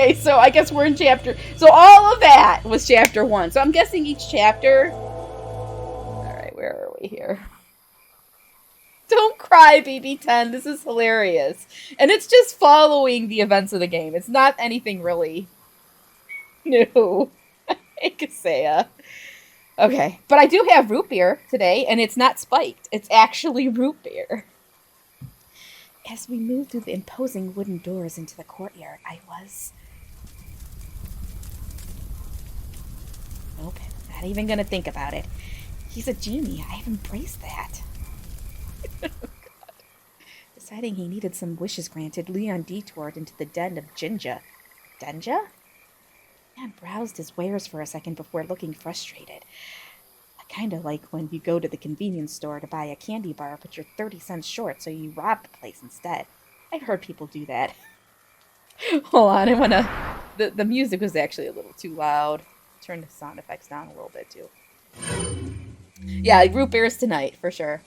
Okay, so I guess we're in chapter... So all of that was chapter 1. So I'm guessing each chapter... Alright, where are we here? Don't cry, BB10. This is hilarious. And it's just following the events of the game. It's not anything really new. Ikasea. Okay, but I do have root beer today, and it's not spiked. It's actually root beer. As we moved through the imposing wooden doors into the courtyard, I was... Nope, not even gonna think about it. He's a genie. I've embraced that. Oh, God. Deciding he needed some wishes granted, Leon detoured into the den of Jinja. Denja? Leon browsed his wares for a second before looking frustrated. Kind of like when you go to the convenience store to buy a candy bar, but you're 30 cents short, so you rob the place instead. I've heard people do that. Hold on, I wanna... The music was actually a little too loud. Turn the sound effects down a little bit, too. Yeah, root beers tonight, for sure.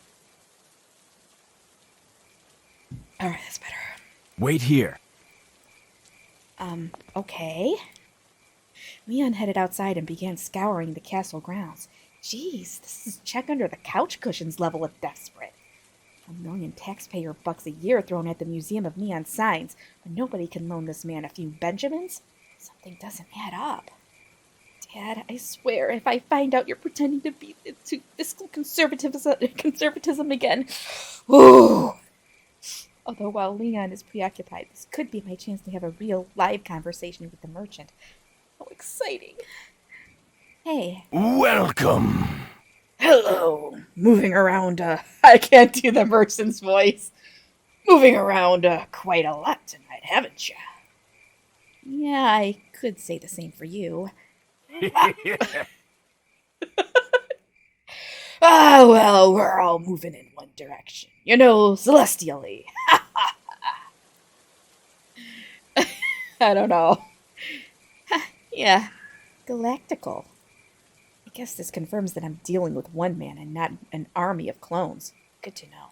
Alright, that's better. Wait here. Okay. Leon headed outside and began scouring the castle grounds. Jeez, this is check under the couch cushions level of desperate. 1 million taxpayer bucks a year thrown at the Museum of Neon Signs, but nobody can loan this man a few Benjamins? Something doesn't add up. Dad, I swear, if I find out you're pretending to be into fiscal conservatism again. Ooh. Although while Leon is preoccupied, this could be my chance to have a real live conversation with the merchant. How exciting. Hey. Welcome. Hello. Moving around, I can't do the merchant's voice. Moving around, quite a lot tonight, haven't you? Yeah, I could say the same for you. Ah, well, we're all moving in one direction. You know, celestially. I don't know. Yeah, galactical. I guess this confirms that I'm dealing with one man and not an army of clones. Good to know.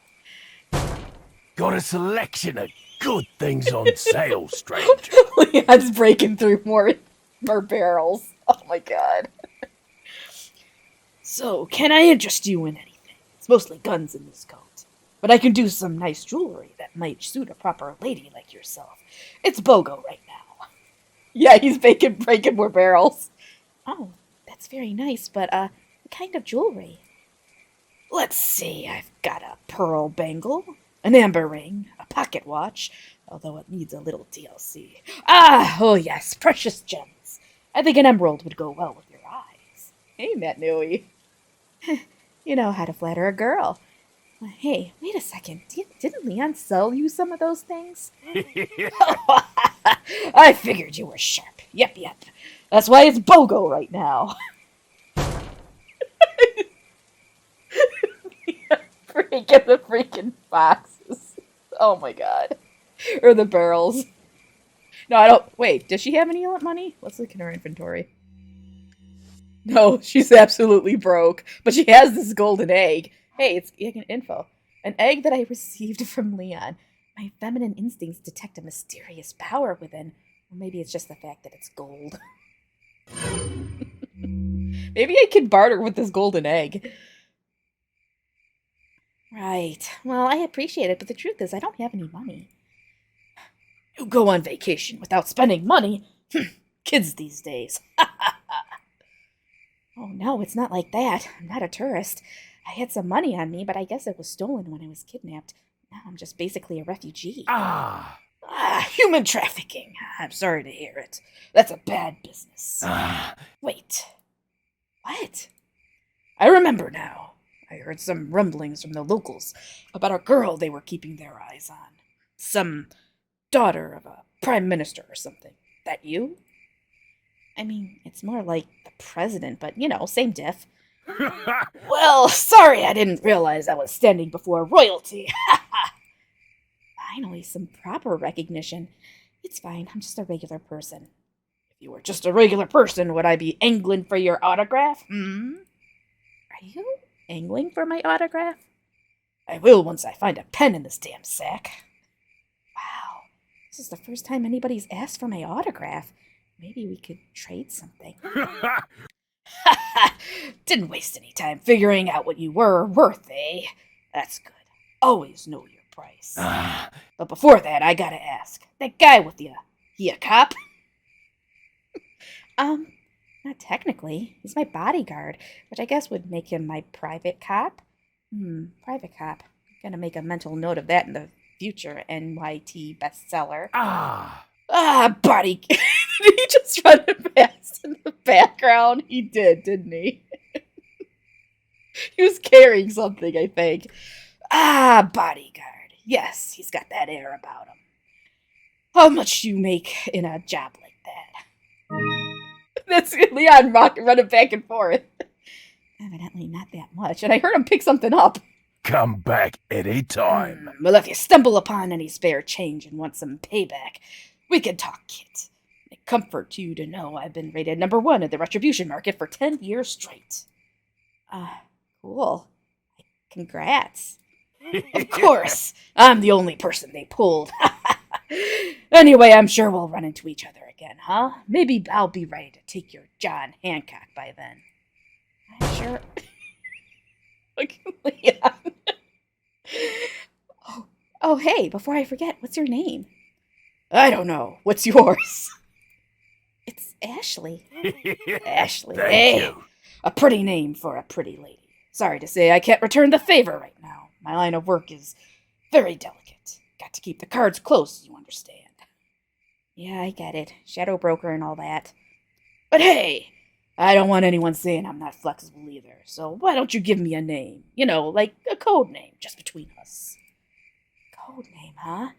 Got a selection of good things on sale, stranger. Leon's breaking through more barrels. Oh my god. So, can I interest you in anything? It's mostly guns in this coat. But I can do some nice jewelry that might suit a proper lady like yourself. It's BOGO right now. Yeah, he's breaking more barrels. Oh, that's very nice, but, what kind of jewelry? Let's see, I've got a pearl bangle, an amber ring, a pocket watch, although it needs a little TLC. Ah, oh yes, precious gems. I think an emerald would go well with your eyes. Hey, Matt Newey. You know how to flatter a girl. Hey, wait a second. Didn't Leon sell you some of those things? I figured you were sharp. Yep. That's why it's BOGO right now. Breaking the freaking boxes. Oh my god. Or the barrels. No, I don't... Wait, does she have any money? Let's look in her inventory. No, she's absolutely broke. But she has this golden egg. Hey, it's info. An egg that I received from Leon. My feminine instincts detect a mysterious power within. Or maybe it's just the fact that it's gold. Maybe I could barter with this golden egg. Right. Well, I appreciate it, but the truth is I don't have any money. You go on vacation without spending money? Kids these days. Oh, no, it's not like that. I'm not a tourist. I had some money on me, but I guess it was stolen when I was kidnapped. Now I'm just basically a refugee. Human trafficking. I'm sorry to hear it. That's a bad business. Wait. What? I remember now. I heard some rumblings from the locals about a girl they were keeping their eyes on. Some daughter of a prime minister or something. That you? I mean, it's more like the president, but, you know, same diff. Well, sorry I didn't realize I was standing before royalty. Finally, some proper recognition. It's fine, I'm just a regular person. If you were just a regular person, would I be angling for your autograph? Are you angling for my autograph? I will once I find a pen in this damn sack. Wow, this is the first time anybody's asked for my autograph. Maybe we could trade something. Didn't waste any time figuring out what you were worth, eh? That's good. Always know your price. But before that, I gotta ask. That guy with you, he a cop? Not technically. He's my bodyguard, which I guess would make him my private cop. Private cop. I'm gonna make a mental note of that in the future NYT bestseller. Body. Did he just run it past in the background? He did, didn't he? He was carrying something, I think. Bodyguard. Yes, he's got that air about him. How much do you make in a job like that? That's Leon running back and forth. Evidently not that much, and I heard him pick something up. Come back any time. Well, if you stumble upon any spare change and want some payback, we can talk, kid. It comforts you to know I've been rated #1 in the retribution market for 10 years straight. Cool. Congrats. Of course, I'm the only person they pulled. Anyway, I'm sure we'll run into each other again, huh? Maybe I'll be ready to take your John Hancock by then. I'm sure. Look at Leon. Oh, hey, before I forget, what's your name? I don't know. What's yours? It's Ashley. Ashley. Thank you. A pretty name for a pretty lady. Sorry to say I can't return the favor right now. My line of work is very delicate. Got to keep the cards close, you understand. Yeah, I get it. Shadow broker and all that. But hey, I don't want anyone saying I'm not flexible either. So why don't you give me a name? You know, like a code name, just between us. Code name, huh?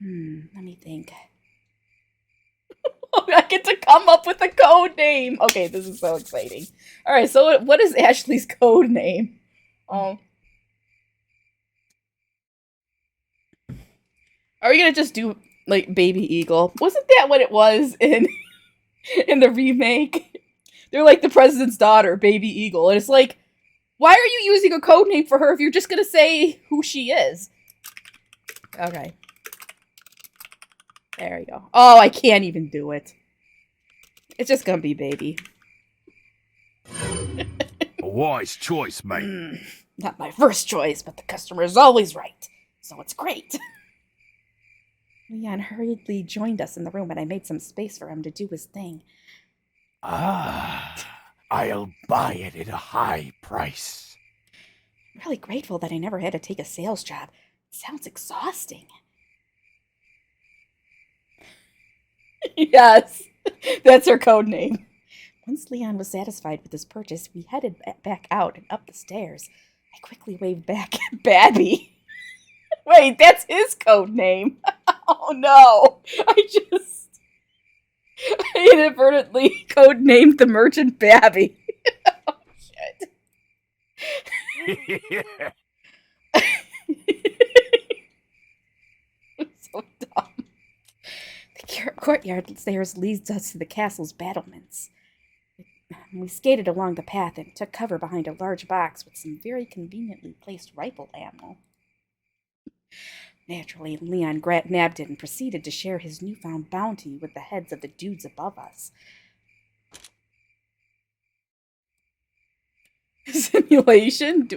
Let me think. I get to come up with a code name. Okay, this is so exciting. All right, so what is Ashley's code name? Are we gonna just do like Baby Eagle? Wasn't that what it was in the remake? They're like the president's daughter, Baby Eagle, and it's like, why are you using a code name for her if you're just gonna say who she is? Okay. There we go. Oh, I can't even do it. It's just gonna be Baby. A wise choice, mate. Not my first choice, but the customer is always right. So it's great. Leon hurriedly joined us in the room and I made some space for him to do his thing. I'll buy it at a high price. I'm really grateful that I never had to take a sales job. It sounds exhausting. Yes, that's her code name. Once Leon was satisfied with his purchase, we headed back out and up the stairs. I quickly waved back at Babby. Wait, that's his code name. Oh no, I inadvertently codenamed the merchant Babby. Oh shit. I'm so dumb. The courtyard stairs leads us to the castle's battlements. We skated along the path and took cover behind a large box with some very conveniently placed rifle ammo. Naturally, Leon nabbed it and proceeded to share his newfound bounty with the heads of the dudes above us. Simulation?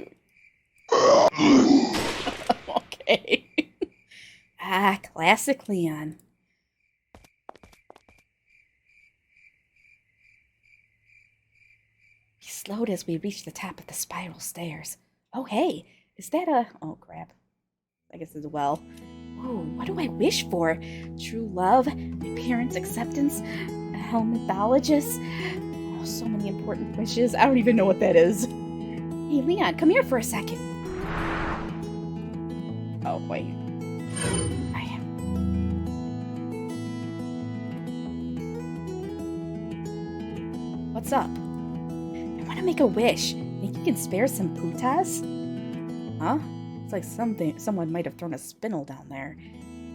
Okay. Classic Leon. We slowed as we reached the top of the spiral stairs. Oh, hey, is that a... Oh, crap. I guess it's a well. Ooh, what do I wish for? True love, my parents' acceptance, a helmethologist. Oh, so many important wishes. I don't even know what that is. Hey, Leon, come here for a second. Oh, wait. What's up? I want to make a wish. Think you can spare some putas? Huh? It's like someone might have thrown a spindle down there.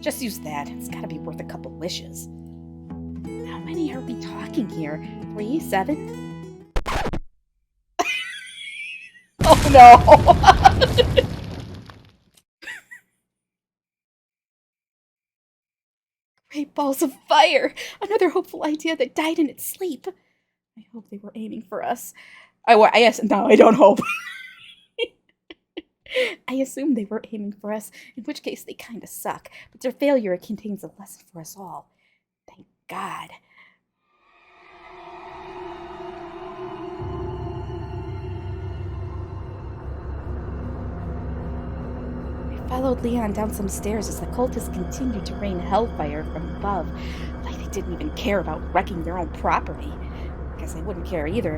Just use that. It's gotta be worth a couple wishes. How many are we talking here? 3, 7? Oh no! Great balls of fire! Another hopeful idea that died in its sleep. I hope they were aiming for us. I guess, no, I don't hope. I assume they were aiming for us, in which case they kinda suck, but their failure contains a lesson for us all. Thank God. I followed Leon down some stairs as the cultists continued to rain hellfire from above, like they didn't even care about wrecking their own property. Guess I wouldn't care either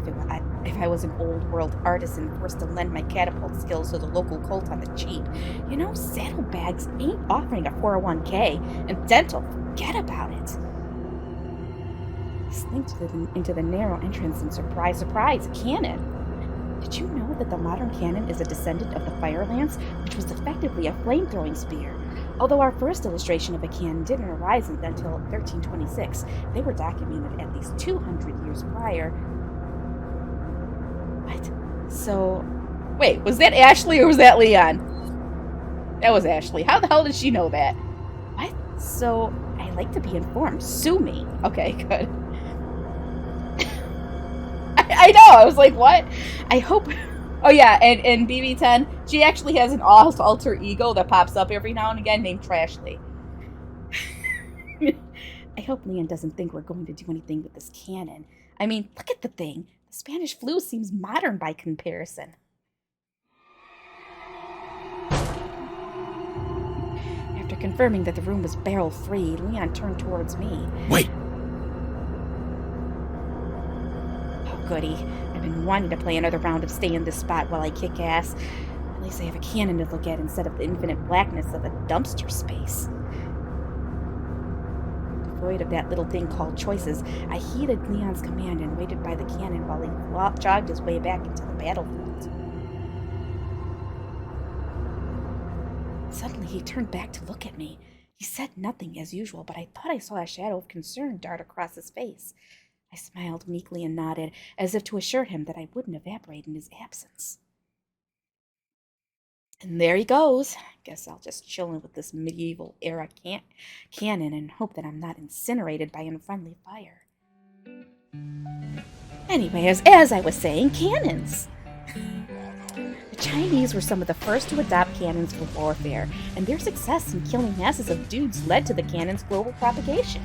if I was an old world artisan forced to lend my catapult skills to the local cult on the cheap. You know, saddlebags ain't offering a 401k, and dental, forget about it. I slinked into the narrow entrance, and surprise, surprise, a cannon. Did you know that the modern cannon is a descendant of the fire lance, which was effectively a flame-throwing spear? Although our first illustration of a cannon didn't arise until 1326, they were documented at least 200 years prior. What? So, wait, was that Ashley or was that Leon? That was Ashley. How the hell did she know that? What? So, I like to be informed. Sue me. Okay, good. I know. I was like, what? I hope. Oh yeah, and BB10, she actually has an alter ego that pops up every now and again named Trashly. I hope Leon doesn't think we're going to do anything with this cannon. I mean, look at the thing. The Spanish flu seems modern by comparison. After confirming that the room was barrel-free, Leon turned towards me. Wait! Goody. I've been wanting to play another round of stay in this spot while I kick ass. At least I have a cannon to look at instead of the infinite blackness of a dumpster space. Devoid of that little thing called choices, I heeded Leon's command and waited by the cannon while he jogged his way back into the battlefield. Suddenly he turned back to look at me. He said nothing as usual, but I thought I saw a shadow of concern dart across his face. I smiled meekly and nodded, as if to assure him that I wouldn't evaporate in his absence. And there he goes. Guess I'll just chill in with this medieval-era cannon and hope that I'm not incinerated by unfriendly fire. Anyway, as I was saying, cannons! The Chinese were some of the first to adopt cannons for warfare, and their success in killing masses of dudes led to the cannon's global propagation.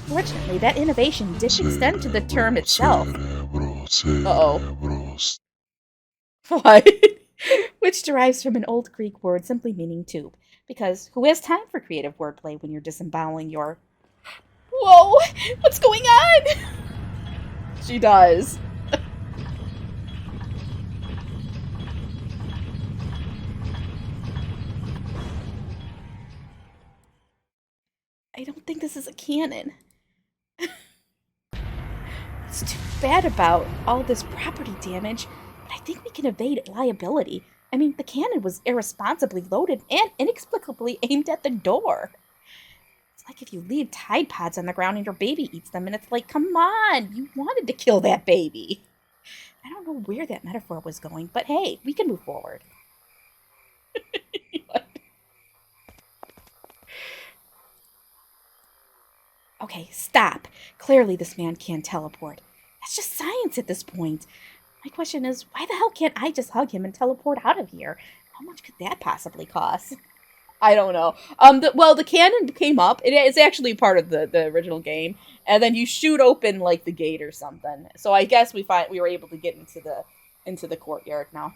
Unfortunately, that innovation didn't extend to the term itself. Uh-oh. What? Which derives from an old Greek word simply meaning tube. Because who has time for creative wordplay when you're disemboweling your... Whoa! What's going on? She does. I don't think this is a cannon. It's too bad about all this property damage, but I think we can evade liability. I mean, the cannon was irresponsibly loaded and inexplicably aimed at the door. It's like if you leave Tide Pods on the ground and your baby eats them, and it's like, come on, you wanted to kill that baby. I don't know where that metaphor was going, but hey, we can move forward. Okay, stop. Clearly this man can't teleport. That's just science at this point. My question is, why the hell can't I just hug him and teleport out of here? How much could that possibly cost? I don't know. The cannon came up. It is actually part of the original game, and then you shoot open like the gate or something. So I guess we were able to get into the courtyard now.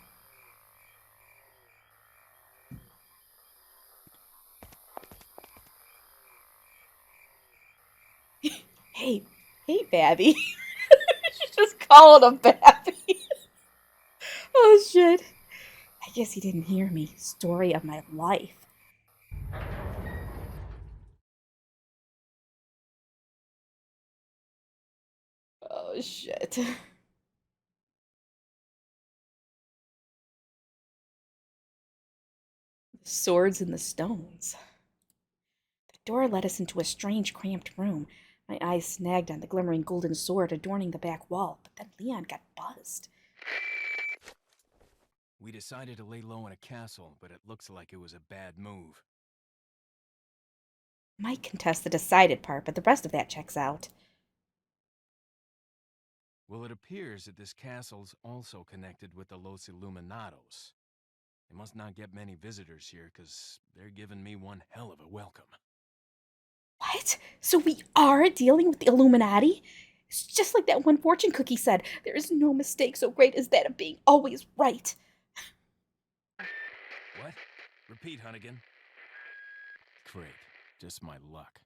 Hey, Babby. She's just calling him Babby. Oh shit. I guess he didn't hear me. Story of my life. Oh shit. The swords and the stones. The door led us into a strange, cramped room. My eyes snagged on the glimmering golden sword adorning the back wall, but then Leon got buzzed. We decided to lay low in a castle, but it looks like it was a bad move. Might contest the decided part, but the rest of that checks out. Well, it appears that this castle's also connected with the Los Illuminados. They must not get many visitors here, because they're giving me one hell of a welcome. What? So we are dealing with the Illuminati? It's just like that one fortune cookie said. There is no mistake so great as that of being always right. What? Repeat, Hunnigan. Great. Just my luck.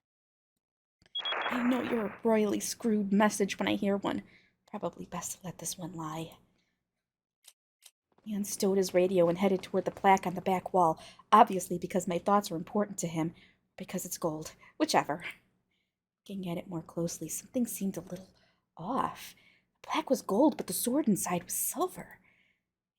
I know you're a royally screwed message when I hear one. Probably best to let this one lie. Ian stowed his radio and headed toward the plaque on the back wall, obviously because my thoughts are important to him, because it's gold, whichever. Looking at it more closely, something seemed a little off. The plaque was gold, but the sword inside was silver.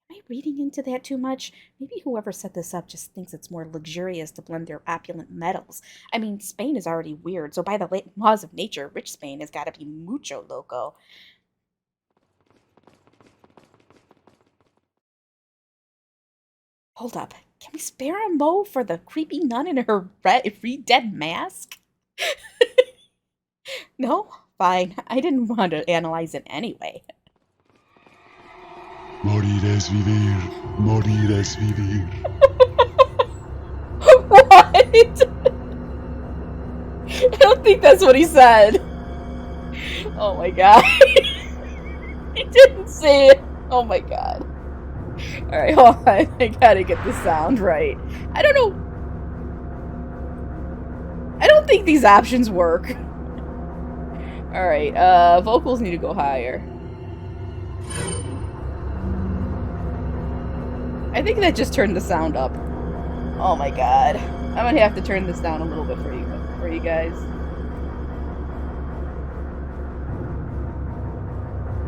Am I reading into that too much? Maybe whoever set this up just thinks it's more luxurious to blend their opulent metals. I mean, Spain is already weird, so by the laws of nature, rich Spain has got to be mucho loco. Hold up. Can we spare a mo for the creepy nun in her re-dead mask? No? Fine. I didn't want to analyze it anyway. Morir es vivir. Morir es vivir. What? I don't think that's what he said. Oh my god. He didn't say it. Oh my god. Alright, hold on. I gotta get the sound right. I don't know. I don't think these options work. Alright, vocals need to go higher. I think that just turned the sound up. Oh my god. I'm gonna have to turn this down a little bit for you guys.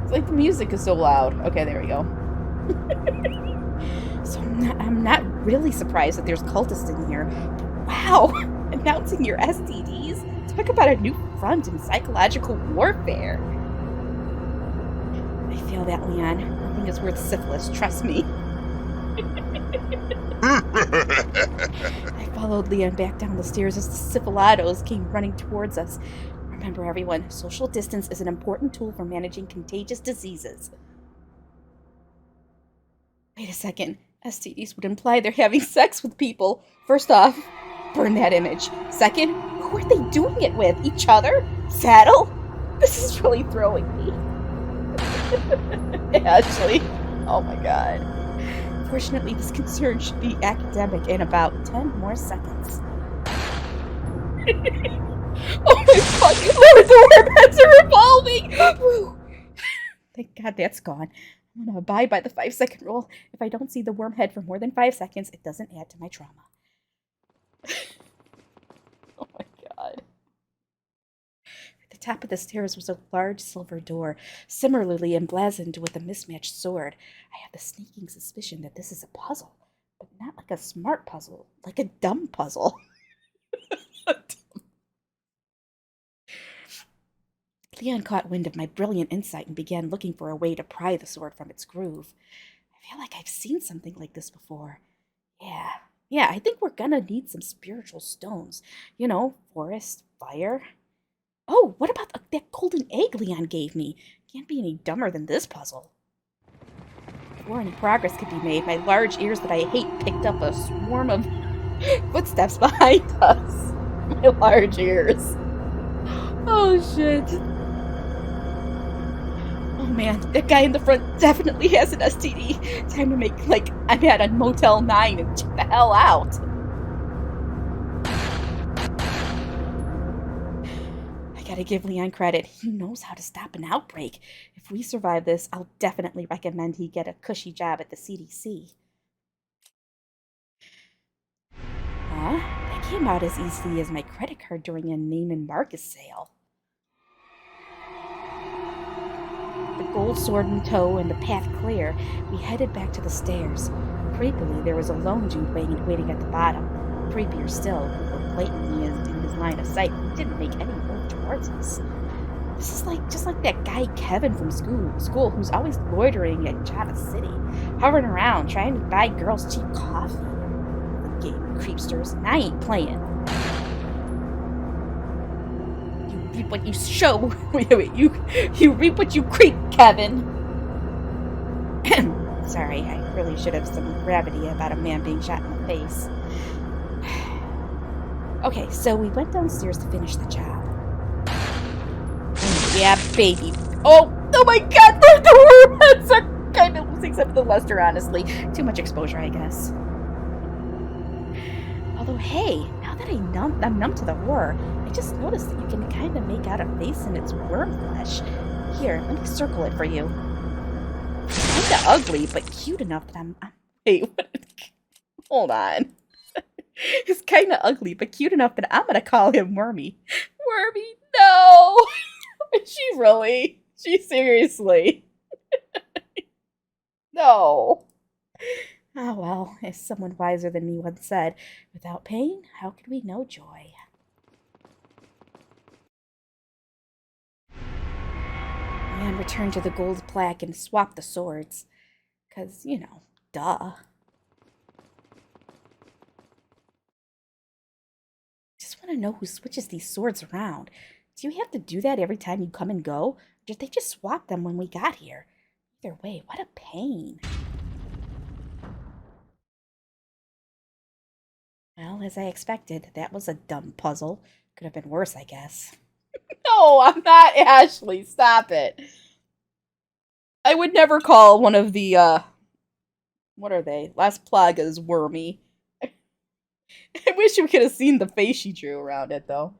It's like the music is so loud. Okay, there we go. So I'm not really surprised that there's cultists in here. But wow! Announcing your STDs? Talk about a new front in psychological warfare. I feel that, Leon. Nothing is worth syphilis, trust me. I followed Leon back down the stairs as the syphilidos came running towards us. Remember, everyone, social distance is an important tool for managing contagious diseases. Wait a second. STDs would imply they're having sex with people. First off, burn that image. Second, who are they doing it with? Each other? Saddle? This is really throwing me. Actually, oh my god. Fortunately, this concern should be academic in about 10 more seconds. Oh my fucking lord, the warheads are revolving! Thank god that's gone. I'm gonna abide by the 5-second rule. If I don't see the worm head for more than 5 seconds, it doesn't add to my trauma. Oh my god. At the top of the stairs was a large silver door, similarly emblazoned with a mismatched sword. I have the sneaking suspicion that this is a puzzle, but not like a smart puzzle, like a dumb puzzle. Leon caught wind of my brilliant insight and began looking for a way to pry the sword from its groove. I feel like I've seen something like this before. Yeah, I think we're gonna need some spiritual stones. You know, forest, fire. Oh, what about that golden egg Leon gave me? Can't be any dumber than this puzzle. Before any progress could be made, my large ears that I hate picked up a swarm of footsteps behind us. My large ears. Oh, shit. Oh, man, that guy in the front definitely has an STD. Time to make, like, I'm at a Motel 9 and check the hell out. I gotta give Leon credit. He knows how to stop an outbreak. If we survive this, I'll definitely recommend he get a cushy job at the CDC. Huh? That came out as easily as my credit card during a Neiman Marcus sale. The gold sword in tow and the path clear, we headed back to the stairs. Creepily, there was a lone dude waiting at the bottom. Creepier still, we were blatantly in his line of sight. He didn't make any move towards us. This is just like that guy Kevin from school who's always loitering at Java City, hovering around trying to buy girls cheap coffee. The game creepsters, and I ain't playing. reap what you show. Wait, you reap what you creep, Kevin. Sorry, I really should have some gravity about a man being shot in the face. Okay, so we went downstairs to finish the job. Yeah, baby. Oh my God! The wormheads are kind of losing some of the luster, honestly. Too much exposure, I guess. Although, hey, now that I'm numb to the horror, I just noticed that you can kind of make out a face in its worm flesh. Here, let me circle it for you. It's kinda ugly, but cute enough that I'm wait, what? Hold on. It's kinda ugly, but cute enough that I'm gonna call him Wormy. Wormy, no! She really? She seriously? No. Oh well, as someone wiser than me once said, without pain, how could we know joy? And return to the gold plaque and swap the swords. 'Cause, you know, duh. Just want to know who switches these swords around. Do you have to do that every time you come and go? Or did they just swap them when we got here? Either way, what a pain. Well, as I expected, that was a dumb puzzle. Could have been worse, I guess. No, I'm not Ashley. Stop it. I would never call one of the, what are they? Las Plagas Wormy. I wish you could have seen the face she drew around it, though.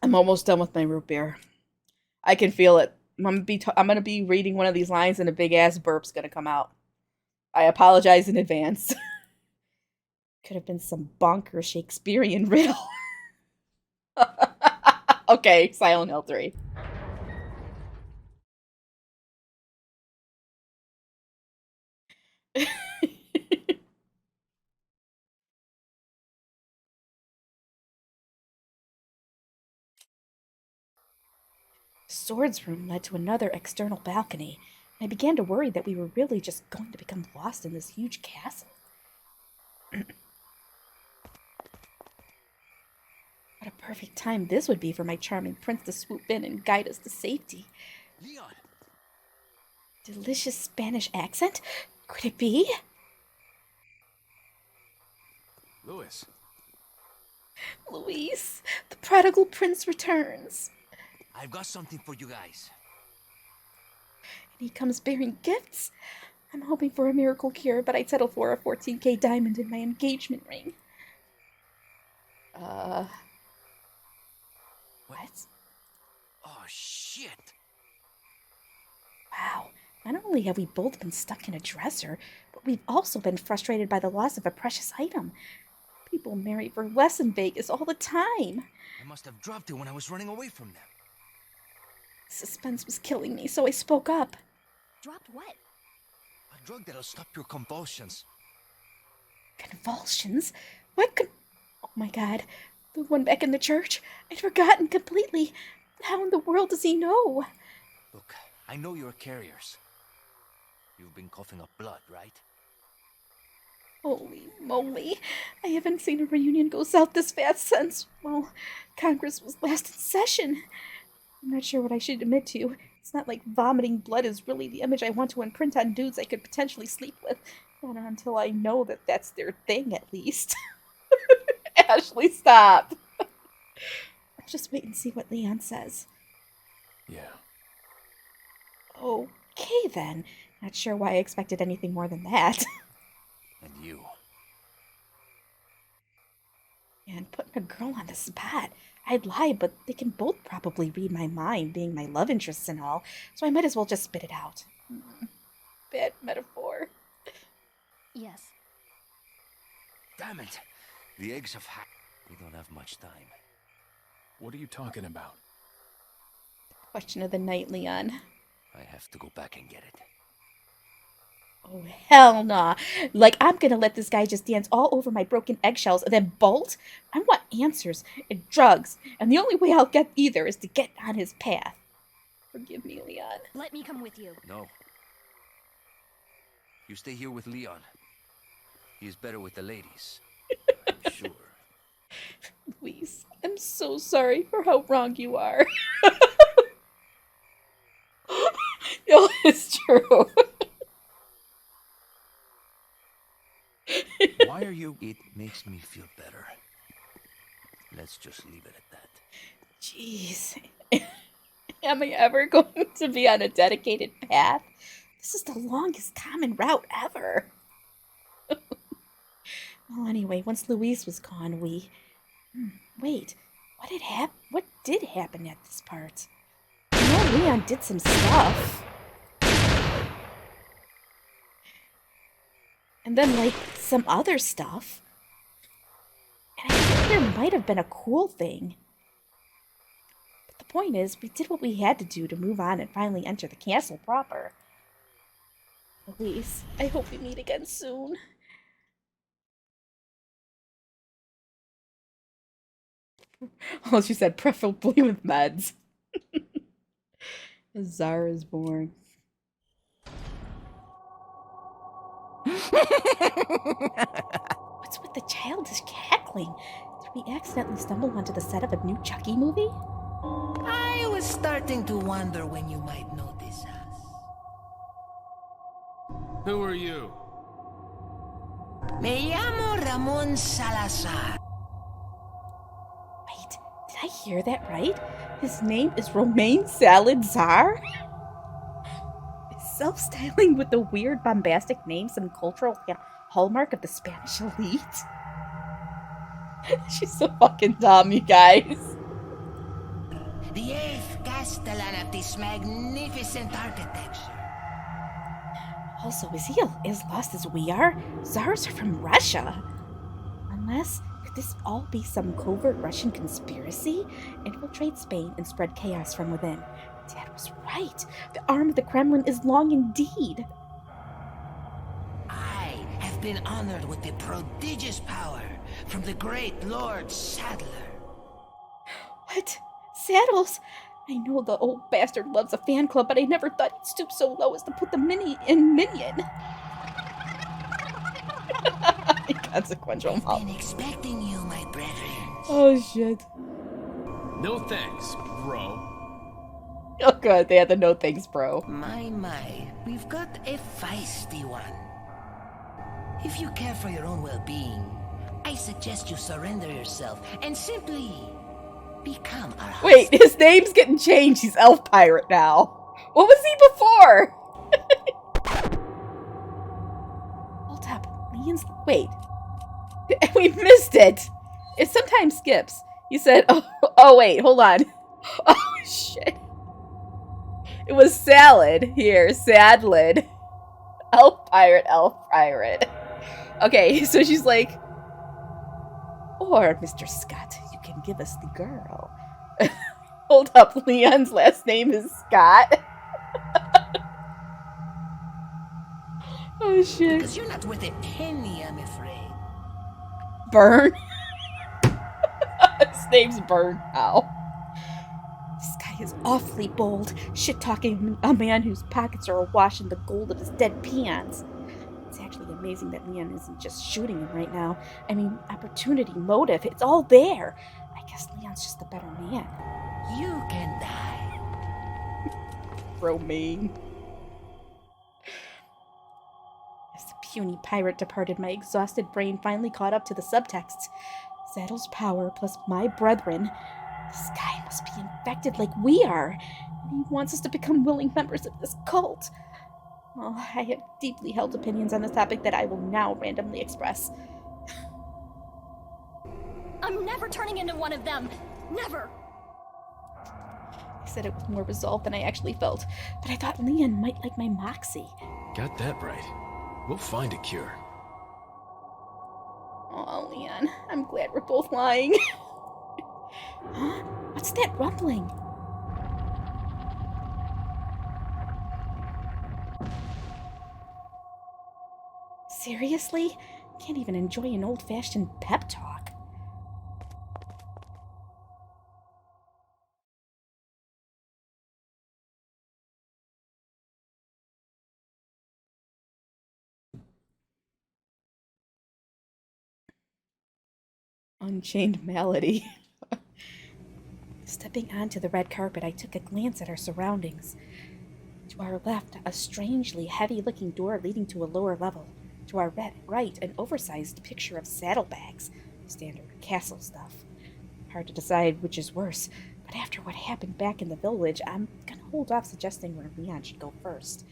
I'm almost done with my root beer. I can feel it. I'm gonna be reading one of these lines and a big ass burp's gonna come out. I apologize in advance. Could have been some bonker Shakespearean riddle. Okay, Silent Hill 3. Swords room led to another external balcony. I began to worry that we were really just going to become lost in this huge castle. What a perfect time this would be for my charming prince to swoop in and guide us to safety. Leon! Delicious Spanish accent? Could it be? Louis. Luis, the prodigal prince returns. I've got something for you guys. And he comes bearing gifts. I'm hoping for a miracle cure, but I'd settle for a 14K diamond in my engagement ring. What? Oh, shit. Wow. Not only have we both been stuck in a dresser, but we've also been frustrated by the loss of a precious item. People marry for less in Vegas all the time. I must have dropped it when I was running away from them. Suspense was killing me, so I spoke up. Dropped what? A drug that'll stop your convulsions. Convulsions? What Oh my God. The one back in the church? I'd forgotten completely. How in the world does he know? Look, I know you're carriers. You've been coughing up blood, right? Holy moly. I haven't seen a reunion go south this fast since, well, Congress was last in session. I'm not sure what I should admit to. It's not like vomiting blood is really the image I want to imprint on dudes I could potentially sleep with. Not until I know that that's their thing, at least. Ashley, stop. I'll just wait and see what Leon says. Yeah. Okay, then. Not sure why I expected anything more than that. And you. And putting a girl on the spot. I'd lie, but they can both probably read my mind, being my love interests and all, so I might as well just spit it out. Bad metaphor. Yes. Damn it! The eggs have hatched. We don't have much time. What are you talking about? Question of the night, Leon. I have to go back and get it. Oh, hell nah. Like, I'm gonna let this guy just dance all over my broken eggshells and then bolt? I want answers and drugs, and the only way I'll get either is to get on his path. Forgive me, Leon. Let me come with you. No. You stay here with Leon. He's better with the ladies. I'm sure. Please. so sorry for how wrong you are. Yo, it's true. Why are you... It makes me feel better. Let's just leave it at that. Jeez. Am I ever going to be on a dedicated path? This is the longest common route ever. Well, anyway, once Louise was gone, we... Wait, what did happen at this part? I know Leon did some stuff. And then, like, some other stuff. And I think there might have been a cool thing. But the point is, we did what we had to do to move on and finally enter the castle proper. Louise, I hope we meet again soon. Oh, she said preferably with meds. Zara's born. What's with the childish cackling? Did we accidentally stumble onto the set of a new Chucky movie? I was starting to wonder when you might notice us. Who are you? Me llamo Ramon Salazar. Wait, did I hear that right? His name is Romain Salazar? Is self-styling with the weird bombastic name some cultural hallmark of the Spanish elite? She's so fucking dumb, you guys. The 8th castellan of this magnificent architecture. Also, is he as lost as we are? Tsars are from Russia. Unless, could this all be some covert Russian conspiracy? Infiltrate Spain and spread chaos from within. Dad was right. The arm of the Kremlin is long indeed. I have been honored with the prodigious power from the great Lord Sadler. What? Saddles? I know the old bastard loves a fan club, but I never thought he'd stoop so low as to put the mini in Minion. Inconsequential I've mom. been expecting you, my brethren. Oh shit. No thanks, bro. Oh good, they had the no thanks, bro. My, we've got a feisty one. If you care for your own well-being, I suggest you surrender yourself and simply become our host. Wait, his name's getting changed. He's Elf Pirate now. What was he before? Hold up. Leon's... Wait. We missed it. It sometimes skips. You said... Oh, wait. Hold on. Oh, shit. It was Salad here. Sadlid. Elf Pirate. Okay, so she's like... Or, Mr. Scott, you can give us the girl. Hold up, Leon's last name is Scott. Oh shit. Because you're not worth a penny, I'm afraid. Burn? His name's Burn now. This guy is awfully bold, shit-talking a man whose pockets are awash in the gold of his dead peons. It's actually amazing that Leon isn't just shooting him right now. I mean, opportunity, motive, it's all there. I guess Leon's just the better man. You can die. Romaine. As the puny pirate departed, my exhausted brain finally caught up to the subtexts. Saddle's power plus my brethren. This guy must be infected like we are. And he wants us to become willing members of this cult. Well, I have deeply held opinions on this topic that I will now randomly express. I'm never turning into one of them. Never. I said it with more resolve than I actually felt, but I thought Leon might like my moxie. Got that right. We'll find a cure. Oh, Leon, I'm glad we're both lying. Huh? What's that rumbling? Seriously? Can't even enjoy an old-fashioned pep talk. Unchained Malady. Stepping onto the red carpet, I took a glance at our surroundings. To our left, a strangely heavy-looking door leading to a lower level. To our right, an oversized picture of saddlebags. Standard castle stuff. Hard to decide which is worse, but after what happened back in the village, I'm gonna hold off suggesting where Leon should go first.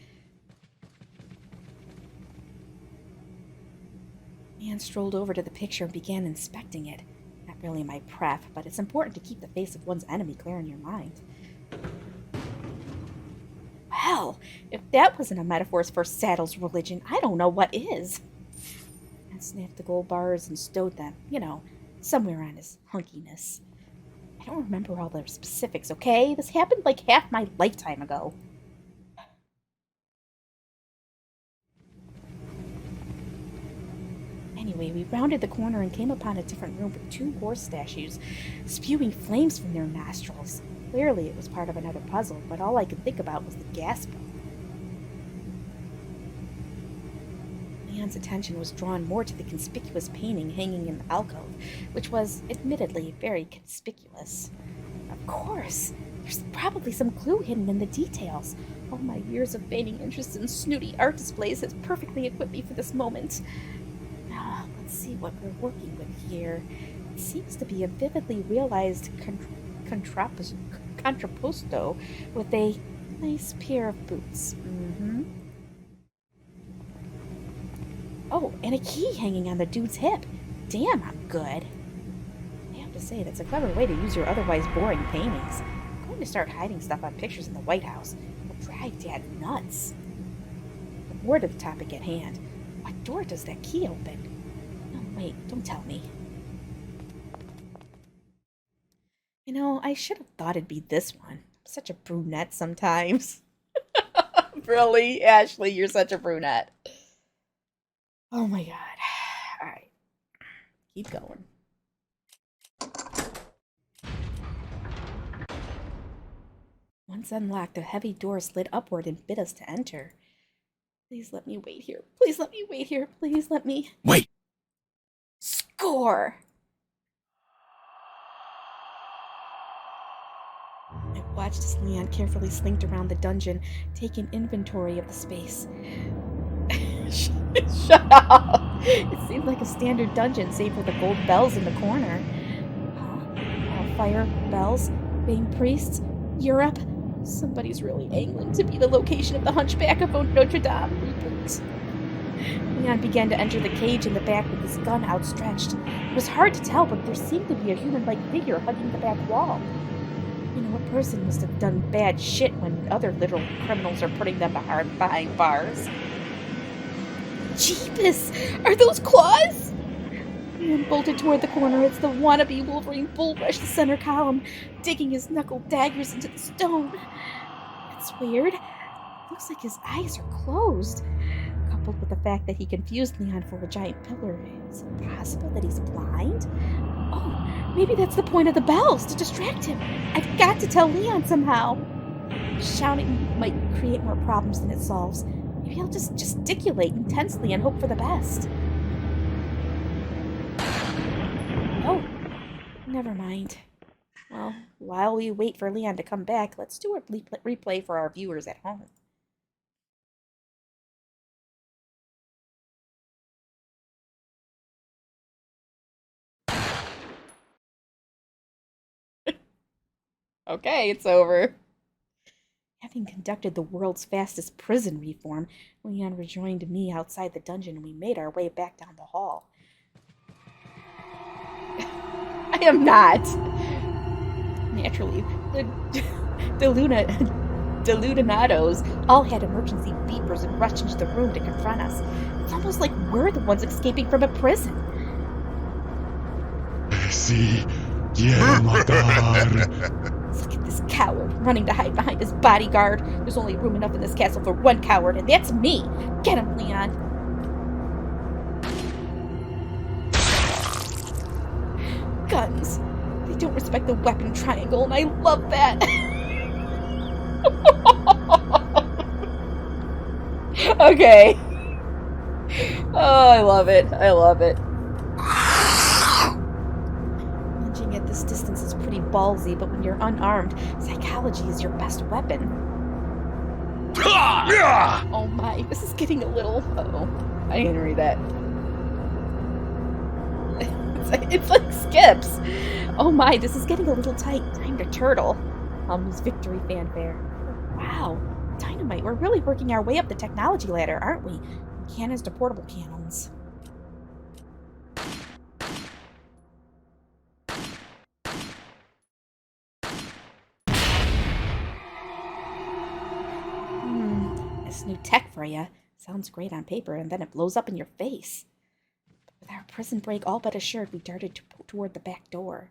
Leon strolled over to the picture and began inspecting it. Not really my prep, but it's important to keep the face of one's enemy clear in your mind. Well, if that wasn't a metaphor for Saddle's religion, I don't know what is. I snapped the gold bars and stowed them, somewhere on his hunkiness. I don't remember all the specifics, okay? This happened like half my lifetime ago. Anyway, we rounded the corner and came upon a different room with 2 horse statues, spewing flames from their nostrils. Clearly it was part of another puzzle, but all I could think about was the gas bump. Leon's attention was drawn more to the conspicuous painting hanging in the alcove, which was, admittedly, very conspicuous. Of course! There's probably some clue hidden in the details. All my years of feigning interest in snooty art displays has perfectly equipped me for this moment. Now, let's see what we're working with here. It seems to be a vividly realized contrapposto with a nice pair of boots. Oh, and a key hanging on the dude's hip. Damn, I'm good. I have to say, that's a clever way to use your otherwise boring paintings. I'm going to start hiding stuff on pictures in the White House. It'll drive Dad nuts. But more to the topic at hand. What door does that key open? No, wait, don't tell me. I should have thought it'd be this one. I'm such a brunette sometimes. Really? Ashley, you're such a brunette. Oh my god. Alright. Keep going. Once unlocked, a heavy door slid upward and bid us to enter. Please let me wait here. Please let me wait here. Please let me... Wait! Score! I watched as Leon carefully slinked around the dungeon, taking inventory of the space. Shut up! It seemed like a standard dungeon, save for the gold bells in the corner. Fire, bells, Bane priests, Europe. Somebody's really angling to be the location of the Hunchback of Notre Dame reboot. Leon began to enter the cage in the back with his gun outstretched. It was hard to tell, but there seemed to be a human-like figure hugging the back wall. A person must have done bad shit when other literal criminals are putting them behind bars. Jeepus! Are those claws? Leon bolted toward the corner as the wannabe Wolverine bull rushed the center column, digging his knuckle daggers into the stone. That's weird. Looks like his eyes are closed. Coupled with the fact that he confused Leon for a giant pillar, is it possible that he's blind? Oh, maybe that's the point of the bells, to distract him. I've got to tell Leon somehow. Shouting might create more problems than it solves. Maybe I'll just gesticulate intensely and hope for the best. Oh, never mind. Well, while we wait for Leon to come back, let's do a replay for our viewers at home. Okay, it's over. Having conducted the world's fastest prison reform, Leon rejoined me outside the dungeon and we made our way back down the hall. I am not. Naturally, the Ludinados all had emergency beepers and rushed into the room to confront us. It's almost like we're the ones escaping from a prison. Sí, quiero matar. Look at this coward running to hide behind his bodyguard. There's only room enough in this castle for one coward, and that's me. Get him, Leon. Guns. They don't respect the weapon triangle, and I love that. Okay. Oh, I love it. I love it. Lunging at the this distance is pretty ballsy, but when you're unarmed, psychology is your best weapon. Oh my, this is getting a little... Uh-oh. I didn't read that. It's like Skips. Oh my, this is getting a little tight. Time to turtle. His victory fanfare. Wow, dynamite. We're really working our way up the technology ladder, aren't we? From cannons to portable cannons. This new tech for you. Sounds great on paper, and then it blows up in your face. With our prison break all but assured, we darted toward the back door.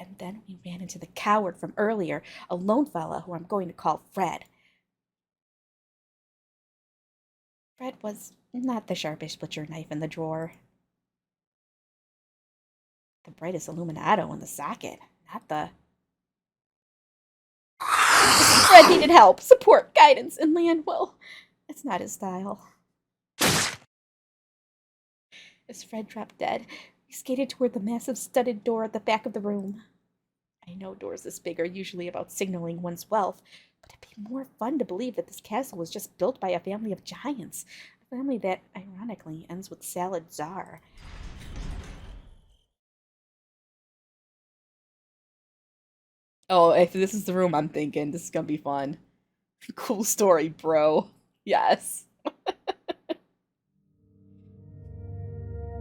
And then we ran into the coward from earlier, a lone fella who I'm going to call Fred. Fred was not the sharpest butcher knife in the drawer. The brightest illuminato in the socket, not the... Fred needed help, support, guidance, and land, well, it's not his style. As Fred dropped dead, we skated toward the massive studded door at the back of the room. I know doors this big are usually about signaling one's wealth, but it'd be more fun to believe that this castle was just built by a family of giants, a family that, ironically, ends with Salad Czar. Oh, if this is the room I'm thinking, this is gonna be fun. Cool story, bro. Yes.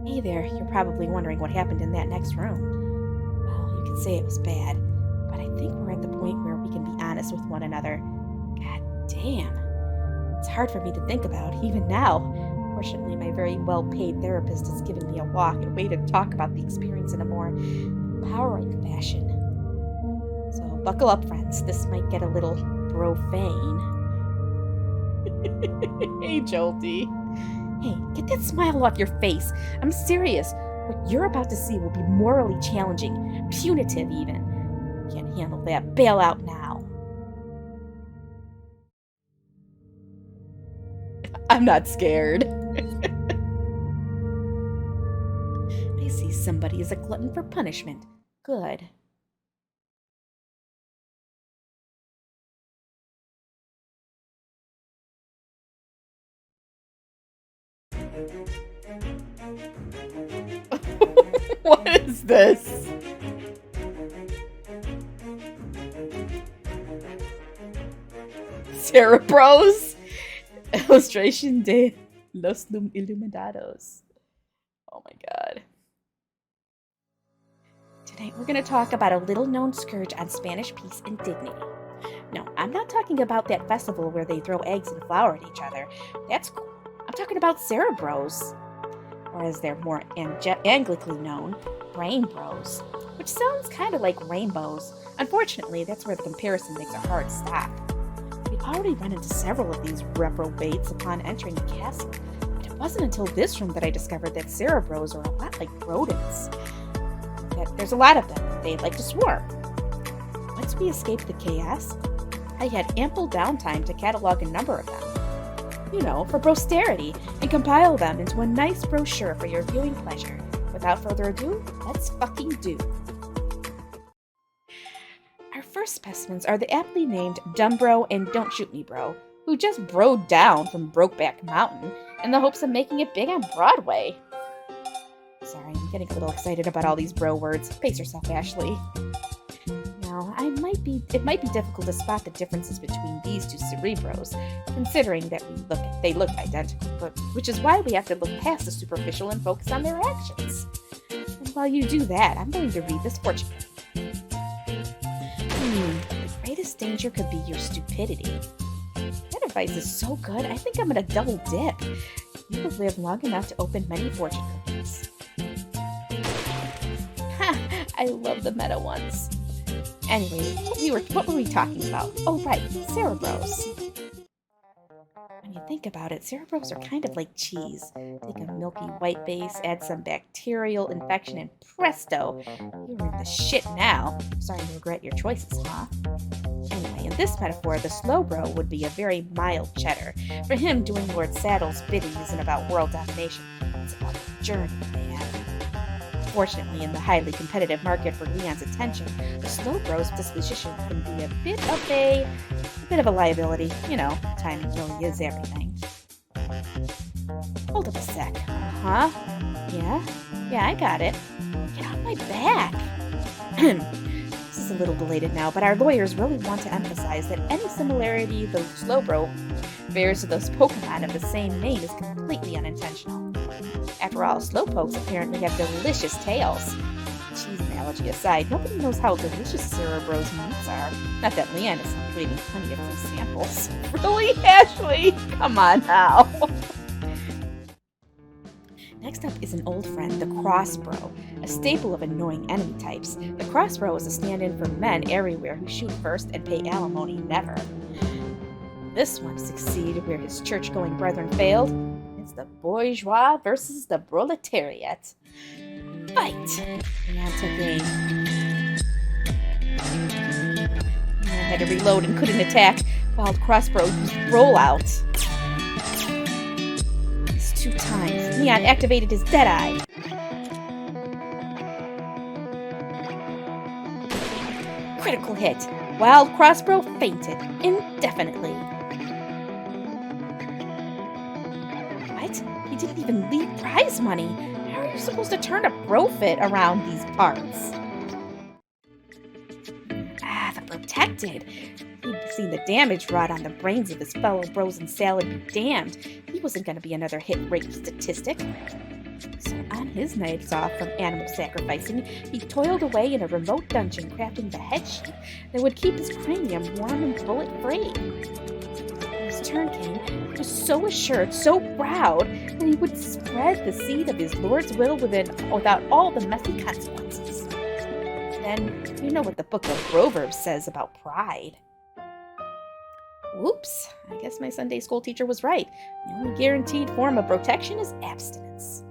Hey there, you're probably wondering what happened in that next room. Well, you could say it was bad, but I think we're at the point where we can be honest with one another. God damn. It's hard for me to think about, even now. Fortunately, my very well-paid therapist has given me a walk and a way to talk about the experience in a more empowering fashion. So buckle up, friends. This might get a little profane. Hey, Jolty. Hey, get that smile off your face. I'm serious. What you're about to see will be morally challenging, punitive even. Can't handle that. Bail out now. I'm not scared. I see somebody is a glutton for punishment. Good. What is this? Cerebros? Illustration de los Iluminados. Oh my god. Tonight we're going to talk about a little-known scourge on Spanish peace and dignity. No, I'm not talking about that festival where they throw eggs and flour at each other. That's cool. I'm talking about Cerebros. Or as they're more anglically known, Brain Bros, which sounds kind of like rainbows. Unfortunately, that's where the comparison makes a hard stop. We've already run into several of these reprobates upon entering the castle, and it wasn't until this room that I discovered that Cerebros are a lot like rodents. That there's a lot of them. They like to swarm. Once we escaped the chaos, I had ample downtime to catalog a number of them. You know, for posterity, and compile them into a nice brochure for your viewing pleasure. Without further ado, let's fucking do. Our first specimens are the aptly named Dumb Bro and Don't Shoot Me Bro, who just broed down from Brokeback Mountain in the hopes of making it big on Broadway. Sorry, I'm getting a little excited about all these bro words. Pace yourself, Ashley. Now, it might be difficult to spot the differences between these two Cerebros, considering that they look identical, but which is why we have to look past the superficial and focus on their actions. And while you do that, I'm going to read this fortune cookie. The greatest danger could be your stupidity. That advice is so good, I think I'm gonna double dip. You will live long enough to open many fortune cookies. Ha! I love the meta ones. Anyway, what were we talking about? Oh, right, Cerebros. When you think about it, Cerebros are kind of like cheese. Take a milky white base, add some bacterial infection, and presto, you're in the shit now. Starting to regret your choices, huh? Anyway, in this metaphor, the slow bro would be a very mild cheddar. For him, doing Lord Saddle's bidding isn't about world domination. It's about the journey, man. Fortunately, in the highly competitive market for Leon's attention, the slow bro's disposition can be a bit of a liability. You know, timing really is everything. Hold up a sec. Uh-huh. Yeah, I got it. Get off my back. This is a little belated now, but our lawyers really want to emphasize that any similarity the Slowbro bears to those Pokemon of the same name is completely unintentional. After all, Slowpokes apparently have delicious tails. Cheese analogy aside, nobody knows how delicious Cerebro's meats are. Not that Leon is including plenty of free samples. Really, Ashley? Come on now. Next up is an old friend, the Crossbro, a staple of annoying enemy types. The Crossbro is a stand-in for men everywhere who shoot first and pay alimony never. This one succeeded where his church-going brethren failed. It's the bourgeois versus the proletariat. Fight! Leon took aim. Leon had to reload and couldn't attack. Wild Crossbro used rollout. 2 times. Leon activated his Deadeye. Critical hit. Wild Crossbro fainted indefinitely. What? He didn't even leave prize money. How are you supposed to turn a profit around these parts? The protected. He'd seen the damage wrought on the brains of his fellow bros and salad be damned. He wasn't going to be another hit rate statistic. So on his nights off from animal sacrificing, he toiled away in a remote dungeon crafting the head sheet that would keep his cranium warm and bullet-free. When his turn came, he was so assured, so proud, that he would spread the seed of his Lord's will without all the messy consequences. Then, you know what the Book of Proverbs says about pride. Whoops, I guess my Sunday school teacher was right. The only guaranteed form of protection is abstinence.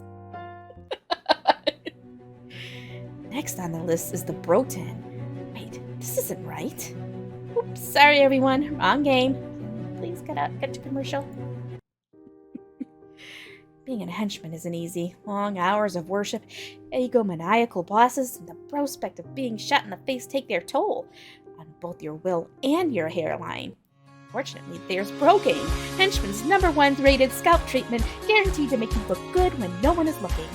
Next on the list is the Broten. Wait, this isn't right. Oops, sorry everyone, wrong game. Please get to commercial. Being a henchman isn't easy. Long hours of worship, egomaniacal bosses, and the prospect of being shot in the face take their toll on both your will and your hairline. Fortunately, there's Bro Game, Henchman's #1 rated scalp treatment, guaranteed to make you look good when no one is looking.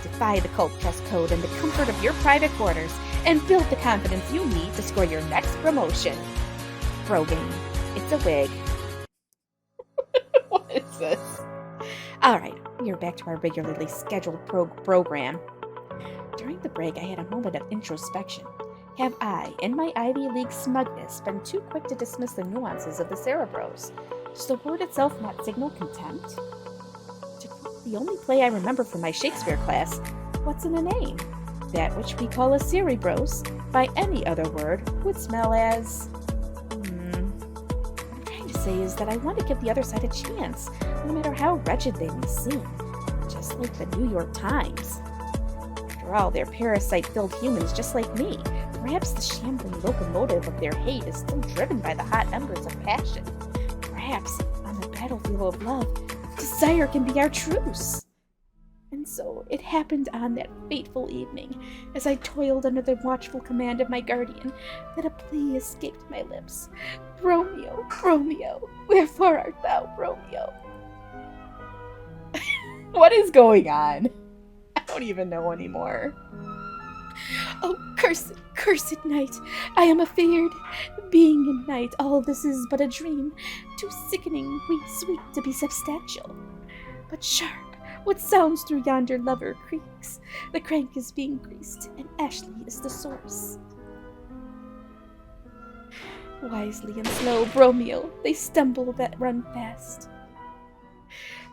Defy the cult dress code in the comfort of your private quarters, and build the confidence you need to score your next promotion. Bro Game. It's a wig. What is this? Alright, we are back to our regularly scheduled program. During the break, I had a moment of introspection. Have I, in my Ivy League smugness, been too quick to dismiss the nuances of the Cerebros? Does the word itself not signal contempt? To quote the only play I remember from my Shakespeare class, what's in a name? That which we call a Cerebros, by any other word, would smell as... What I'm trying to say is that I want to give the other side a chance, no matter how wretched they may seem, just like the New York Times. After all, they're parasite-filled humans just like me. Perhaps the shambling locomotive of their hate is still driven by the hot embers of passion. Perhaps, on the battlefield of love, desire can be our truce. And so it happened on that fateful evening, as I toiled under the watchful command of my guardian, that a plea escaped my lips. Romeo, Romeo, wherefore art thou, Romeo? What is going on? I don't even know anymore. Oh, cursed night, I am afeard. Being in night, all this is but a dream, too sickeningly sweet to be substantial. But sharp, what sounds through yonder lover creaks? The crank is being greased, and Ashley is the source. Wisely and slow, Romeo, they stumble that run fast.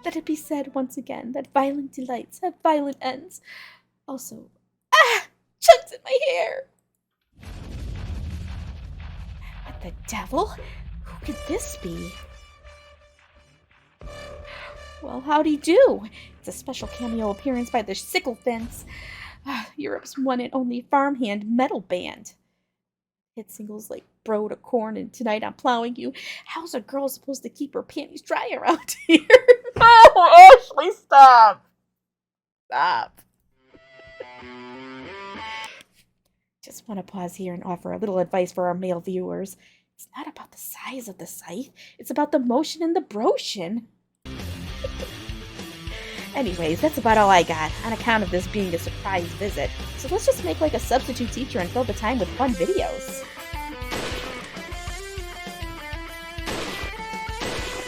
Let it be said once again that violent delights have violent ends. Also, chunks in my hair! What the devil? Who could this be? Well, howdy do. It's a special cameo appearance by the Sicklefints, Europe's one and only farmhand metal band. Hit singles like Bro to Corn and Tonight I'm Plowing You. How's a girl supposed to keep her panties dry around here? No, Ashley, stop! Stop. just want to pause here and offer a little advice for our male viewers. It's not about the size of the scythe, it's about the motion and the brotion. Anyways, that's about all I got, on account of this being a surprise visit. So let's just make like a substitute teacher and fill the time with fun videos.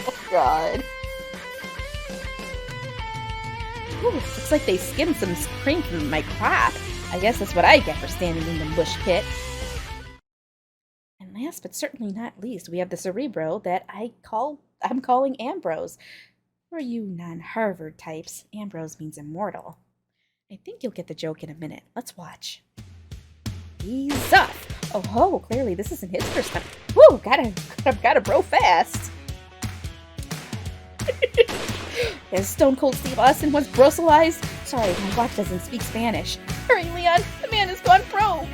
Oh god. Ooh, looks like they skimmed some cream from my crop. I guess that's what I get for standing in the bush pit. And last but certainly not least, we have the Cerebro that I'm calling Ambrose. For you non-Harvard types, Ambrose means immortal. I think you'll get the joke in a minute. Let's watch. He's up. Oh ho, clearly this isn't his first time. Woo, gotta bro fast. As Stone Cold Steve Austin once brosalized. Sorry, my watch doesn't speak Spanish. Hurry, Leon, the man has gone broke.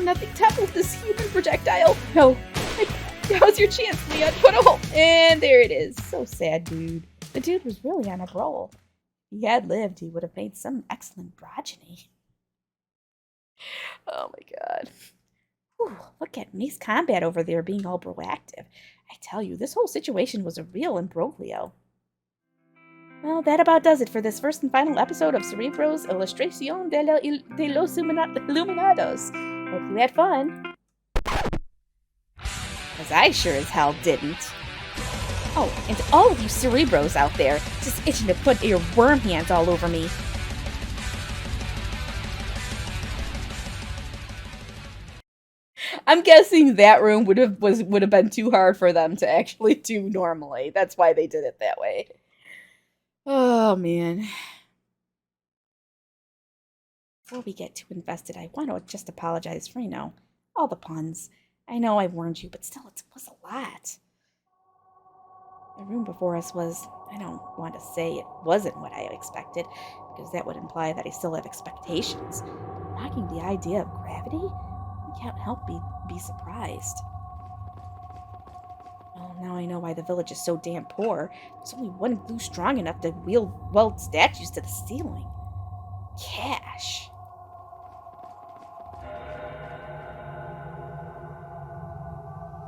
Nothing toppled this human projectile. No. Now's your chance, Leon. Put a hole. And there it is. So sad, dude. The dude was really on a roll. If he had lived, he would have made some excellent progeny. Oh my god. Whew, look at Mace Combat over there being all proactive. I tell you, this whole situation was a real imbroglio. Well, that about does it for this first and final episode of Cerebro's Ilustración de los Iluminados. Hope you had fun. Because I sure as hell didn't. Oh, and to all of you Cerebros out there, just itching to put your worm hands all over me. I'm guessing that room would have been too hard for them to actually do normally. That's why they did it that way. Oh man. Before we get too invested, I want to just apologize for, all the puns. I know I warned you, but still, it was a lot. The room before us was, I don't want to say it wasn't what I expected, because that would imply that I still have expectations. Mocking the idea of gravity? I can't help be surprised. Well, now I know why the village is so damn poor. There's only one glue strong enough to weld statues to the ceiling. Cash.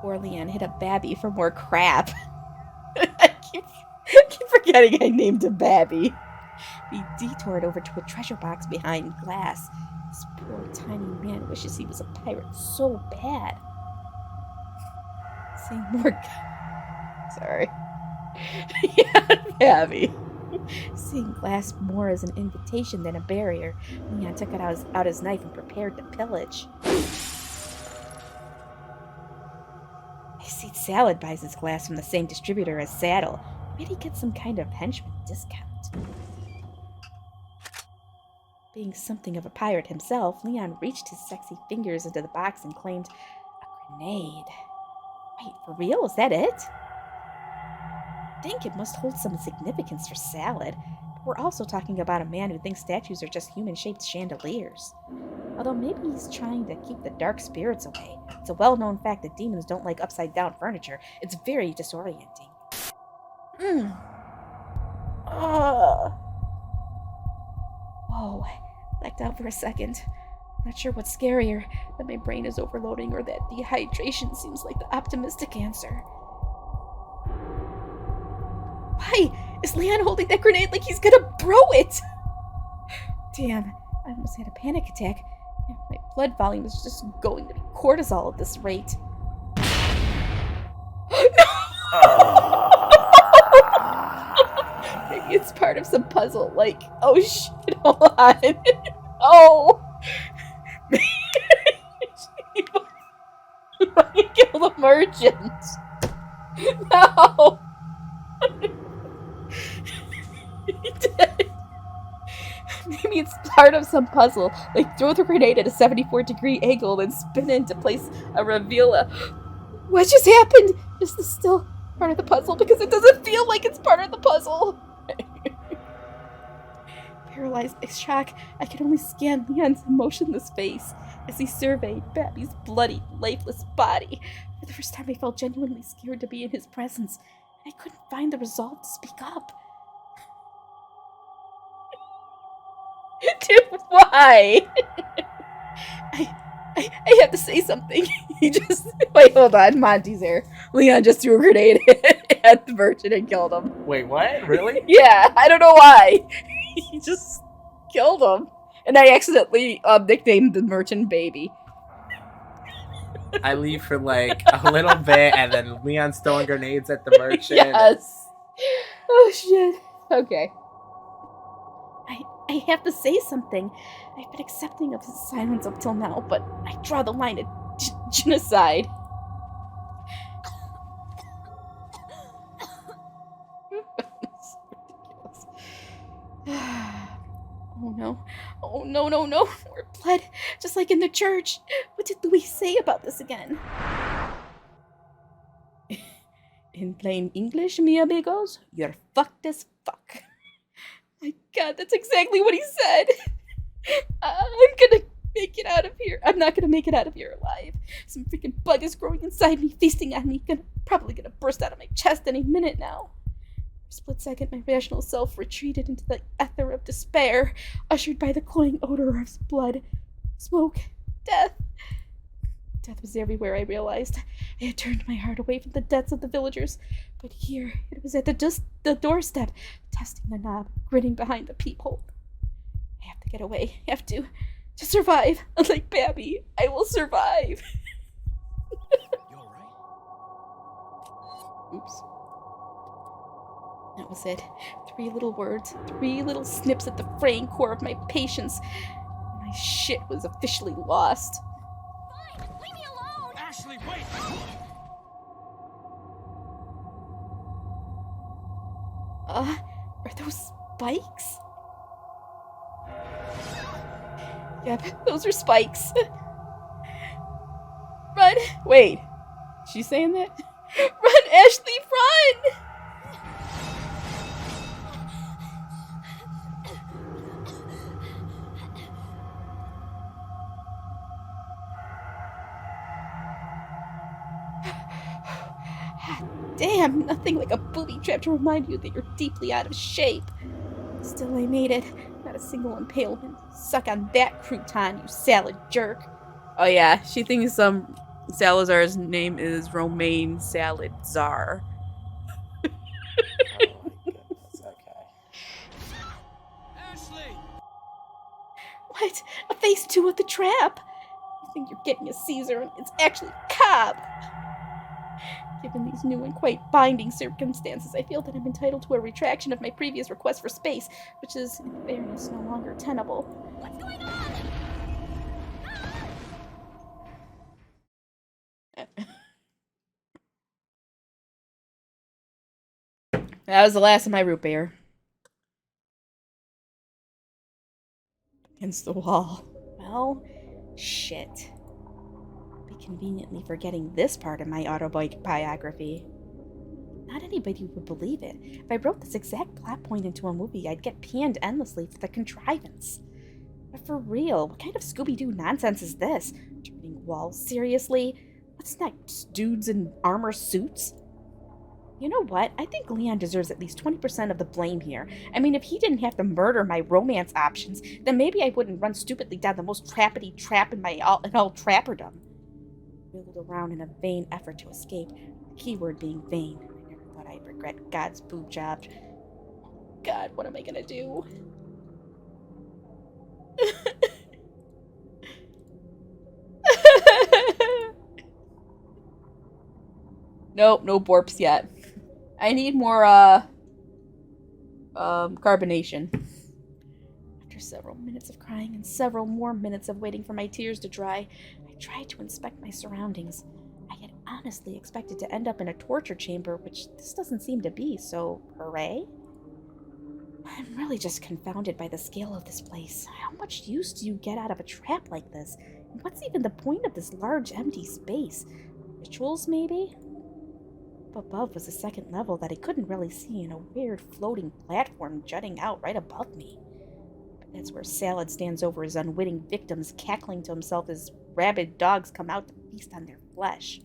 Poor Leon hit up Babby for more crap. I keep forgetting I named him Babby. He detoured over to a treasure box behind glass. This poor tiny man wishes he was a pirate so bad. Saying more... Sorry. Yeah, Babby. Seeing glass more as an invitation than a barrier, Leon took out his knife and prepared to pillage. I see Salad buys his glass from the same distributor as Saddle. Maybe he gets some kind of henchman discount. Being something of a pirate himself, Leon reached his sexy fingers into the box and claimed a grenade. Wait, for real? Is that it? I think it must hold some significance for Salad. But we're also talking about a man who thinks statues are just human-shaped chandeliers. Although maybe he's trying to keep the dark spirits away. It's a well-known fact that demons don't like upside-down furniture. It's very disorienting. Whoa, blacked out for a second. Not sure what's scarier, that my brain is overloading or that dehydration seems like the optimistic answer. Why is Leon holding that grenade like he's gonna bro it? Damn, I almost had a panic attack. My blood volume is just going to be cortisol at this rate. Maybe it's part of some puzzle, like, oh shit, hold on. Oh! Kill the merchant! No! He did. Maybe it's part of some puzzle, like throw the grenade at a 74-degree angle and spin it to place a reveal. What just happened? Is this still part of the puzzle? Because it doesn't feel like it's part of the puzzle. Paralyzed by shock, I could only scan Leon's emotionless face as he surveyed Babby's bloody, lifeless body. For the first time, I felt genuinely scared to be in his presence. I couldn't find the resolve to speak up. Dude, why? I have to say something. He just... Wait, hold on. Monty's here. Leon just threw a grenade at the merchant and killed him. Wait, what? Really? Yeah, I don't know why. He just killed him. And I accidentally nicknamed the merchant Baby. I leave for like a little bit, and then Leon's throwing grenades at the merchant. Yes. Oh, shit. Okay. I have to say something. I've been accepting of his silence up till now, but I draw the line at genocide. Oh no. Oh no, no, no. We're bled, just like in the church. What did Louis say about this again? In plain English, mi amigos, you're fucked as fuck. My God, that's exactly what he said. I'm gonna make it out of here. I'm not gonna make it out of here alive. Some freaking bug is growing inside me, feasting on me. Probably gonna burst out of my chest any minute now. For a split second, my rational self retreated into the ether of despair, ushered by the cloying odor of blood, smoke, death. Death was everywhere, I realized. I had turned my heart away from the deaths of the villagers, but here it was at the doorstep, testing the knob, grinning behind the peephole. I have to get away. I have to survive. Unlike Babby, I will survive. You alright? Oops. That was it. 3 little words, 3 little snips at the fraying core of my patience. My shit was officially lost. Fine, leave me alone! Ashley, wait! Are those spikes? Yep, those are spikes. Run! Wait, she's saying that? Run, Ashley, run! Damn, nothing like a booby trap to remind you that you're deeply out of shape. Still, I made it. Not a single impalement. Suck on that crouton, you salad jerk. Oh yeah, she thinks Salazar's name is Romaine Salad Czar. Oh my goodness, okay. Ashley! What? A phase 2 of the trap? You think you're getting a Caesar and it's actually Cobb. Given these new and quite binding circumstances, I feel that I'm entitled to a retraction of my previous request for space, which is, in fairness, no longer tenable. What's going on? That was the last of my root beer. Against the wall. Well, shit. Be conveniently forgetting this part of my autobiography. Not anybody would believe it. If I wrote this exact plot point into a movie, I'd get panned endlessly for the contrivance. But for real, what kind of Scooby-Doo nonsense is this? Turning walls seriously? What's next? Dudes in armor suits? You know what? I think Leon deserves at least 20% of the blame here. I mean, if he didn't have to murder my romance options, then maybe I wouldn't run stupidly down the most trappity trap in all trapperdom. Wiggled around in a vain effort to escape, the key word being vain. I never thought I'd regret God's boob job. God, what am I gonna do? Nope, no borps yet. I need more, carbonation. After several minutes of crying and several more minutes of waiting for my tears to dry, I tried to inspect my surroundings. I had honestly expected to end up in a torture chamber, which this doesn't seem to be, so hooray? I'm really just confounded by the scale of this place. How much use do you get out of a trap like this? And what's even the point of this large empty space? Rituals, maybe? Up above was a second level that I couldn't really see, and a weird floating platform jutting out right above me. But that's where Salad stands over his unwitting victims, cackling to himself as rabid dogs come out to feast on their flesh.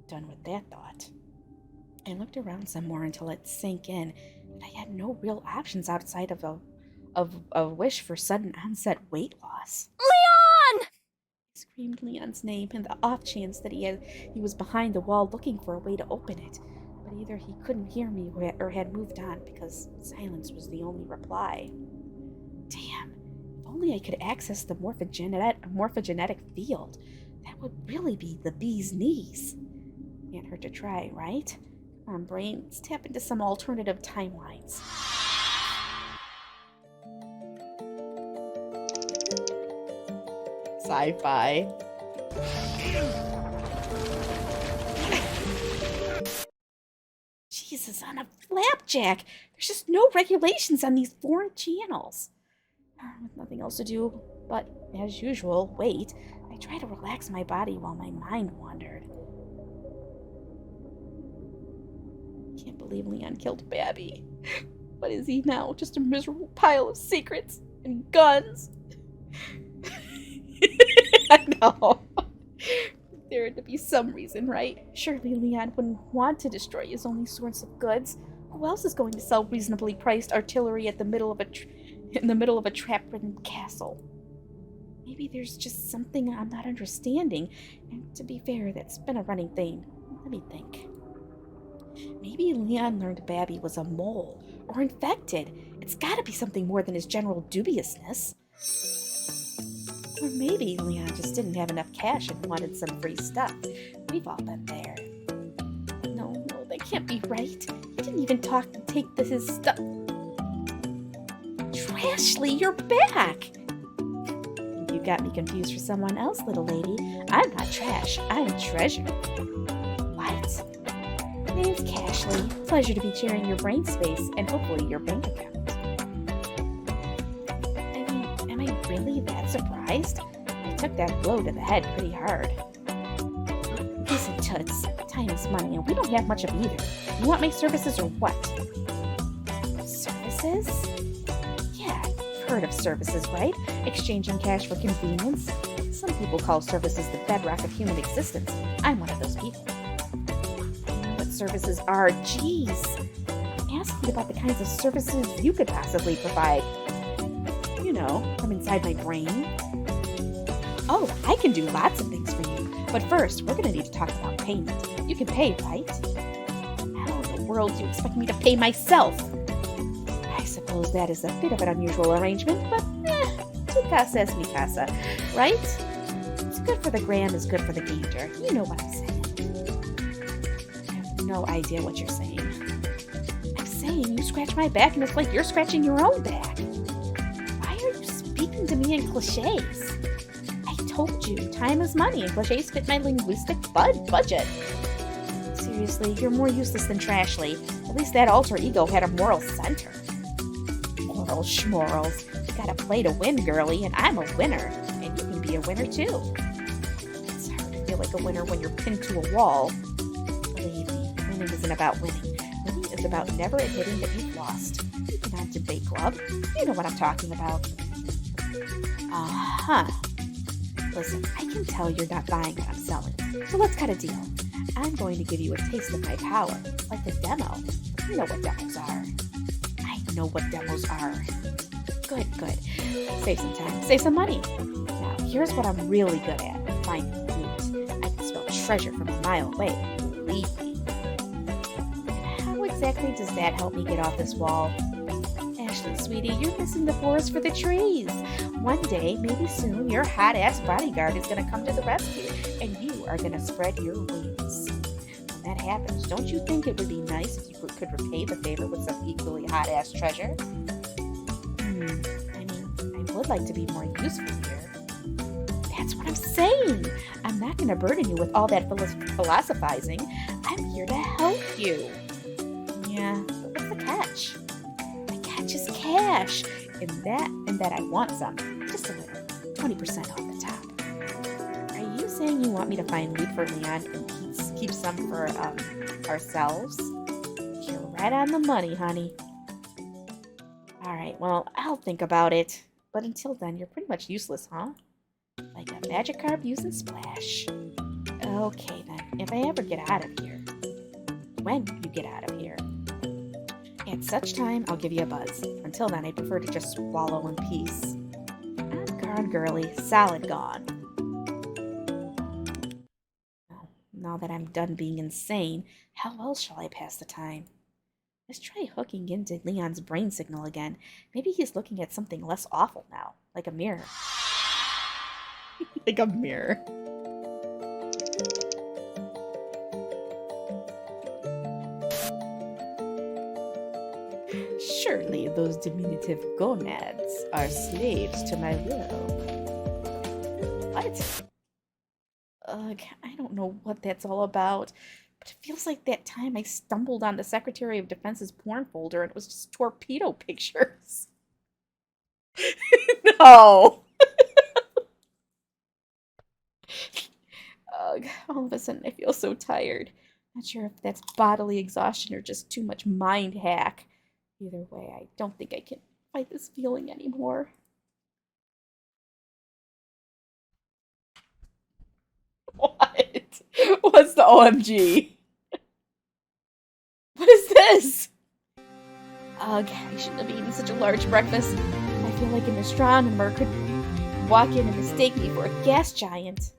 Done with that thought, I looked around some more until it sank in that I had no real options outside of a wish for sudden onset weight loss. Leon! screamed Leon's name in the off chance that he was behind the wall looking for a way to open it. But either he couldn't hear me or had moved on, because silence was the only reply. Damn, if only I could access the morphogenetic field. That would really be the bee's knees. Can't hurt to try, right? Come on, brain, let's tap into some alternative timelines. Sci-fi. Jesus, on a flapjack! There's just no regulations on these foreign channels. With nothing else to do but, as usual, wait, I try to relax my body while my mind wandered. Can't believe Leon killed Babby. What is he now? Just a miserable pile of secrets and guns? I know. There had to be some reason, right? Surely Leon wouldn't want to destroy his only source of goods. Who else is going to sell reasonably priced artillery in the middle of a trap-ridden castle? Maybe there's just something I'm not understanding. And to be fair, that's been a running theme. Let me think. Maybe Leon learned Babby was a mole or infected. It's got to be something more than his general dubiousness. Or maybe Leon just didn't have enough cash and wanted some free stuff. We've all been there. No, that can't be right. He didn't even take his stuff. Trashly, you're back! You got me confused for someone else, little lady. I'm not trash. I'm treasure. What? Name's Cashly. Pleasure to be sharing your brain space and hopefully your bank account. Am I really that surprised? I took that blow to the head pretty hard. Listen, Toots, time is money and we don't have much of either. You want my services or what? Services? Yeah, you've heard of services, right? Exchanging cash for convenience. Some people call services the bedrock of human existence. I'm one of those people. I know what services are. Jeez. I'm asking about the kinds of services you could possibly provide. You know, from inside my brain. Oh, I can do lots of things for you. But first, we're going to need to talk about payment. You can pay, right? How in the world do you expect me to pay myself? I suppose that is a bit of an unusual arrangement, but tu casa es mi casa, right? It's good for the gram is good for the gander. You know what I'm saying. I have no idea what you're saying. I'm saying you scratch my back and it's like you're scratching your own back. To me in cliches. I told you, time is money, and cliches fit my linguistic budget. Seriously, you're more useless than Trashly. At least that alter ego had a moral center. Morals schmorals. Gotta play to win, girly, and I'm a winner. And you can be a winner too. It's hard to feel like a winner when you're pinned to a wall. Believe me, winning isn't about winning. Winning is about never admitting that you've lost. You can on debate club. You know what I'm talking about. Listen, I can tell you're not buying what I'm selling, so let's cut a deal. I'm going to give you a taste of my power, like a demo. You know what demos are. I know what demos are. Good. Save some time, save some money. Now, here's what I'm really good at. Finding loot. I can spell treasure from a mile away. Believe me. How exactly does that help me get off this wall? Ashley, sweetie, you're missing the forest for the trees. One day, maybe soon, your hot-ass bodyguard is going to come to the rescue, and you are going to spread your wings. When that happens, don't you think it would be nice if you could repay the favor with some equally hot-ass treasure? I would like to be more useful here. That's what I'm saying. I'm not going to burden you with all that philosophizing. I'm here to help you. Yeah, but what's the catch? Just cash, and that I want some, just a little, 20% off the top. Are you saying you want me to find loot for Leon and keep some for ourselves? You're right on the money, honey. All right, well, I'll think about it, but until then, you're pretty much useless, huh? Like a magic carp using Splash. Okay then, if I ever get out of here, when you get out of here. At such time, I'll give you a buzz. Until then, I prefer to just swallow in peace. I'm gone, girly. Solid gone. Now that I'm done being insane, how else shall I pass the time? Let's try hooking into Leon's brain signal again. Maybe he's looking at something less awful now, like a mirror. Like a mirror. Surely those diminutive gonads are slaves to my will. What? Ugh, I don't know what that's all about, but it feels like that time I stumbled on the Secretary of Defense's porn folder and it was just torpedo pictures. No! Ugh, all of a sudden I feel so tired. Not sure if that's bodily exhaustion or just too much mind hack. Either way, I don't think I can fight this feeling anymore. What? What's the OMG? What is this? Ugh, I shouldn't have eaten such a large breakfast. I feel like an astronomer could walk in and mistake me for a gas giant.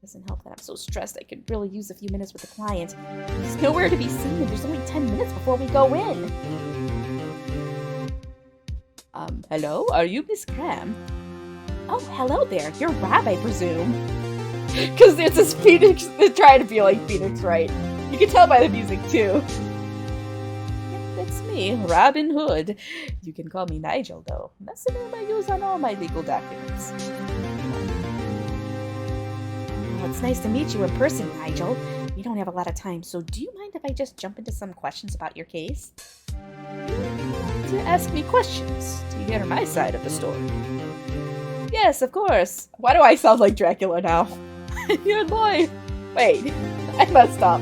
Doesn't help that I'm so stressed I could really use a few minutes with the client. He's nowhere to be seen and there's only 10 minutes before we go in. Hello? Are you Miss Graham? Oh, hello there. You're Rob, I presume. Because there's this Phoenix, they're trying to be like Phoenix, right? You can tell by the music, too. Yep, it's me, Robin Hood. You can call me Nigel, though. That's the name I use on all my legal documents. Well, it's nice to meet you in person, Nigel. We don't have a lot of time, so do you mind if I just jump into some questions about your case? To ask me questions, to hear my side of the story. Yes, of course. Why do I sound like Dracula now? You're a boy. Wait, I messed up.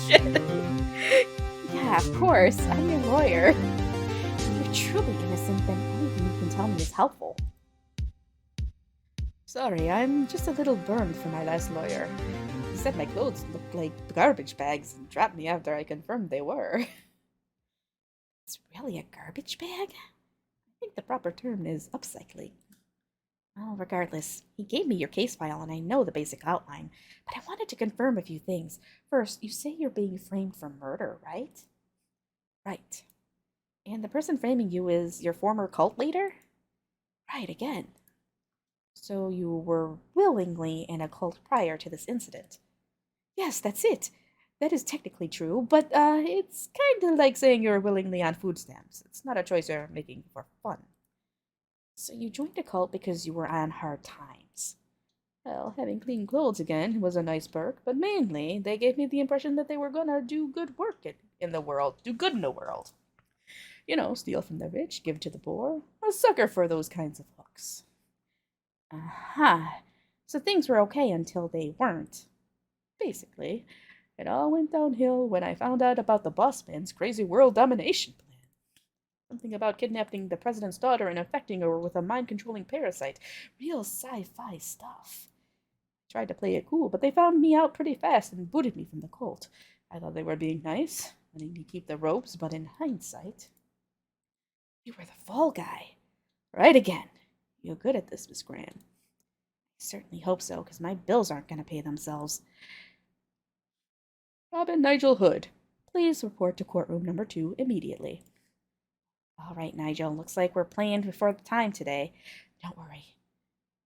Shit. Yeah, of course. I'm your lawyer. If you're truly innocent, then anything you can tell me is helpful. Sorry, I'm just a little burned from my last lawyer. He said my clothes looked like garbage bags and dropped me after I confirmed they were. It's really a garbage bag? I think the proper term is upcycling. Well, regardless, he gave me your case file and I know the basic outline, but I wanted to confirm a few things. First, you say you're being framed for murder, right? Right. And the person framing you is your former cult leader? Right, again. So you were willingly in a cult prior to this incident? Yes, that's it. That is technically true, but it's kind of like saying you're willingly on food stamps. It's not a choice you're making for fun. So you joined a cult because you were on hard times. Well, having clean clothes again was a nice perk, but mainly they gave me the impression that they were gonna do good work in the world, do good in the world. You know, steal from the rich, give to the poor. A sucker for those kinds of hooks. Aha. So things were okay until they weren't. Basically. It all went downhill when I found out about the boss man's crazy world domination plan. Something about kidnapping the president's daughter and infecting her with a mind-controlling parasite. Real sci-fi stuff. I tried to play it cool, but they found me out pretty fast and booted me from the cult. I thought they were being nice, letting me keep the ropes, but in hindsight... You were the fall guy. Right again. You're good at this, Miss Graham. I certainly hope so, because my bills aren't going to pay themselves. Robin Nigel Hood, please report to courtroom number 2 immediately. All right, Nigel, looks like we're playing before the time today. Don't worry.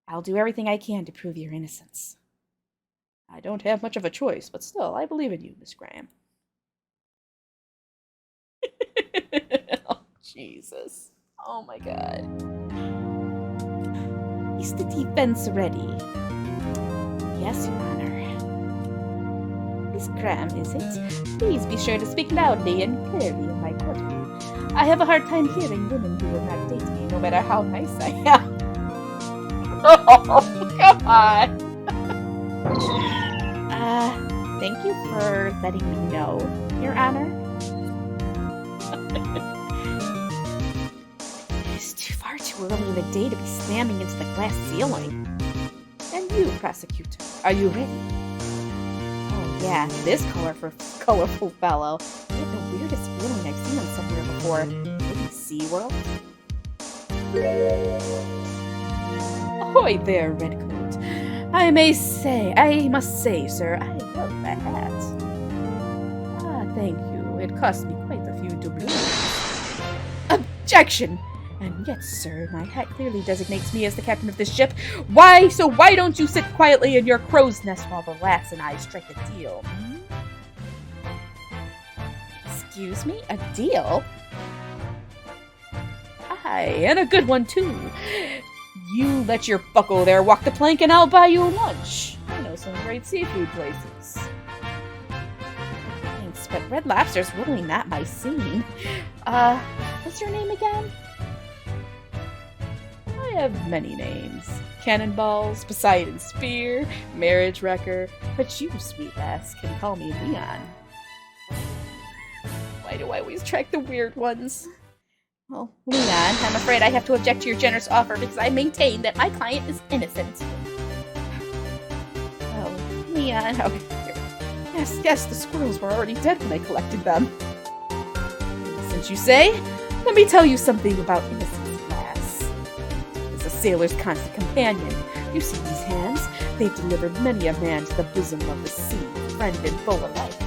I'll do everything I can to prove your innocence. I don't have much of a choice, but still, I believe in you, Miss Graham. Oh, Jesus. Oh, my God. Is the defense ready? Yes, Your Honor. Miss Graham, is it? Please be sure to speak loudly and clearly in my courtroom. I have a hard time hearing women who will not date me, no matter how nice I am. Oh, come on. Thank you for letting me know, Your Honor. It's far too early in the day to be slamming into the glass ceiling. And you, prosecutor, are you ready? Yeah, this colorful fellow. I have the weirdest feeling I've seen him somewhere before. Maybe SeaWorld? Ahoy there, Redcoat. I must say, sir, I love objection. And yet, sir, my hat clearly designates me as the captain of this ship. Why don't you sit quietly in your crow's nest while the lass and I strike a deal? Excuse me? A deal? Aye, and a good one, too. You let your bucko there walk the plank and I'll buy you lunch. I know some great seafood places. Thanks, but Red Lobster's really not my scene. What's your name again? I have many names. Cannonballs, Poseidon's Spear, Marriage Wrecker, but you, sweet lass, can call me Leon. Why do I always track the weird ones? Well, Leon, I'm afraid I have to object to your generous offer because I maintain that my client is innocent. Oh, Leon, okay. Yes, the squirrels were already dead when I collected them. Since you say, let me tell you something about innocence, lass. As a sailor's constant companion, you see these hands? They've delivered many a man to the bosom of the sea, friend and foe alike.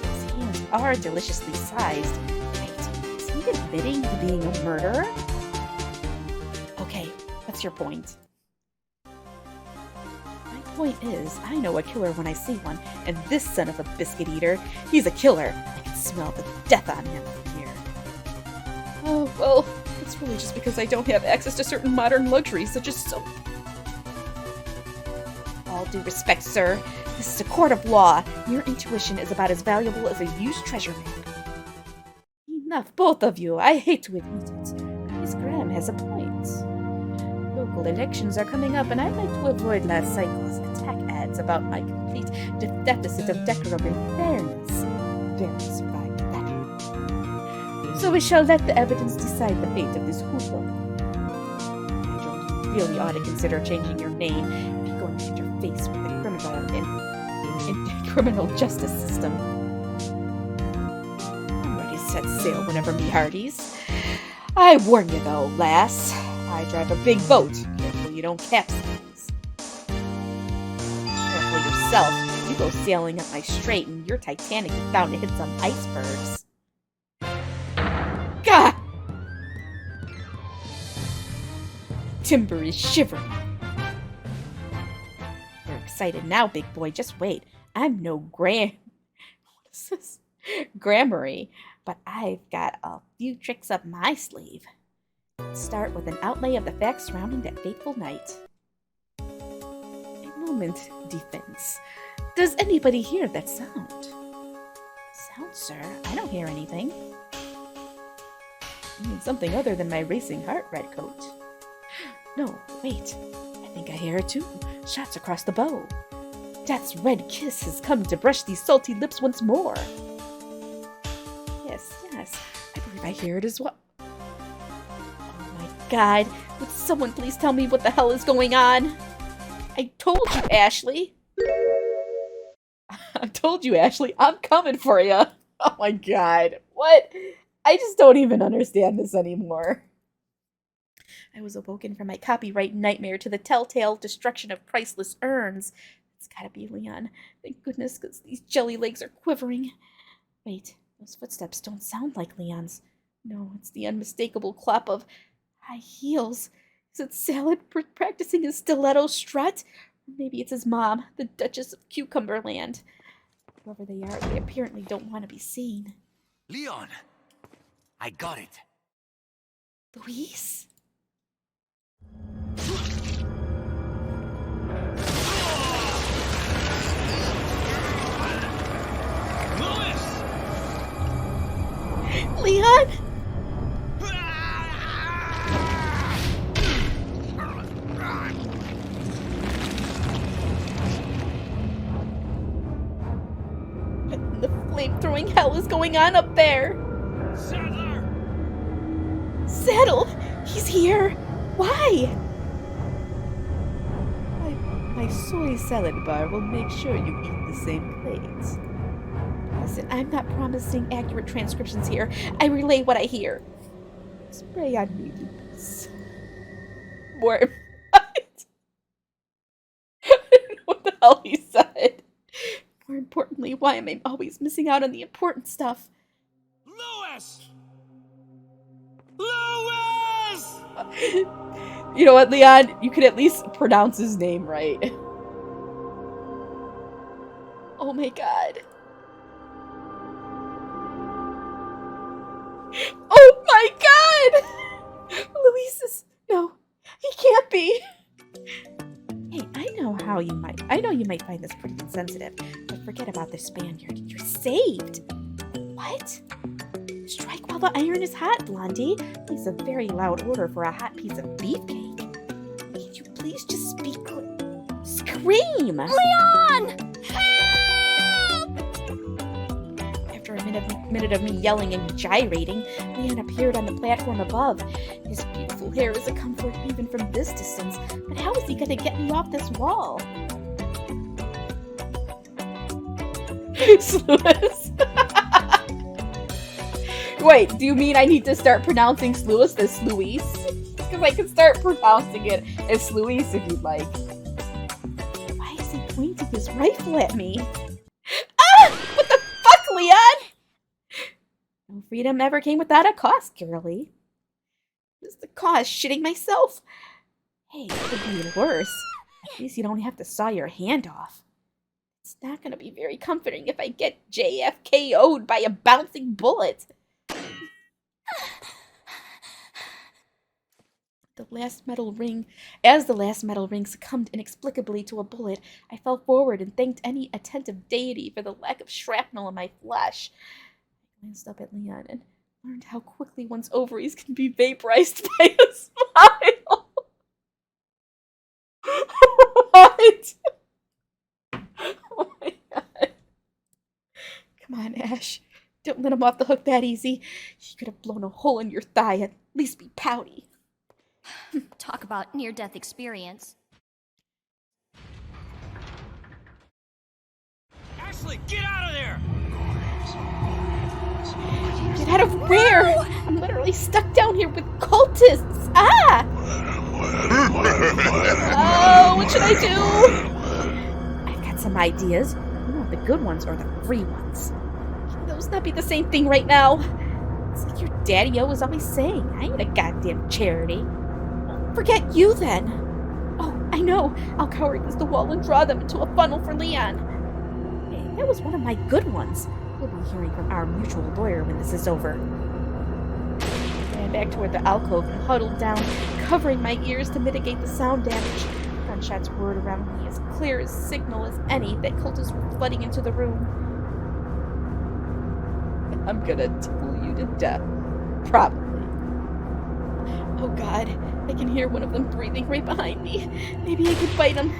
These hands are deliciously sized. Is he admitting to being a murderer? Okay, what's your point? My point is, I know a killer when I see one, and this son of a biscuit eater, he's a killer. I can smell the death on him from here. Oh, well, it's really just because I don't have access to certain modern luxuries, such as soap. All due respect, sir, this is a court of law. Your intuition is about as valuable as a used treasure map. Enough, both of you. I hate to admit it. Miss Graham has a point. Local elections are coming up, and I'd like to avoid last cycle's attack ads about my complete deficit of decorum and fairness. Barely survived that. So we shall let the evidence decide the fate of this hoodlum. You really ought to consider changing your name if you're going to interface with the criminal justice system. Set sail whenever me hearties. I warn you though, lass. I drive a big boat. Careful you don't capsize. Careful yourself. You go sailing up my strait and your Titanic is bound to hit some icebergs. Gah! Timber is shivering. You're excited now, big boy. Just wait. I'm no What is this? Grammary. But I've got a few tricks up my sleeve. Let's start with an outlay of the facts surrounding that fateful night. A moment, defense. Does anybody hear that sound? Sound, sir? I don't hear anything. Something other than my racing heart, Redcoat. No, wait. I think I hear it too. Shots across the bow. Death's red kiss has come to brush these salty lips once more. Yes, I believe I hear it as well. Oh my god, would someone please tell me what the hell is going on? I told you, Ashley. I'm coming for you. Oh my god, what? I just don't even understand this anymore. I was awoken from my copyright nightmare to the telltale destruction of priceless urns. It's gotta be Leon. Thank goodness, because these jelly legs are quivering. Wait. Those footsteps don't sound like Leon's. No, it's the unmistakable clop of high heels. Is it Salad practicing his stiletto strut? Or maybe it's his mom, the Duchess of Cucumberland. Whoever they are, they apparently don't want to be seen. Leon! I got it. Louise? Leon? What the flame-throwing hell is going on up there? Saddle! He's here! Why? My soy salad bar will make sure you eat the same plates. Listen, I'm not promising accurate transcriptions here. I relay what I hear. Spray on me, Lucas. More. What? I don't know what the hell he said. More importantly, why am I always missing out on the important stuff? Louis! You know what, Leon? You could at least pronounce his name right. Oh my god. Oh my god! Luis is... No, he can't be. Hey, I know you might find this pretty insensitive, but forget about the Spaniard. You're saved. What? Strike while the iron is hot, Blondie. It's a very loud order for a hot piece of beefcake. Can you please just speak? Scream! Leon! After a minute of me yelling and gyrating, Leon appeared on the platform above. His beautiful hair is a comfort even from this distance, but how is he going to get me off this wall? Sluice. Wait, do you mean I need to start pronouncing Sluice as Sluice? Because I can start pronouncing it as Sluice if you'd like. Why is he pointing his rifle at me? Ah! What the fuck, Leon? No freedom ever came without a cost, girlie. What's the cost? Shitting myself? Hey, it could be worse. At least you don't have to saw your hand off. It's not going to be very comforting if I get JFKO'd by a bouncing bullet. As the last metal ring succumbed inexplicably to a bullet, I fell forward and thanked any attentive deity for the lack of shrapnel in my flesh. I glanced up at Leon and learned how quickly one's ovaries can be vaporized by a smile. What? Oh my god. Come on, Ash. Don't let him off the hook that easy. He could have blown a hole in your thigh, at least be pouty. Talk about near-death experience. Ashley, get out of there! Get out of where? I'm literally stuck down here with cultists. Ah! Oh, what should I do? I've got some ideas. You want the good ones or the free ones? Can those not be the same thing right now? It's like your daddy-o was always saying. I ain't a goddamn charity. Forget you, then. Oh, I know. I'll cower against the wall and draw them into a funnel for Leon. Hey, that was one of my good ones. We'll be hearing from our mutual lawyer when this is over. I ran back toward the alcove and huddled down, covering my ears to mitigate the sound damage. Gunshots whirred around me, as clear a signal as any that cultists were flooding into the room. I'm gonna tickle you to death. Probably. Oh god, I can hear one of them breathing right behind me. Maybe I could bite him.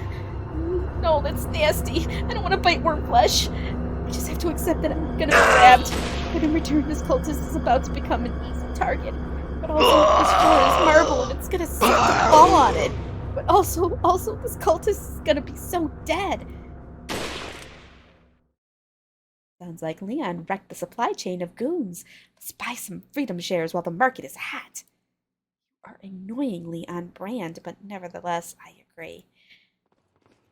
No, that's nasty. I don't want to bite worm flesh. I just have to accept that I'm gonna be grabbed. But in return, this cultist is about to become an easy target. But also, this floor is marble and it's gonna suck to fall on it. But also, this cultist is gonna be so dead. Sounds like Leon wrecked the supply chain of goons. Let's buy some freedom shares while the market is hot. You are annoyingly on brand, but nevertheless, I agree.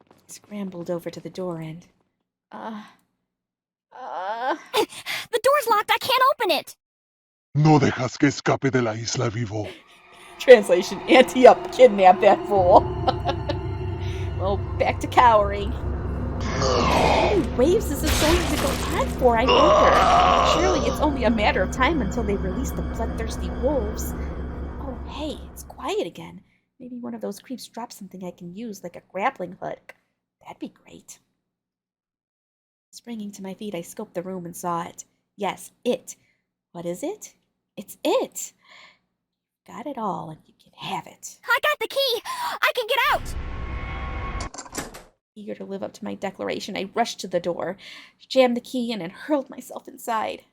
I scrambled over to the door and... The door's locked. I can't open it. No dejas que escape de la isla vivo. Translation, ante-up, kidnap that fool. Well, back to cowering. How many waves is this going to go on for, I wonder? Surely it's only a matter of time until they release the bloodthirsty wolves. Oh, hey, it's quiet again. Maybe one of those creeps dropped something I can use, like a grappling hook. That'd be great. Springing to my feet, I scoped the room and saw it. Yes, it. What is it? It's it. Got it all, and you can have it. I got the key. I can get out. Eager to live up to my declaration, I rushed to the door, jammed the key in, and hurled myself inside.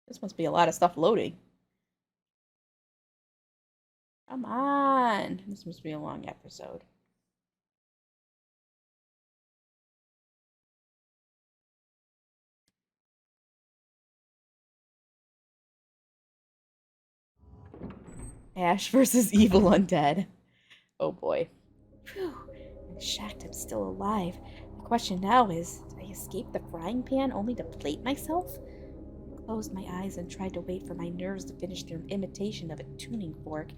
This must be a lot of stuff loading. Come on. This must be a long episode. Ash versus evil undead. Oh boy. Phew. I'm shocked I'm still alive. The question now is, did I escape the frying pan only to plate myself? I closed my eyes and tried to wait for my nerves to finish their imitation of a tuning fork.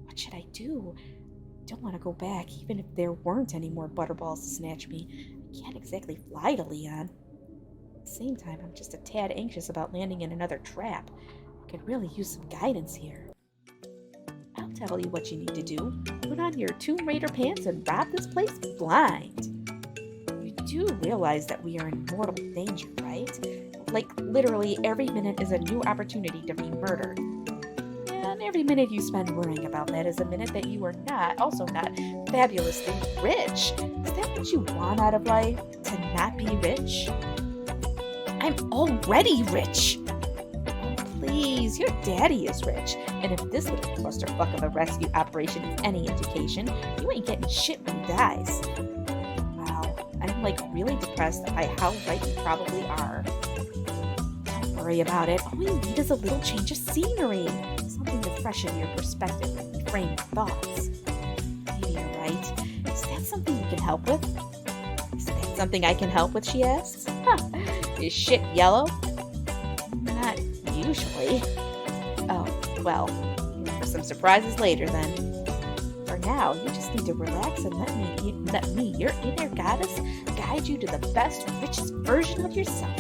What should I do? I don't want to go back, even if there weren't any more butterballs to snatch me. I can't exactly fly to Leon. At the same time, I'm just a tad anxious about landing in another trap. I could really use some guidance here. I'll tell you what you need to do. Put on your Tomb Raider pants and rob this place blind. You do realize that we are in mortal danger, right? Like, literally every minute is a new opportunity to be murdered. And every minute you spend worrying about that is a minute that you are also not fabulously rich. Is that what you want out of life? To not be rich? I'm already rich! Please, your daddy is rich. And if this little clusterfuck of a rescue operation is any indication, you ain't getting shit when he dies. Wow, I'm like really depressed by how right you probably are. Don't worry about it. All you need is a little change of scenery. Something to freshen your perspective and frame your thoughts. Maybe you're right. Is that something you can help with? Is that something I can help with, she asks. Huh. Is shit yellow? Not usually. Oh, well, for some surprises later then. For now, you just need to relax and let me, your inner goddess, guide you to the best, richest version of yourself.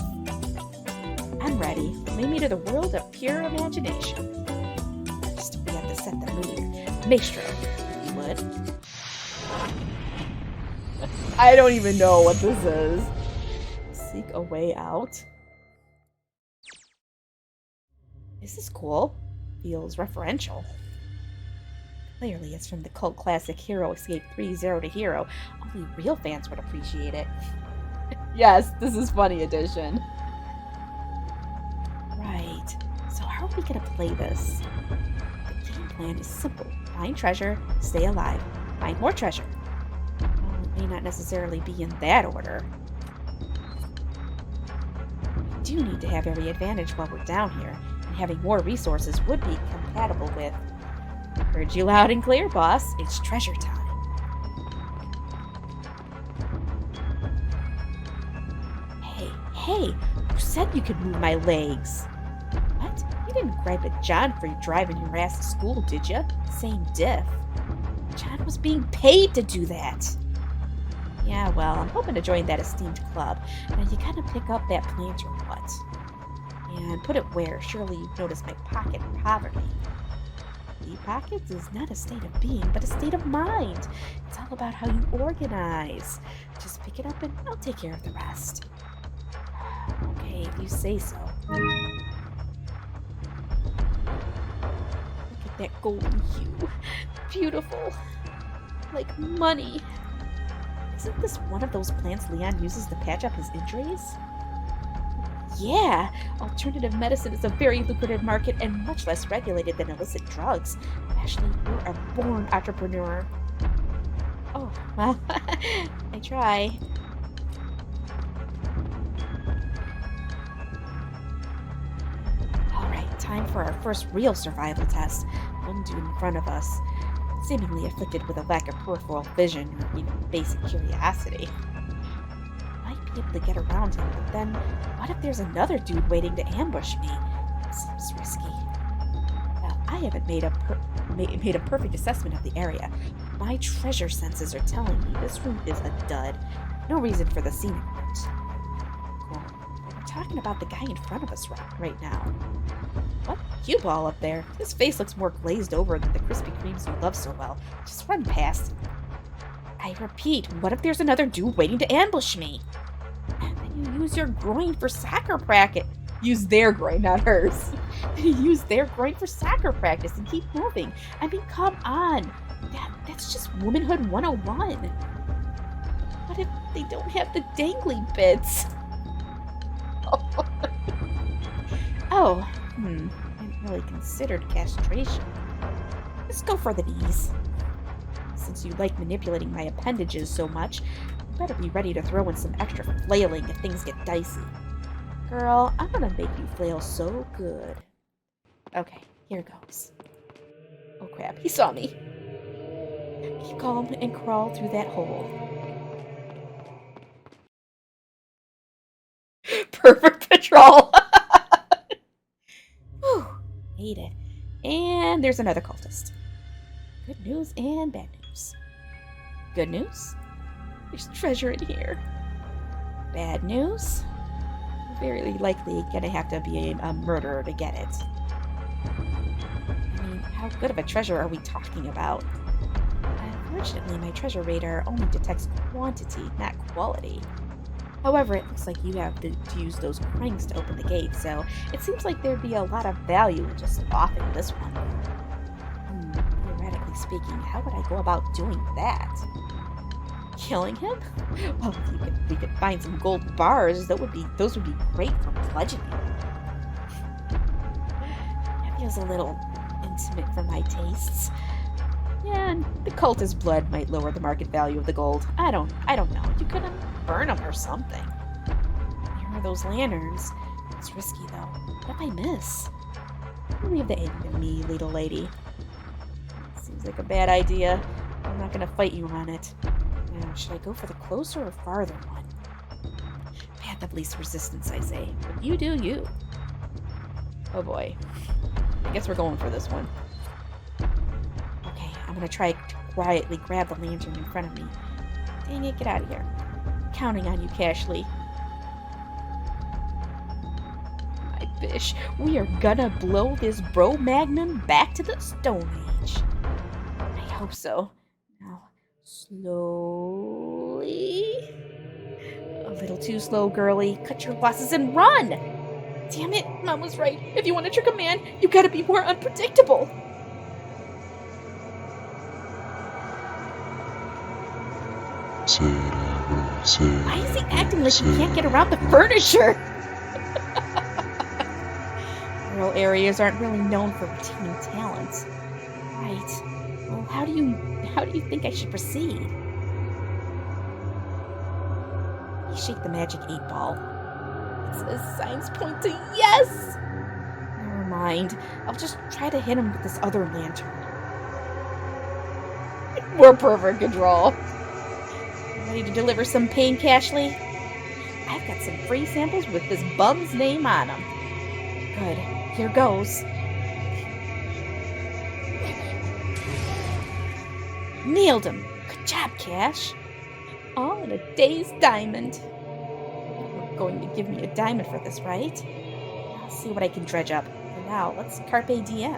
I'm ready. Lead me to the world of pure imagination. First, we have to set the mood. Maestro, if you would. I don't even know what this is. Seek a way out. This is cool. Feels referential. Clearly, it's from the cult classic Hero Escape 3-0 to Hero. Only real fans would appreciate it. Yes, this is funny edition. Right. So how are we going to play this? The game plan is simple. Find treasure, stay alive. Find more treasure. Well, it may not necessarily be in that order. We do need to have every advantage while we're down here. Having more resources would be compatible with. Heard you loud and clear, boss. It's treasure time. Hey, who said you could move my legs? What? You didn't gripe at John for driving your ass to school, did you? Same diff. John was being paid to do that. Yeah, well, I'm hoping to join that esteemed club. Now you gotta pick up that plant or what? And put it where? Surely you've noticed my pocket poverty. The pockets is not a state of being, but a state of mind. It's all about how you organize. Just pick it up and I'll take care of the rest. Okay, if you say so. Look at that golden hue. Beautiful. Like money. Isn't this one of those plants Leon uses to patch up his injuries? Yeah, alternative medicine is a very lucrative market and much less regulated than illicit drugs. Ashley, you're a born entrepreneur. Oh, well, I try. Alright, time for our first real survival test. One dude in front of us, seemingly afflicted with a lack of peripheral vision or even basic curiosity. Able to get around him, but then what if there's another dude waiting to ambush me? That seems risky. Well, I haven't made a perfect assessment of the area. My treasure senses are telling me this room is a dud. No reason for the scenic route. Cool. We're talking about the guy in front of us right now. What cue ball up there? His face looks more glazed over than the Krispy Kremes you love so well. Just run past him. I repeat, what if there's another dude waiting to ambush me? You use your groin for soccer practice. Use their groin, not hers. Use their groin for soccer practice and keep moving. I mean, come on. That's just womanhood 101. What if they don't have the dangly bits? Oh, I hadn't really considered castration. Let's go for the knees. Since you like manipulating my appendages so much, you better be ready to throw in some extra flailing if things get dicey. Girl, I'm gonna make you flail so good. Okay, here goes. Oh crap, he saw me. Keep calm and crawl through that hole. Perfect patrol. Whew, hate it. And there's another cultist. Good news and bad news. Good news? There's treasure in here. Bad news? Very likely gonna have to be a murderer to get it. I mean, how good of a treasure are we talking about? Unfortunately, my treasure radar only detects quantity, not quality. However, it looks like you have to use those cranks to open the gate, so it seems like there'd be a lot of value in just offing this one. Theoretically speaking, how would I go about doing that? Killing him? Well, if we could find some gold bars, those would be great for bludgeoning. That feels a little intimate for my tastes. Yeah, and the cultist blood might lower the market value of the gold. I don't know. You could burn them or something. Here are those lanterns. It's risky though. What if I miss? Leave the aim to me, little lady. Seems like a bad idea. I'm not gonna fight you on it. Now, should I go for the closer or farther one? Path of least resistance, I say. But you do you. Oh boy. I guess we're going for this one. Okay, I'm gonna try to quietly grab the lantern in front of me. Dang it, get out of here. Counting on you, Cashley. My bish, we are gonna blow this bro magnum back to the Stone Age. I hope so. Now, slowly. A little too slow, girly. Cut your losses and run! Damn it, Mom was right. If you want to trick a man, you gotta be more unpredictable. Why is he acting like he can't get around the furniture? Rural areas aren't really known for retaining talent. Right. Well, how do you think I should proceed? You shake the magic 8-ball. It says signs point to yes! Never mind. I'll just try to hit him with this other lantern. More perfect control. Ready to deliver some pain, Cashley? I've got some free samples with this bum's name on them. Good. Here goes. Nailed him. Good job, Cash. All in a day's diamond. You're going to give me a diamond for this, right? I'll see what I can dredge up. For now, let's carpe diem.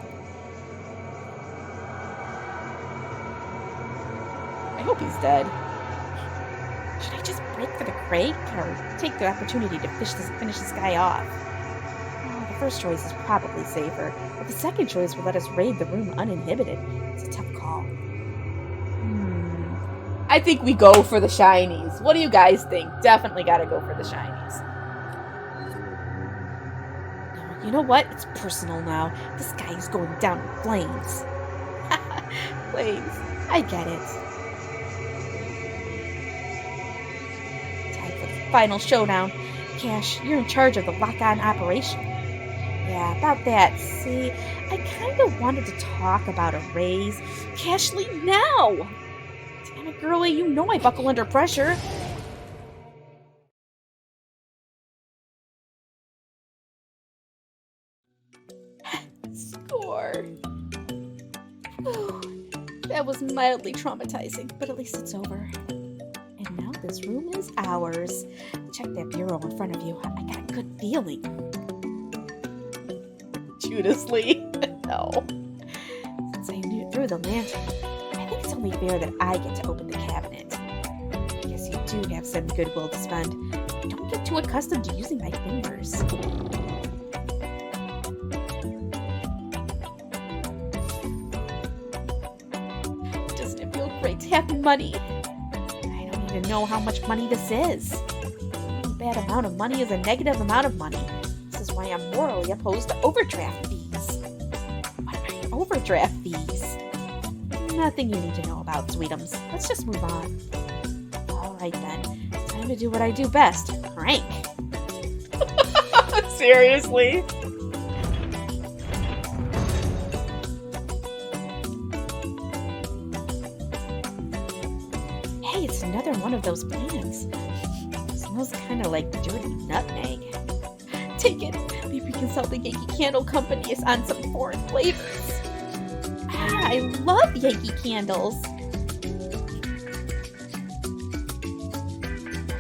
I hope he's dead. Should I just break for the crate, or take the opportunity to finish this guy off? Oh, the first choice is probably safer, but the second choice will let us raid the room uninhibited. It's a tough call. I think we go for the shinies. What do you guys think? Definitely gotta go for the shinies. No, you know what? It's personal now. This guy is going down in flames. Flames. I get it. Final showdown. Cash, you're in charge of the lock-on operation. Yeah, about that. See, I kind of wanted to talk about a raise. Cashley, now! Damn it, girlie, you know I buckle under pressure. Score. Whew. That was mildly traumatizing, but at least it's over. And now this room is ours. Check that bureau in front of you. I got a good feeling. Judasly. No. Since I threw the lantern, I think it's only fair that I get to open the cabinet. I guess you do have some goodwill to spend. Don't get too accustomed to using my fingers. Doesn't it feel great to have money? Know how much money this is. A bad amount of money is a negative amount of money. This is why I'm morally opposed to overdraft fees. What are your overdraft fees? Nothing you need to know about, sweetums. Let's just move on. Alright then. Time to do what I do best. Prank. Seriously? It's another one of those plants. It smells kind of like dirty nutmeg. take it. Maybe consulting Yankee Candle Company is on some foreign flavors. Ah, I love Yankee candles.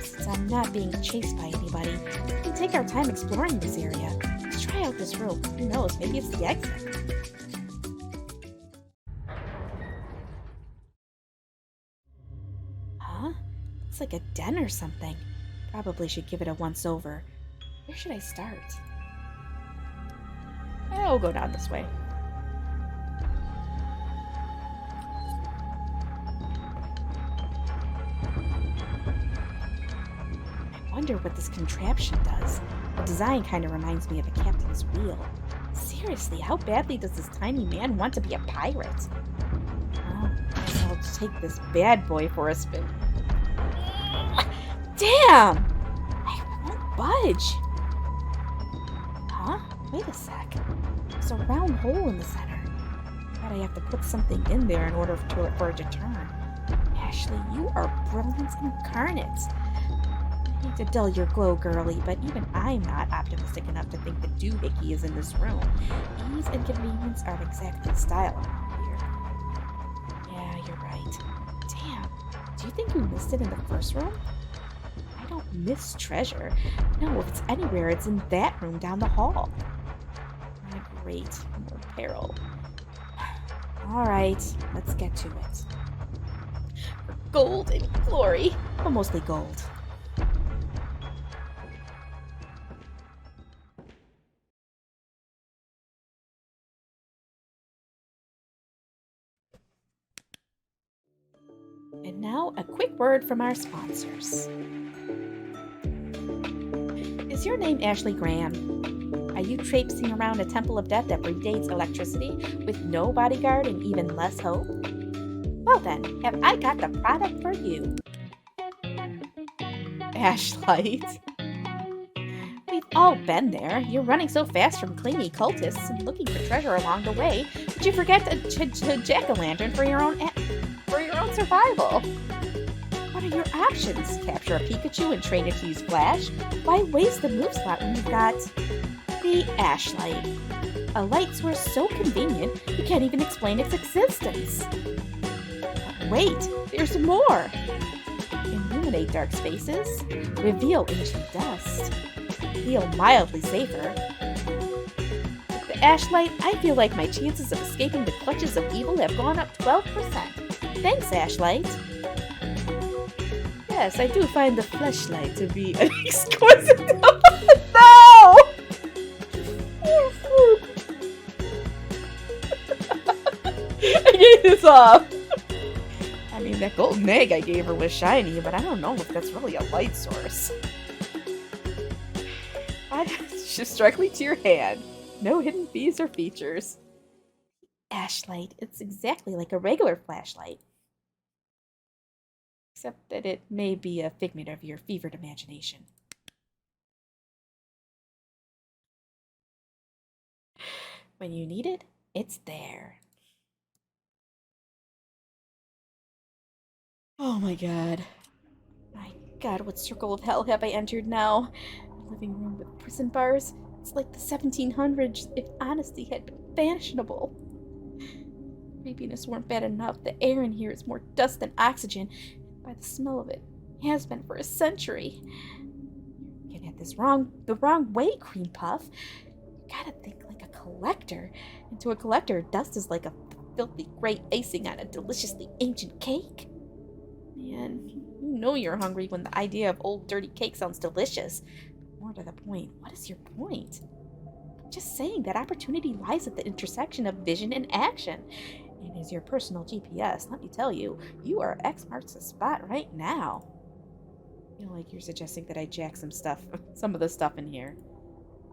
Since I'm not being chased by anybody, we can take our time exploring this area. Let's try out this room. Who knows, maybe it's the exit. Huh? Looks like a den or something. Probably should give it a once-over. Where should I start? I'll go down this way. I wonder what this contraption does. The design kind of reminds me of a captain's wheel. Seriously, how badly does this tiny man want to be a pirate? Well, I guess I'll take this bad boy for a spin. Damn! I won't budge. Huh? Wait a sec. There's a round hole in the center. But I have to put something in there in order for it to turn. Ashley, you are brilliance incarnate. I hate to dull your glow, girly, but even I'm not optimistic enough to think the doohickey is in this room. Ease and convenience aren't exactly the style around here. Yeah, you're right. Damn. Do you think you missed it in the first room? I don't miss treasure. No, if it's anywhere, it's in that room down the hall. Ah, great. More peril. Alright, let's get to it. For gold and glory. But mostly gold. And now, a quick word from our sponsors. Is your name Ashley Graham? Are you traipsing around a temple of death that predates electricity with no bodyguard and even less hope? Well then, have I got the product for you. Ashlight. We've all been there. You're running so fast from clingy cultists and looking for treasure along the way that you forget to jack-o'-lantern for your own survival. What are your options? Capture a Pikachu and train it to use Flash? Why waste the move slot when you've got the Ashlight? A light source so convenient you can't even explain its existence. But wait, there's more! Illuminate dark spaces, reveal ancient dust, feel mildly safer. With the Ashlight, I feel like my chances of escaping the clutches of evil have gone up 12%. Thanks, Ashlight. Yes, I do find the fleshlight to be an exquisite... No! I gave this off. I mean, that golden egg I gave her was shiny, but I don't know if that's really a light source. Just directly to your hand. No hidden fees or features. Ashlight. It's exactly like a regular flashlight. Except that it may be a figment of your fevered imagination. When you need it, it's there. Oh my god. My god, what circle of hell have I entered now? A living room with prison bars? It's like the 1700s if honesty had been fashionable. Creepiness weren't bad enough. The air in here is more dust than oxygen. By the smell of it, has been for a century. You're getting at this the wrong way, Cream Puff. You gotta think like a collector. And to a collector, dust is like a filthy gray icing on a deliciously ancient cake. Man, you know you're hungry when the idea of old dirty cake sounds delicious. More to the point, what is your point? I'm just saying that opportunity lies at the intersection of vision and action. And as your personal GPS, let me tell you, you are X marks the spot right now. I feel like you're suggesting that I jack some of the stuff in here.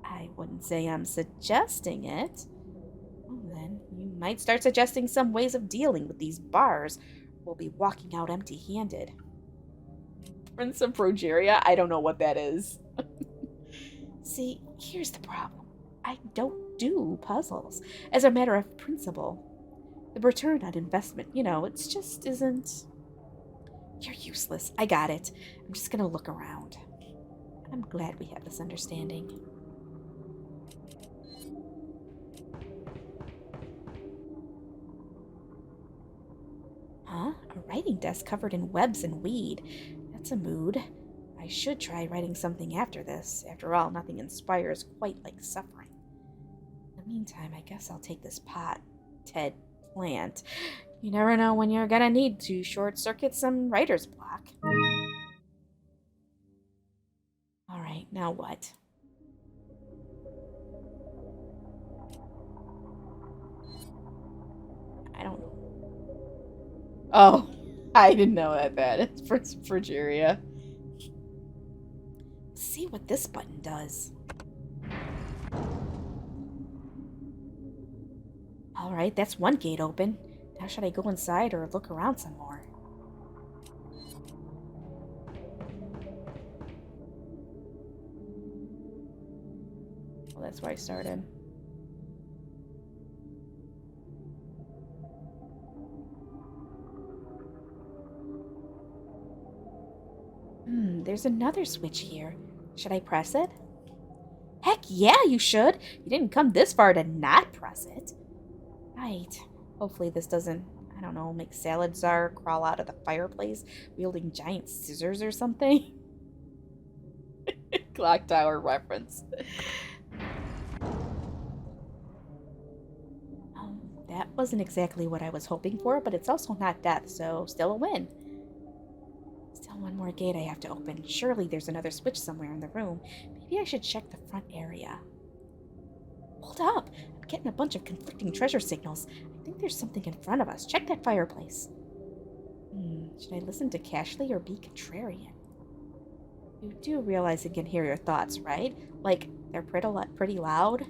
I wouldn't say I'm suggesting it. Well then, you might start suggesting some ways of dealing with these bars. We'll be walking out empty-handed. Prince of Progeria? I don't know what that is. See, here's the problem. I don't do puzzles. As a matter of principle. The return on investment, it just isn't... You're useless. I got it. I'm just gonna look around. I'm glad we have this understanding. writing desk covered in webs and weed. That's a mood. I should try writing something after this. After all, nothing inspires quite like suffering. In the meantime, I guess I'll take this Ted plant. You never know when you're gonna need to short-circuit some writer's block. Alright, now what? I don't know. Oh, I didn't know that. It's for Frigeria. Let's see what this button does. Alright, that's one gate open. Now should I go inside or look around some more? Well, that's where I started. There's another switch here. Should I press it? Heck yeah, you should! You didn't come this far to not press it. Right. Hopefully this doesn't, I don't know, make Salazar crawl out of the fireplace wielding giant scissors or something. Clock tower reference. That wasn't exactly what I was hoping for, but it's also not death, so still a win. Still one more gate I have to open. Surely there's another switch somewhere in the room. Maybe I should check the front area. Hold up! I'm getting a bunch of conflicting treasure signals. I think there's something in front of us. Check that fireplace. Should I listen to Cashley or be contrarian? You do realize it can hear your thoughts, right? Like, they're pretty loud?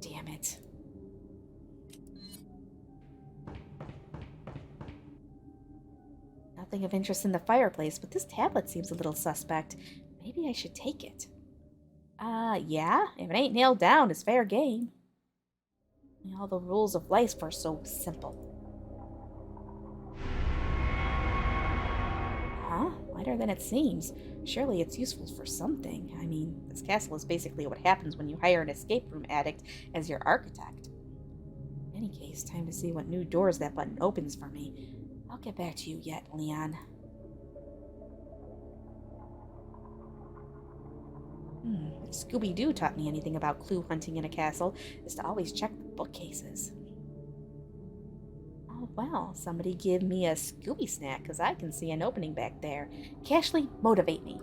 Damn it. Nothing of interest in the fireplace, but this tablet seems a little suspect. Maybe I should take it. Yeah? If it ain't nailed down, it's fair game. All the rules of life are so simple. Huh? Lighter than it seems. Surely it's useful for something. I mean, this castle is basically what happens when you hire an escape room addict as your architect. In any case, time to see what new doors that button opens for me. I'll get back to you yet, Leon. If Scooby-Doo taught me anything about clue hunting in a castle, is to always check the bookcases. Oh, well, somebody give me a Scooby snack, because I can see an opening back there. Cashley, motivate me.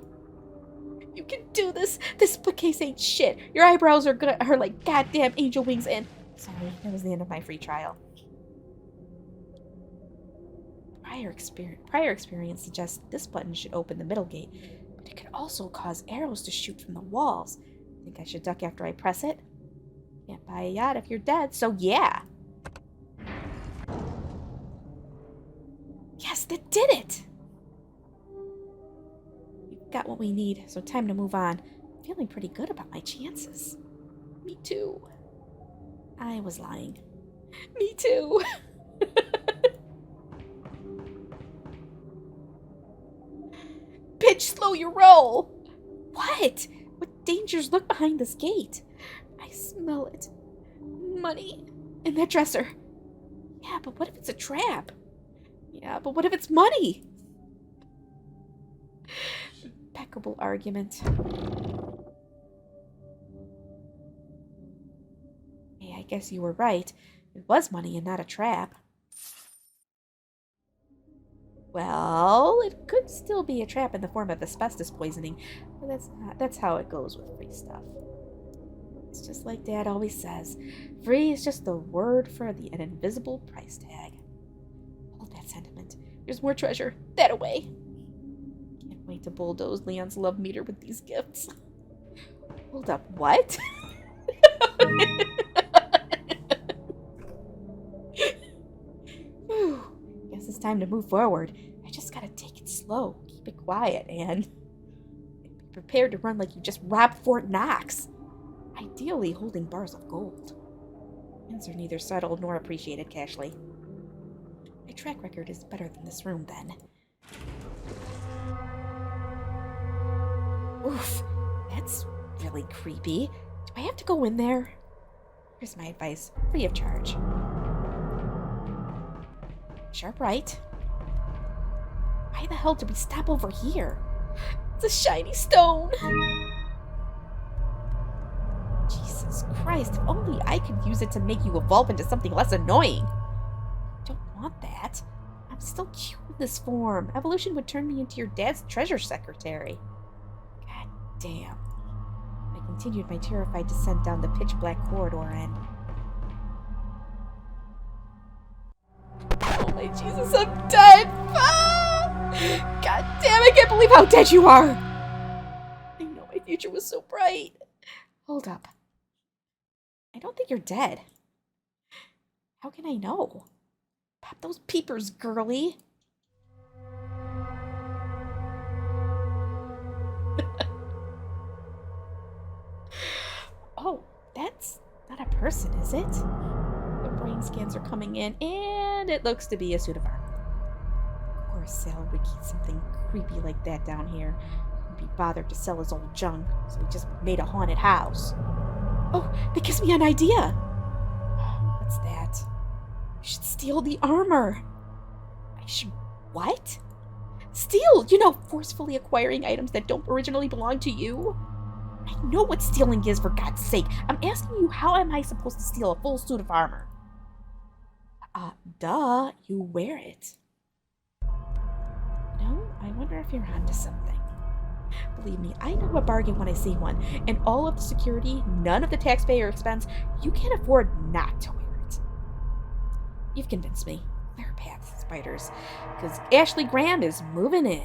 You can do this! This bookcase ain't shit! Your eyebrows are like goddamn angel wings, and... Sorry, that was the end of my free trial. Prior experience suggests this button should open the middle gate, but it could also cause arrows to shoot from the walls. Think I should duck after I press it? Can't buy a yacht if you're dead, so yeah! Yes, that did it! We've got what we need, so time to move on. I'm feeling pretty good about my chances. Me too. I was lying. Me too! Bitch, slow your roll! What? What dangers lurk behind this gate? I smell it. Money. In that dresser. Yeah, but what if it's a trap? Yeah, but what if it's money? Impeccable argument. Hey, I guess you were right. It was money and not a trap. Well, it could still be a trap in the form of asbestos poisoning, but that's how it goes with free stuff. It's just like Dad always says, free is just the word for an invisible price tag. Hold that sentiment. There's more treasure. That away. Can't wait to bulldoze Leon's love meter with these gifts. Hold up, what? Guess it's time to move forward. I just gotta take it slow, keep it quiet, and be prepared to run like you just robbed Fort Knox. Ideally holding bars of gold. Wins are neither subtle nor appreciated, Cashley. My track record is better than this room, then. Oof, that's really creepy. Do I have to go in there? Here's my advice, free of charge. Sharp right. Why the hell did we stop over here? It's a shiny stone! Jesus Christ, if only I could use it to make you evolve into something less annoying. I don't want that. I'm still cute in this form. Evolution would turn me into your dad's treasure secretary. God damn. I continued my terrified descent down the pitch-black corridor and... Oh my Jesus, I'm dead! Ah! God damn, I can't believe how dead you are! I know my future was so bright. Hold up. I don't think you're dead. How can I know? Pop those peepers, girly. Oh, that's not a person, is it? The brain scans are coming in, and it looks to be a suit of armor. Of course, Sal would keep something creepy like that down here. Couldn't be bothered to sell his old junk, so he just made a haunted house. Oh, that gives me an idea! What's that? I should steal the armor. I should... what? Steal! You know, forcefully acquiring items that don't originally belong to you. I know what stealing is, for God's sake. I'm asking you, how am I supposed to steal a full suit of armor? Duh, you wear it. No, I wonder if you're onto something. Believe me, I know a bargain when I see one. And all of the security, none of the taxpayer expense, you can't afford not to wear it. You've convinced me. Clear path, spiders. Because Ashley Graham is moving in.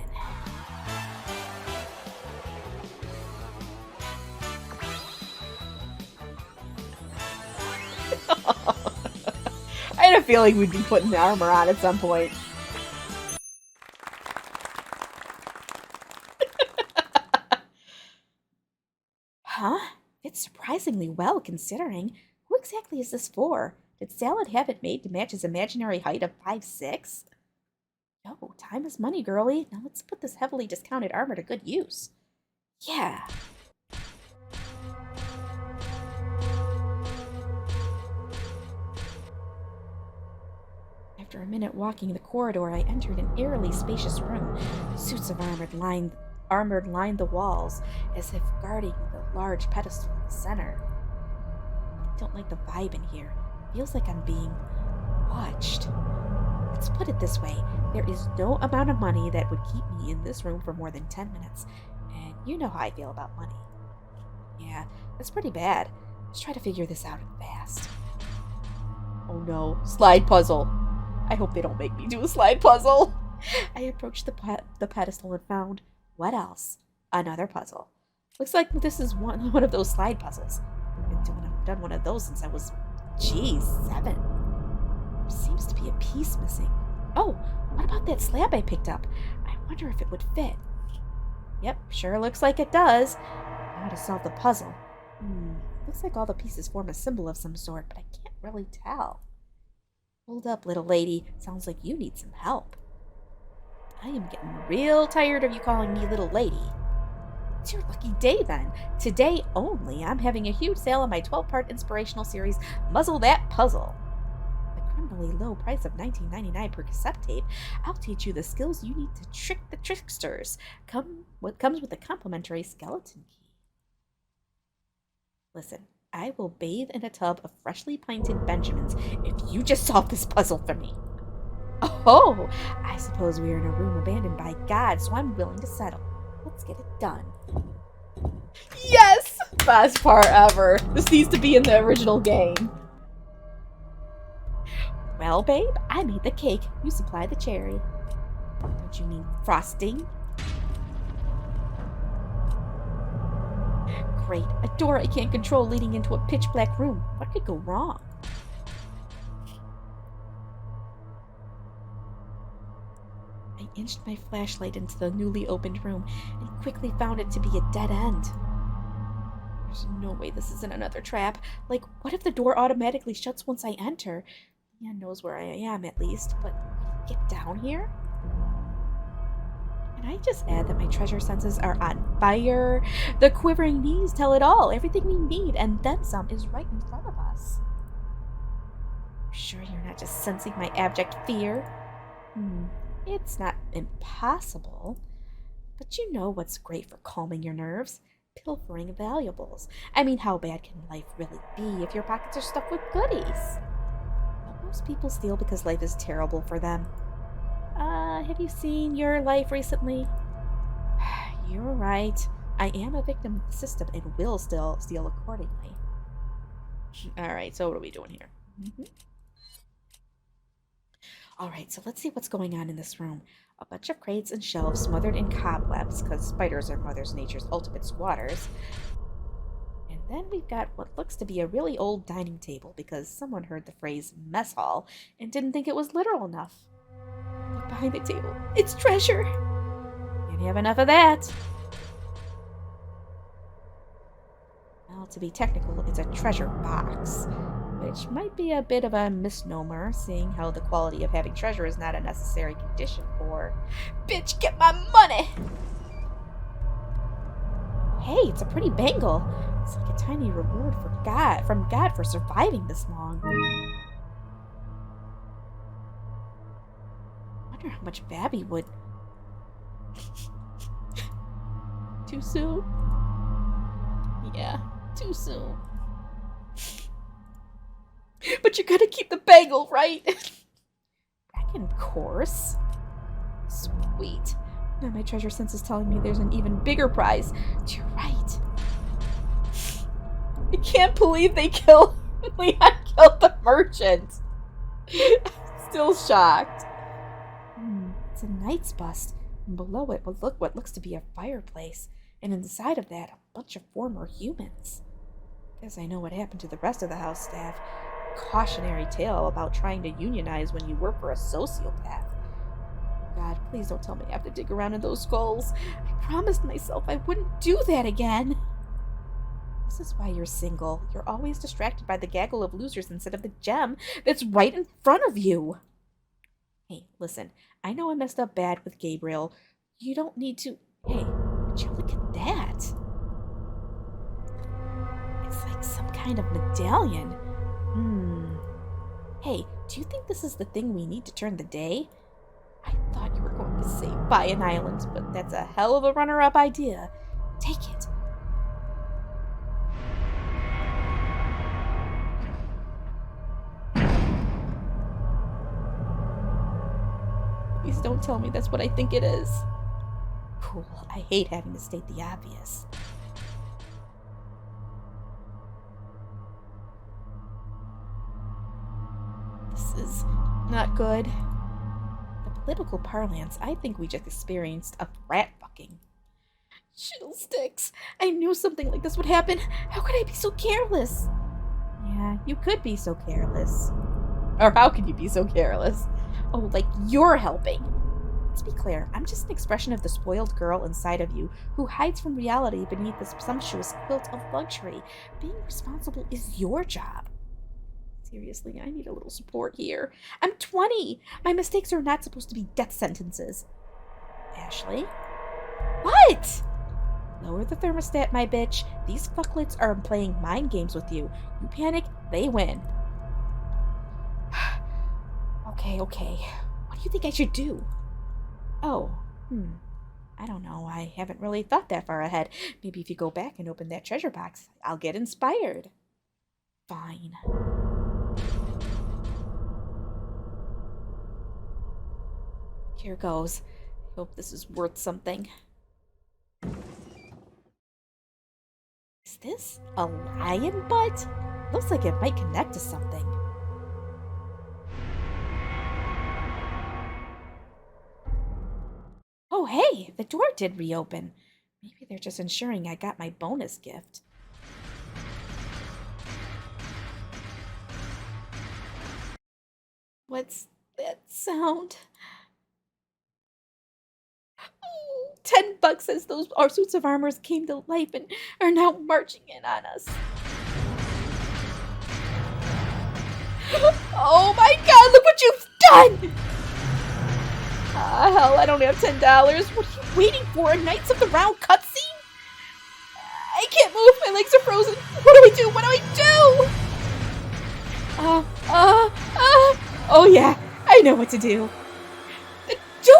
I had a feeling we'd be putting the armor on at some point. Huh? It's surprisingly well, considering. Who exactly is this for? Did Salad have it made to match his imaginary height of 5'6"? No, time is money, girlie. Now let's put this heavily discounted armor to good use. Yeah. After a minute walking the corridor, I entered an eerily spacious room. Suits of armored lined the walls, as if guarding the large pedestal in the center. I don't like the vibe in here. It feels like I'm being watched. Let's put it this way. There is no amount of money that would keep me in this room for more than 10 minutes. And you know how I feel about money. Yeah, that's pretty bad. Let's try to figure this out fast. Oh no, slide puzzle. I hope they don't make me do a slide puzzle. I approached the pedestal and found, what else? Another puzzle. Looks like this is one of those slide puzzles. I've done one of those since I was, 7. There seems to be a piece missing. Oh, what about that slab I picked up? I wonder if it would fit. Yep, sure looks like it does. Now to solve the puzzle. Looks like all the pieces form a symbol of some sort, but I can't really tell. Hold up, little lady. Sounds like you need some help. I am getting real tired of you calling me little lady. It's your lucky day, then. Today only, I'm having a huge sale on my 12-part inspirational series, Muzzle That Puzzle. At a criminally low price of $19.99 per cassette tape, I'll teach you the skills you need to trick the tricksters. What comes with a complimentary skeleton key. Listen, I will bathe in a tub of freshly painted Benjamins if you just solve this puzzle for me. Oh, I suppose we are in a room abandoned by God, so I'm willing to settle. Let's get it done. Yes! Best part ever. This needs to be in the original game. Well, babe, I made the cake. You supply the cherry. Don't you mean frosting? Great. A door I can't control leading into a pitch-black room. What could go wrong? I inched my flashlight into the newly opened room and quickly found it to be a dead end. There's no way this isn't another trap. Like, what if the door automatically shuts once I enter? Leon knows where I am, at least, but get down here? Can I just add that my treasure senses are on fire? The quivering knees tell it all. Everything we need, and then some, is right in front of us. Sure you're not just sensing my abject fear? It's not impossible, but you know what's great for calming your nerves? Pilfering valuables. I mean, how bad can life really be if your pockets are stuffed with goodies? But most people steal because life is terrible for them. Have you seen your life recently? You're right. I am a victim of the system and will still steal accordingly. Alright, so what are we doing here? Alright, so let's see what's going on in this room. A bunch of crates and shelves smothered in cobwebs, because spiders are Mother Nature's ultimate squatters. And then we've got what looks to be a really old dining table, because someone heard the phrase mess hall and didn't think it was literal enough. Look behind the table. It's treasure! Can't have enough of that. Well, to be technical, it's a treasure box, which might be a bit of a misnomer, seeing how the quality of having treasure is not a necessary condition for... Bitch, get my money! Hey, it's a pretty bangle. It's like a tiny reward from God for surviving this long. I wonder how much Babby would... Too soon? Yeah, too soon. But you're gonna keep the bangle, right? Reckon course. Sweet. Now my treasure sense is telling me there's an even bigger prize. You're right. I can't believe they killed... Leon killed the merchant. Still shocked. It's a knight's bust. And below it will look what looks to be a fireplace. And inside of that, a bunch of former humans. Guess I know what happened to the rest of the house staff. Cautionary tale about trying to unionize when you work for a sociopath. God, please don't tell me I have to dig around in those skulls. I promised myself I wouldn't do that again. This is why you're single. You're always distracted by the gaggle of losers instead of the gem that's right in front of you. Hey, listen, I know I messed up bad with Gabriel. You don't need to... Hey, would you look at that? It's like some kind of medallion. Hey, do you think this is the thing we need to turn the day? I thought you were going to say buy an island, but that's a hell of a runner-up idea. Take it. Please don't tell me that's what I think it is. Cool, I hate having to state the obvious. This is not good. The political parlance, I think we just experienced a rat fucking. Fiddlesticks! I knew something like this would happen. How could I be so careless? Yeah, you could be so careless. Or how could you be so careless? Oh, like you're helping. Let's be clear, I'm just an expression of the spoiled girl inside of you who hides from reality beneath this sumptuous quilt of luxury. Being responsible is your job. Seriously, I need a little support here. I'm 20! My mistakes are not supposed to be death sentences. Ashley? What? Lower the thermostat, my bitch. These fucklets are playing mind games with you. You panic, they win. Okay. What do you think I should do? Oh, I don't know. I haven't really thought that far ahead. Maybe if you go back and open that treasure box, I'll get inspired. Fine. Here goes. Hope this is worth something. Is this a lion butt? Looks like it might connect to something. Oh, hey, the door did reopen. Maybe they're just ensuring I got my bonus gift. What's that sound? Oh, $10 says our suits of armor came to life and are now marching in on us. Oh my god, look what you've done! Hell, I don't have $10. What are you waiting for? A Knights of the Round cutscene? I can't move. My legs are frozen. What do we do? What do we do? Oh yeah, I know what to do. Do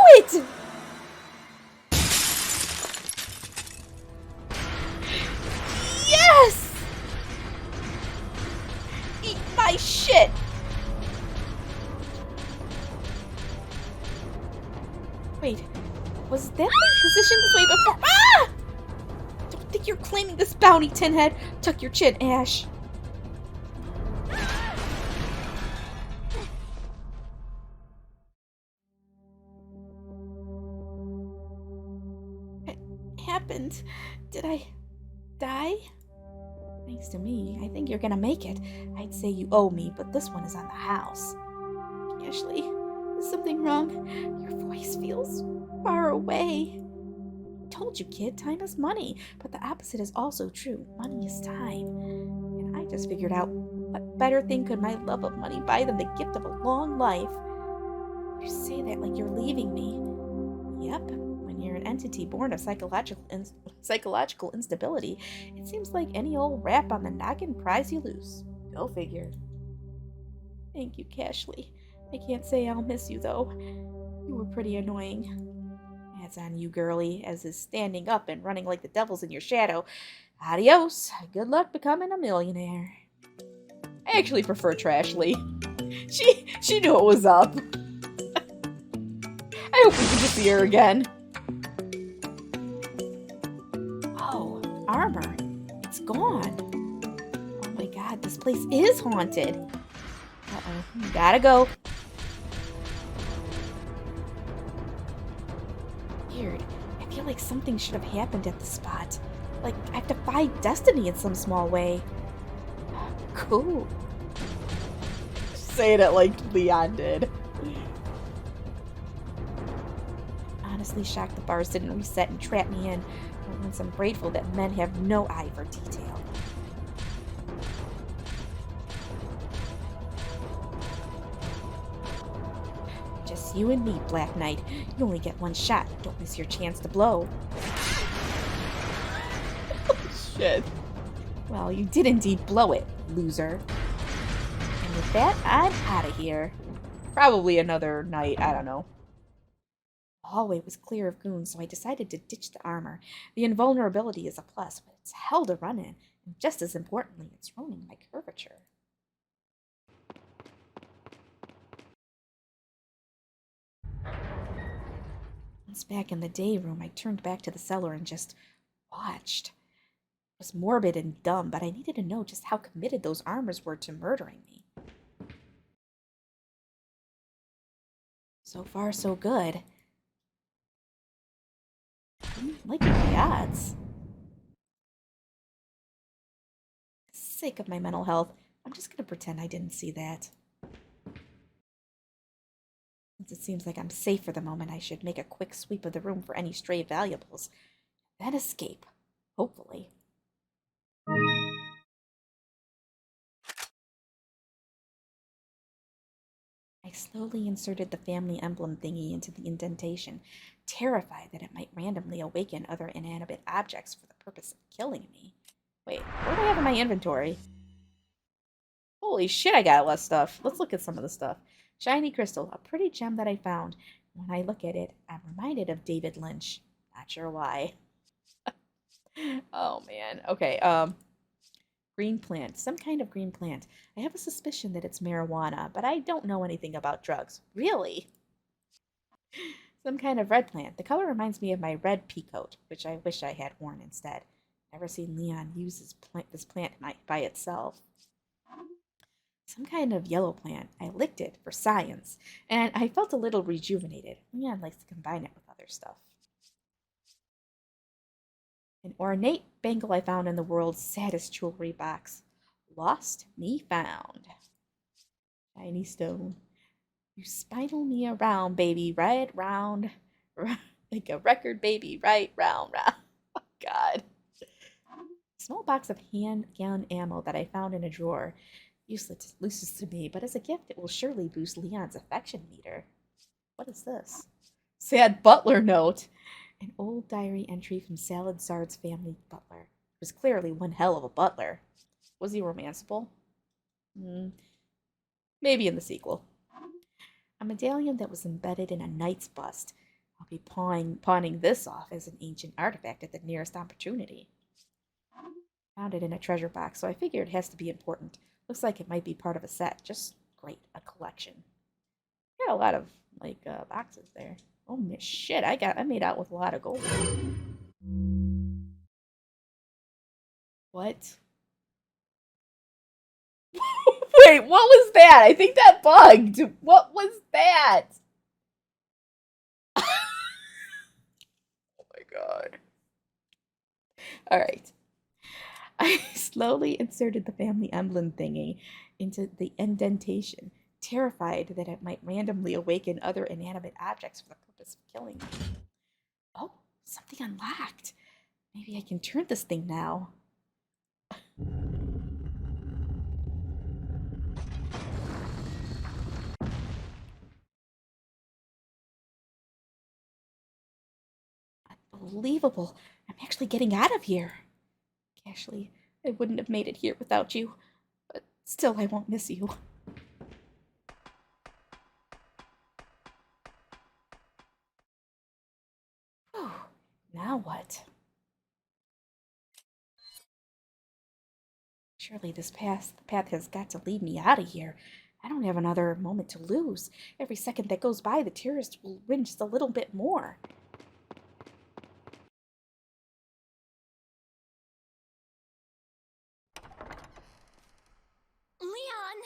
shit! Wait, was that thing positioned this way before? Ah! Don't think you're claiming this bounty, Tinhead. Tuck your chin, Ash. What happened? Did I die? Thanks to me, I think you're gonna make it. I'd say you owe me, but this one is on the house. Ashley, is something wrong? Your voice feels far away. I told you, kid, time is money, but the opposite is also true. Money is time. And I just figured out what better thing could my love of money buy than the gift of a long life. You say that like you're leaving me. Yep, when you're an entity born of psychological instability, it seems like any old rap on the noggin prize you lose. Go figure. Thank you, Cashley. I can't say I'll miss you, though. You were pretty annoying. That's on you, girlie, as is standing up and running like the devil's in your shadow. Adios. Good luck becoming a millionaire. I actually prefer Trashly. She knew it was up. I hope we get to see her again. Oh, armor. It's gone. Oh my god, this place is haunted. Uh-oh, gotta go. Weird. I feel like something should have happened at the spot. Like, I've defied destiny in some small way. Cool. Saying it like Leon did. Honestly shocked the bars didn't reset and trap me in. But once I'm grateful that men have no eye for detail. Just you and me, Black Knight. You only get one shot. Don't miss your chance to blow. Shit. Well, you did indeed blow it, loser. And with that, I'm out of here. Probably another night, I don't know. The hallway was clear of goons, so I decided to ditch the armor. The invulnerability is a plus, but it's hell to run in. And just as importantly, it's ruining my curvature. Once back in the day room, I turned back to the cellar and just watched. It was morbid and dumb, but I needed to know just how committed those armors were to murdering me. So far, so good. I'm liking the odds. For the sake of my mental health, I'm just gonna pretend I didn't see that. Since it seems like I'm safe for the moment, I should make a quick sweep of the room for any stray valuables. Then escape. Hopefully. I slowly inserted the family emblem thingy into the indentation, terrified that it might randomly awaken other inanimate objects for the purpose of killing me. Wait, what do I have in my inventory? Holy shit, I got less stuff. Let's look at some of the stuff. Shiny crystal, a pretty gem that I found. When I look at it, I'm reminded of David Lynch. Not sure why. Oh, man. Okay, green plant. Some kind of green plant. I have a suspicion that it's marijuana, but I don't know anything about drugs. Really? Some kind of red plant. The color reminds me of my red peacoat, which I wish I had worn instead. Never seen Leon use this plant by itself. Some kind of yellow plant. I licked it for science, and I felt a little rejuvenated. Leon likes to combine it with other stuff. An ornate bangle I found in the world's saddest jewelry box. Lost, me found. Shiny stone. You spinal me around, baby, right round. Like a record, baby, right round, round. Oh, God. A small box of handgun ammo that I found in a drawer. Useless to me, but as a gift it will surely boost Leon's affection meter. What is this? Sad butler note. An old diary entry from Salad Sard's family butler. He was clearly one hell of a butler. Was he romanceable? Maybe in the sequel. A medallion that was embedded in a knight's bust. I'll be pawning this off as an ancient artifact at the nearest opportunity. Found it in a treasure box, so I figured it has to be important. Looks like it might be part of a set. Just great, a collection. Got a lot of like boxes there. Oh shit! I made out with a lot of gold. What? Wait, what was that? I think that bugged. What was that? Oh my god. Alright. I slowly inserted the family emblem thingy into the indentation, terrified that it might randomly awaken other inanimate objects for the purpose of killing me. Oh, something unlocked. Maybe I can turn this thing now. Unbelievable. I'm actually getting out of here. Ashley, I wouldn't have made it here without you, but still I won't miss you. Whew. Now what? Surely this path has got to lead me out of here. I don't have another moment to lose. Every second that goes by, the terrorists will win just a little bit more. Leon!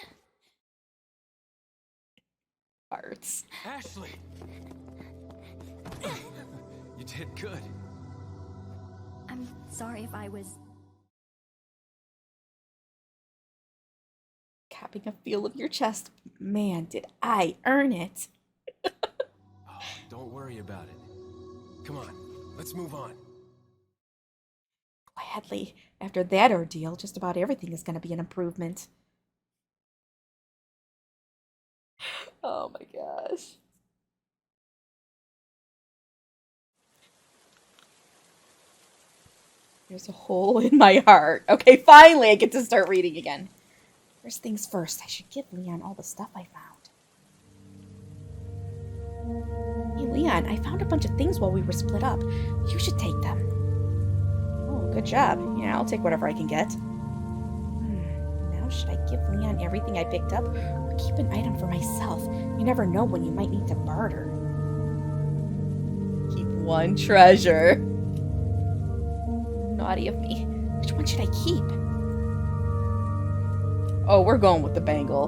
Hearts. Ashley! You did good. I'm sorry if I was... Capping a feel of your chest. Man, did I earn it. Oh, don't worry about it. Come on, let's move on. Gladly. After that ordeal, just about everything is going to be an improvement. Oh my gosh. There's a hole in my heart. Okay, finally I get to start reading again. First things first, I should give Leon all the stuff I found. Hey Leon, I found a bunch of things while we were split up. You should take them. Oh, good job. Yeah, I'll take whatever I can get. Now should I give Leon everything I picked up or keep an item for myself? You never know when you might need to barter. Keep one treasure. Naughty of me. Which one should I keep? Oh, we're going with the bangle.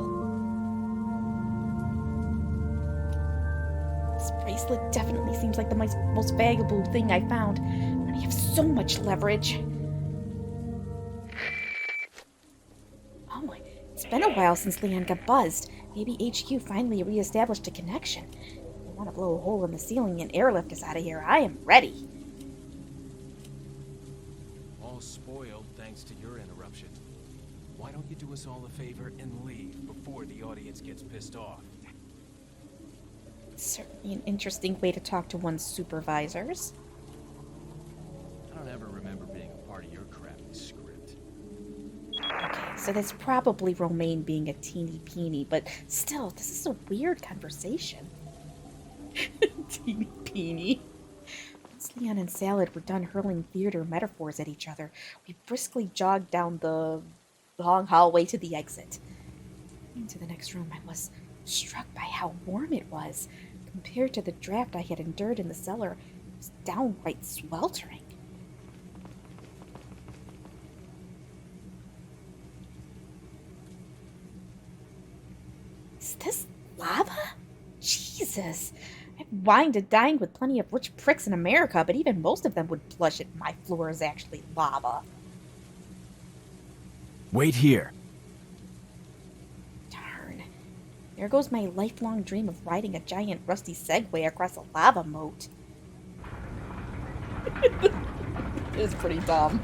This bracelet definitely seems like the most valuable thing I found. And I have so much leverage. Oh, it's been a while since Leon got buzzed. Maybe HQ finally reestablished a connection. I want to blow a hole in the ceiling and airlift us out of here. I am ready. All spoiled thanks to your interruption. Why don't you do us all a favor and leave before the audience gets pissed off? It's certainly an interesting way to talk to one's supervisors. I don't ever remember being a part of your crappy script. Okay, so that's probably Romaine being a teeny-peeny, but still, this is a weird conversation. Teeny-peeny. Once Leon and Salad were done hurling theater metaphors at each other, we briskly jogged down the long hallway to the exit. Into the next room, I was struck by how warm it was. Compared to the draft I had endured in the cellar, it was downright sweltering. Is this lava? Jesus! I've wined and dined with plenty of rich pricks in America, but even most of them would blush at my floor is actually lava. Wait here. Darn. There goes my lifelong dream of riding a giant rusty Segway across a lava moat. It's pretty dumb.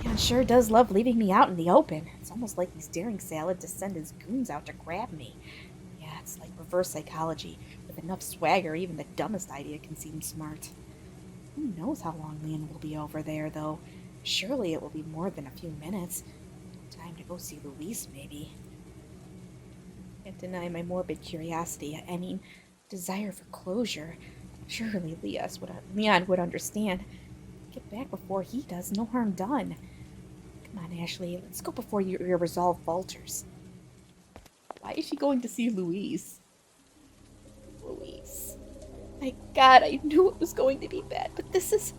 Leon sure does love leaving me out in the open. It's almost like he's daring Salad to send his goons out to grab me. Yeah, it's like reverse psychology. With enough swagger, even the dumbest idea can seem smart. Who knows how long Leon will be over there, though? Surely it will be more than a few minutes. Time to go see Luis, maybe. Can't deny my morbid curiosity. I mean, desire for closure. Surely Leon would understand. Get back before he does. No harm done. Come on, Ashley, let's go before your resolve falters. Why is she going to see Louise? Louise. My God, I knew it was going to be bad, but this is...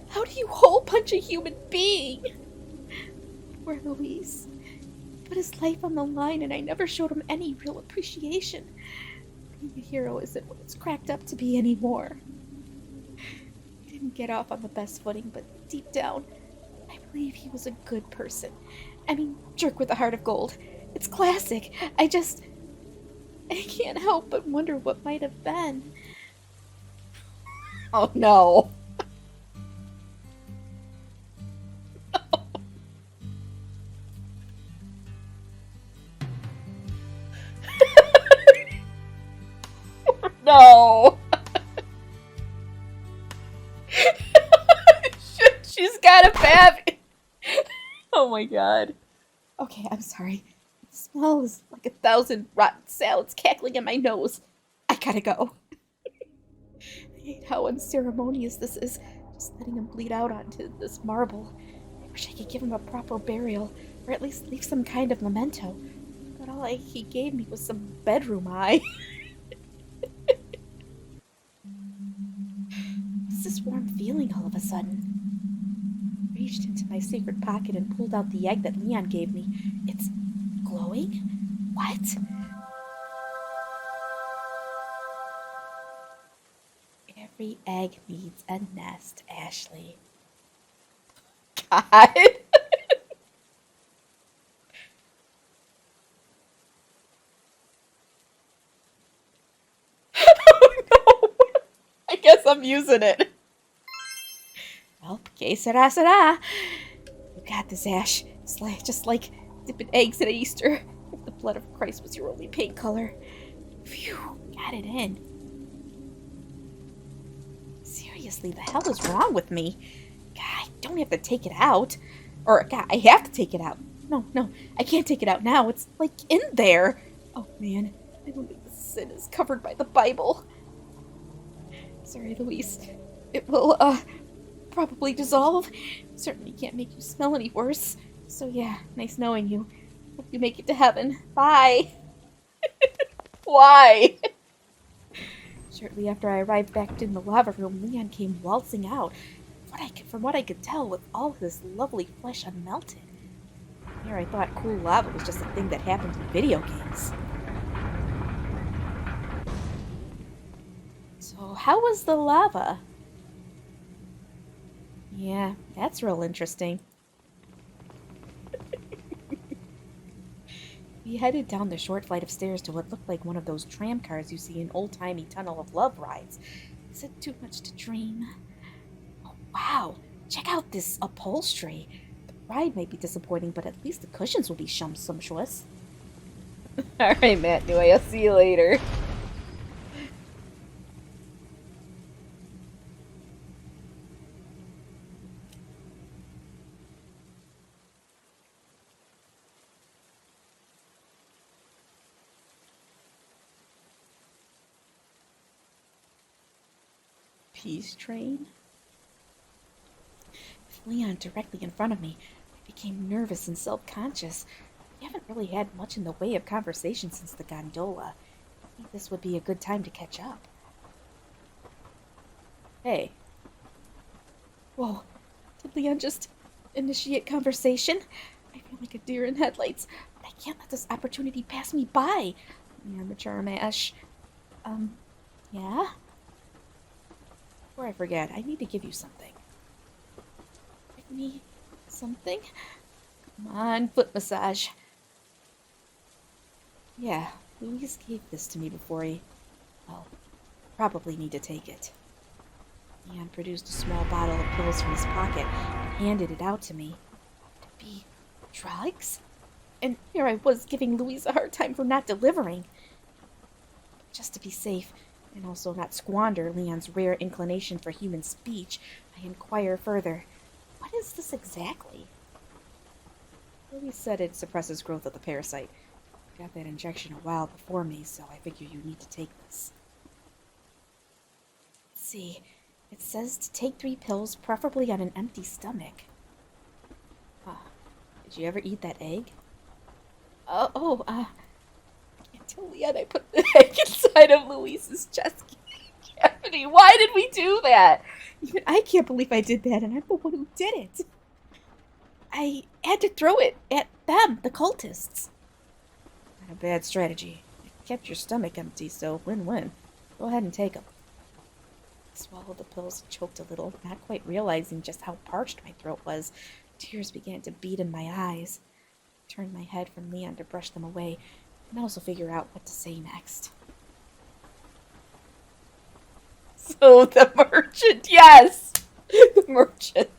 How do you hole punch a human being? Poor Louise. He put his life on the line, and I never showed him any real appreciation. Being a hero isn't what it's cracked up to be anymore. He didn't get off on the best footing, but deep down, I believe he was a good person. I mean, jerk with a heart of gold. It's classic. I can't help but wonder what might have been. Oh no. No. She's got a Babby. Oh my God. Okay, I'm sorry. The smell is like 1,000 rotten salads cackling in my nose. I gotta go. I hate how unceremonious this is. Just letting him bleed out onto this marble. I wish I could give him a proper burial, or at least leave some kind of memento. But all he gave me was some bedroom eye. What's this warm feeling all of a sudden? I reached into my secret pocket and pulled out the egg that Leon gave me. It's glowing? What? Every egg needs a nest, Ashley. God. Oh no. I guess I'm using it. Well, que sera, sera. You got this, Ash. It's just like dipping eggs at Easter. If the blood of Christ was your only paint color. Phew, got it in. Seriously, the hell is wrong with me? God, I don't have to take it out. Or, God, I have to take it out. No, I can't take it out now. It's, like, in there. Oh, man. I don't think this sin is covered by the Bible. Sorry, Louise. It will, probably dissolve. Certainly can't make you smell any worse. So, yeah, nice knowing you. Hope you make it to heaven. Bye. Why? Shortly after I arrived back in the lava room, Leon came waltzing out. From what I could tell, with all his lovely flesh unmelted. Here I thought cool lava was just a thing that happened in video games. So how was the lava? Yeah, that's real interesting. We headed down the short flight of stairs to what looked like one of those tram cars you see in old-timey Tunnel of Love rides. Is it too much to dream? Oh, wow! Check out this upholstery. The ride might be disappointing, but at least the cushions will be sumptuous. Alright, Matt Neway, I'll see you later. Peace train? With Leon directly in front of me, I became nervous and self-conscious. We haven't really had much in the way of conversation since the gondola. I think this would be a good time to catch up. Hey. Whoa. Did Leon just initiate conversation? I feel like a deer in headlights, but I can't let this opportunity pass me by. Amateur mash. Yeah? Before I forget, I need to give you something. Give me something? Come on, foot massage. Yeah, Louise gave this to me before he... Well, probably need to take it. Leon produced a small bottle of pills from his pocket and handed it out to me. Could it be drugs? And here I was giving Louise a hard time for not delivering. But just to be safe, and also not squander Leon's rare inclination for human speech, I inquire further. What is this exactly? Louise said it suppresses growth of the parasite. I got that injection a while before me, so I figure you need to take this. Let's see. It says to take 3 pills, preferably on an empty stomach. Huh. Did you ever eat that egg? I can't tell Leon I put the egg inside of Luis's chest cavity. Why did we do that? Even I can't believe I did that, and I'm the one who did it. I had to throw it at them, the cultists. Not a bad strategy. It kept your stomach empty, so win-win. Go ahead and take them. I swallowed the pills and choked a little, not quite realizing just how parched my throat was. Tears began to beat in my eyes. I turned my head from Leon to brush them away, and also figure out what to say next. So the merchant, yes! The merchant.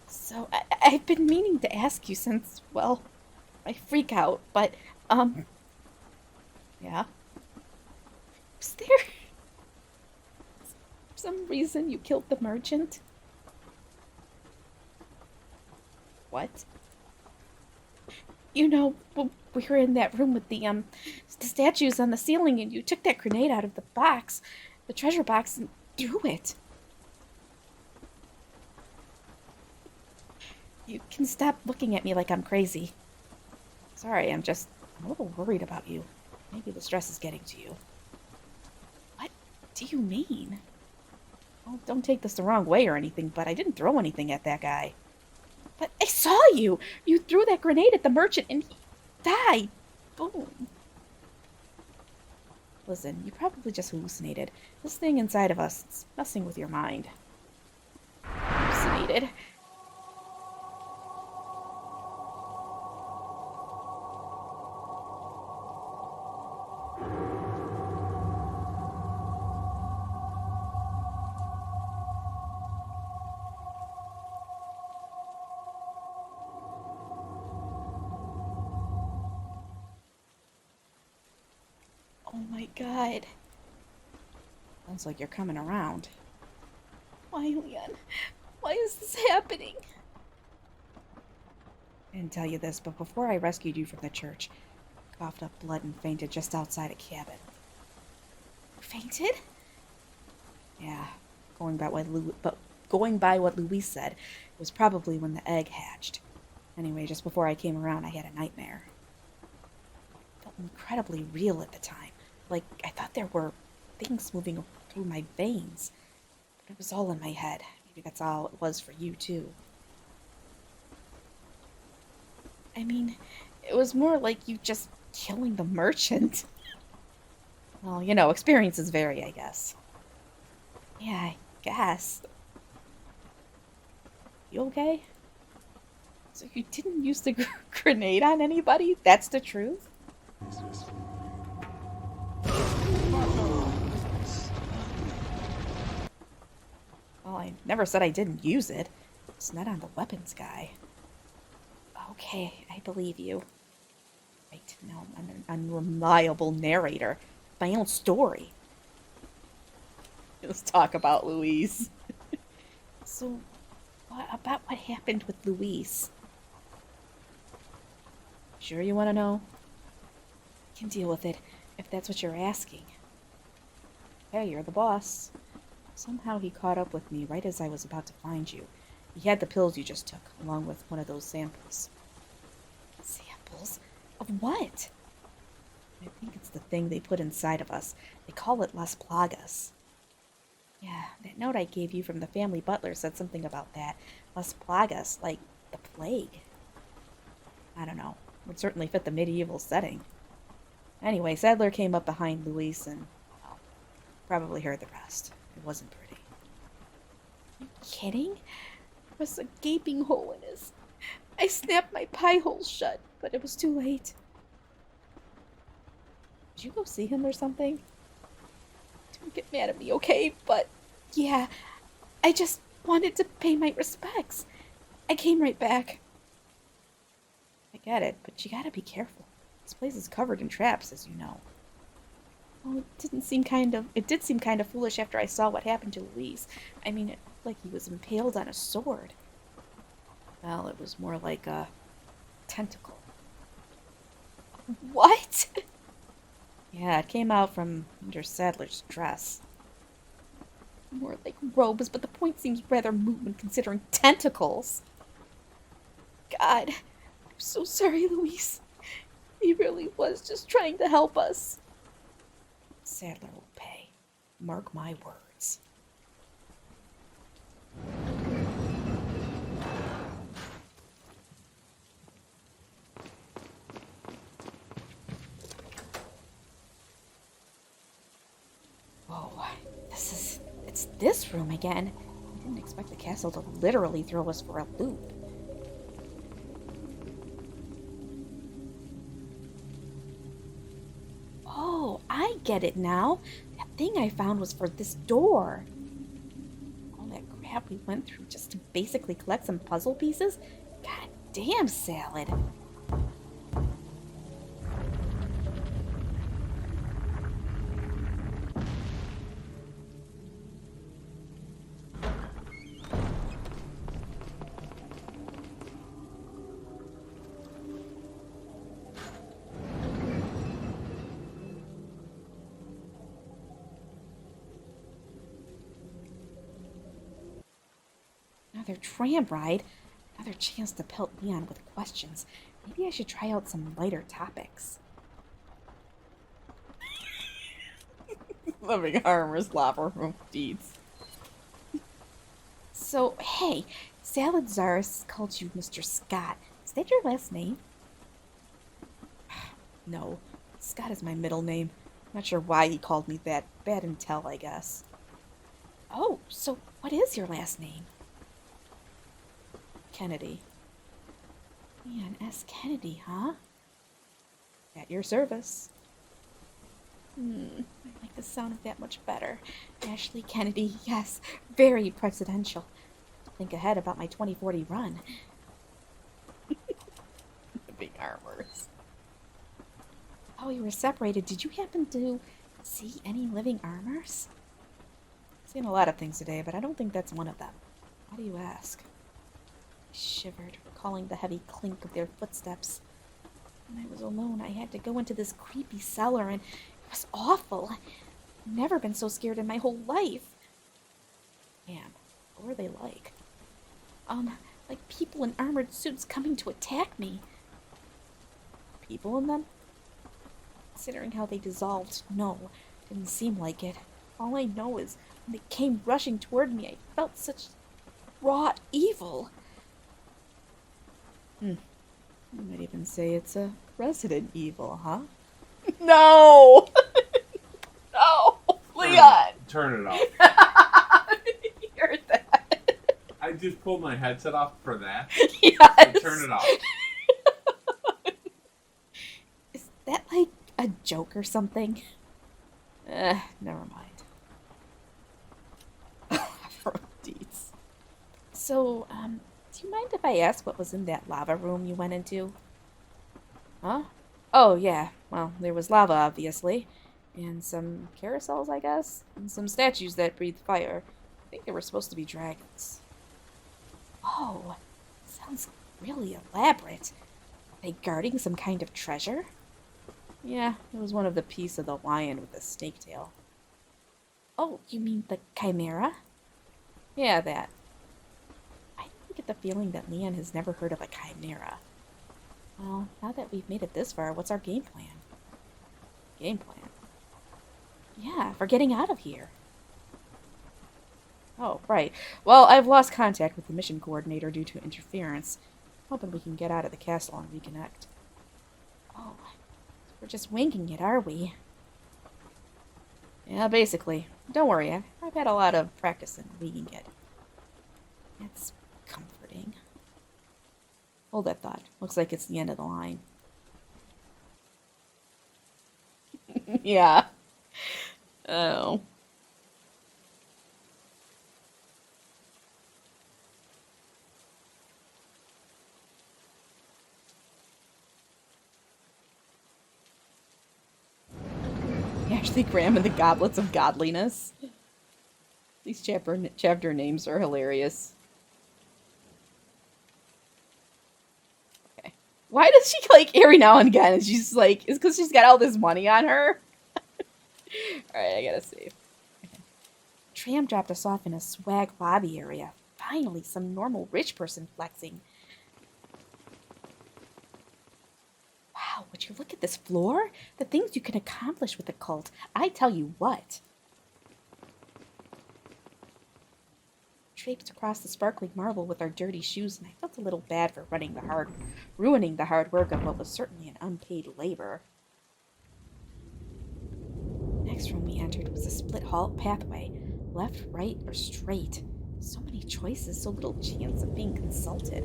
So I've been meaning to ask you since, well, I freak out, but, yeah? Was there some reason you killed the merchant? What? You know, we were in that room with the statues on the ceiling, and you took that grenade out of the box, the treasure box, and threw it. You can stop looking at me like I'm crazy. Sorry, I'm a little worried about you. Maybe the stress is getting to you. What do you mean? Well, don't take this the wrong way or anything, but I didn't throw anything at that guy. But I saw you! You threw that grenade at the merchant and he died! Boom. Listen, you probably just hallucinated. This thing inside of us, it's messing with your mind. Hallucinated? Oh my god. Sounds like you're coming around. Why, Leon? Why is this happening? I didn't tell you this, but before I rescued you from the church, I coughed up blood and fainted just outside a cabin. Fainted? Yeah, going by what Luis said, it was probably when the egg hatched. Anyway, just before I came around, I had a nightmare. It felt incredibly real at the time. Like, I thought there were things moving through my veins. But it was all in my head. Maybe that's all it was for you, too. I mean, it was more like you just killing the merchant. Well, you know, experiences vary, I guess. Yeah, I guess. You okay? So you didn't use the grenade on anybody? That's the truth? Well, I never said I didn't use it. It's not on the weapons guy. Okay, I believe you. Right, now I'm an unreliable narrator. My own story. Let's talk about Luis. So, what about what happened with Luis? Sure you want to know? I can deal with it, if that's what you're asking. Hey, you're the boss. Somehow he caught up with me right as I was about to find you. He had the pills you just took, along with one of those samples. Samples? Of what? I think it's the thing they put inside of us. They call it Las Plagas. Yeah, that note I gave you from the family butler said something about that. Las Plagas, like the plague. I don't know. Would certainly fit the medieval setting. Anyway, Sadler came up behind Luis and, well, probably heard the rest. It wasn't pretty. Are you kidding? There was a gaping hole in his... I snapped my pie hole shut, but it was too late. Did you go see him or something? Don't get mad at me, okay? But, yeah, I just wanted to pay my respects. I came right back. I get it, but you gotta be careful. This place is covered in traps, as you know. Well, it did seem kind of foolish after I saw what happened to Luis. I mean, it looked like he was impaled on a sword. Well, it was more like a tentacle. What? Yeah, it came out from under Sadler's dress. More like robes, but the point seems rather moot when considering tentacles. God. I'm so sorry, Luis. He really was just trying to help us. Sadler will pay. Mark my words. Whoa, it's this room again. I didn't expect the castle to literally throw us for a loop. Oh, I get it now. That thing I found was for this door. All that crap we went through just to basically collect some puzzle pieces? God damn, Salad. Another tram ride, another chance to pelt Leon with questions. Maybe I should try out some lighter topics. Living Armor's lava room deeds. So, hey, Salad Czars called you Mr. Scott. Is that your last name? No, Scott is my middle name. Not sure why he called me that. Bad intel, I guess. Oh, so what is your last name? Kennedy. Leon S. Kennedy, huh? At your service. I like the sound of that much better. Ashley Kennedy, yes, very presidential. Think ahead about my 2040 run. Big armors. Oh, you were separated. Did you happen to see any living armors? I've seen a lot of things today, but I don't think that's one of them. Why do you ask? I shivered, recalling the heavy clink of their footsteps. When I was alone, I had to go into this creepy cellar, and it was awful. I've never been so scared in my whole life. Man, what were they like? Like people in armored suits coming to attack me. People in them? Considering how they dissolved, no, didn't seem like it. All I know is when they came rushing toward me, I felt such raw evil. You might even say it's a Resident Evil, huh? No! No! Leon! Turn it off. You heard that. I just pulled my headset off for that. Yes! So turn it off. Is that like a joke or something? Never mind. Deets. So, do you mind if I ask what was in that lava room you went into? Huh? Oh, yeah. Well, there was lava, obviously. And some carousels, I guess? And some statues that breathed fire. I think they were supposed to be dragons. Oh, sounds really elaborate. Are they guarding some kind of treasure? Yeah, it was one of the piece of the lion with the snake tail. Oh, you mean the chimera? Yeah, that. I get the feeling that Leon has never heard of a chimera. Well, now that we've made it this far, what's our game plan? Game plan? Yeah, for getting out of here. Oh, right. Well, I've lost contact with the mission coordinator due to interference. Hoping we can get out of the castle and reconnect. Oh, we're just winging it, are we? Yeah, basically. Don't worry, I've had a lot of practice in winging it. It's comforting. Hold that thought. Looks like it's the end of the line. Yeah. Oh. Ashley Graham and the Goblets of Godliness. These chapter names are hilarious. Okay. Why does she, like, every now and again, and she's like, it's because she's got all this money on her? Alright, I gotta save. Okay. Tram dropped us off in a swag lobby area. Finally, some normal rich person flexing. would you look at this floor? The things you can accomplish with the cult. I tell you what. Traipsed across the sparkling marble with our dirty shoes, and I felt a little bad for ruining the hard work of what was certainly an unpaid labor. Next room we entered was a split halt pathway. Left, right, or straight. So many choices, so little chance of being consulted.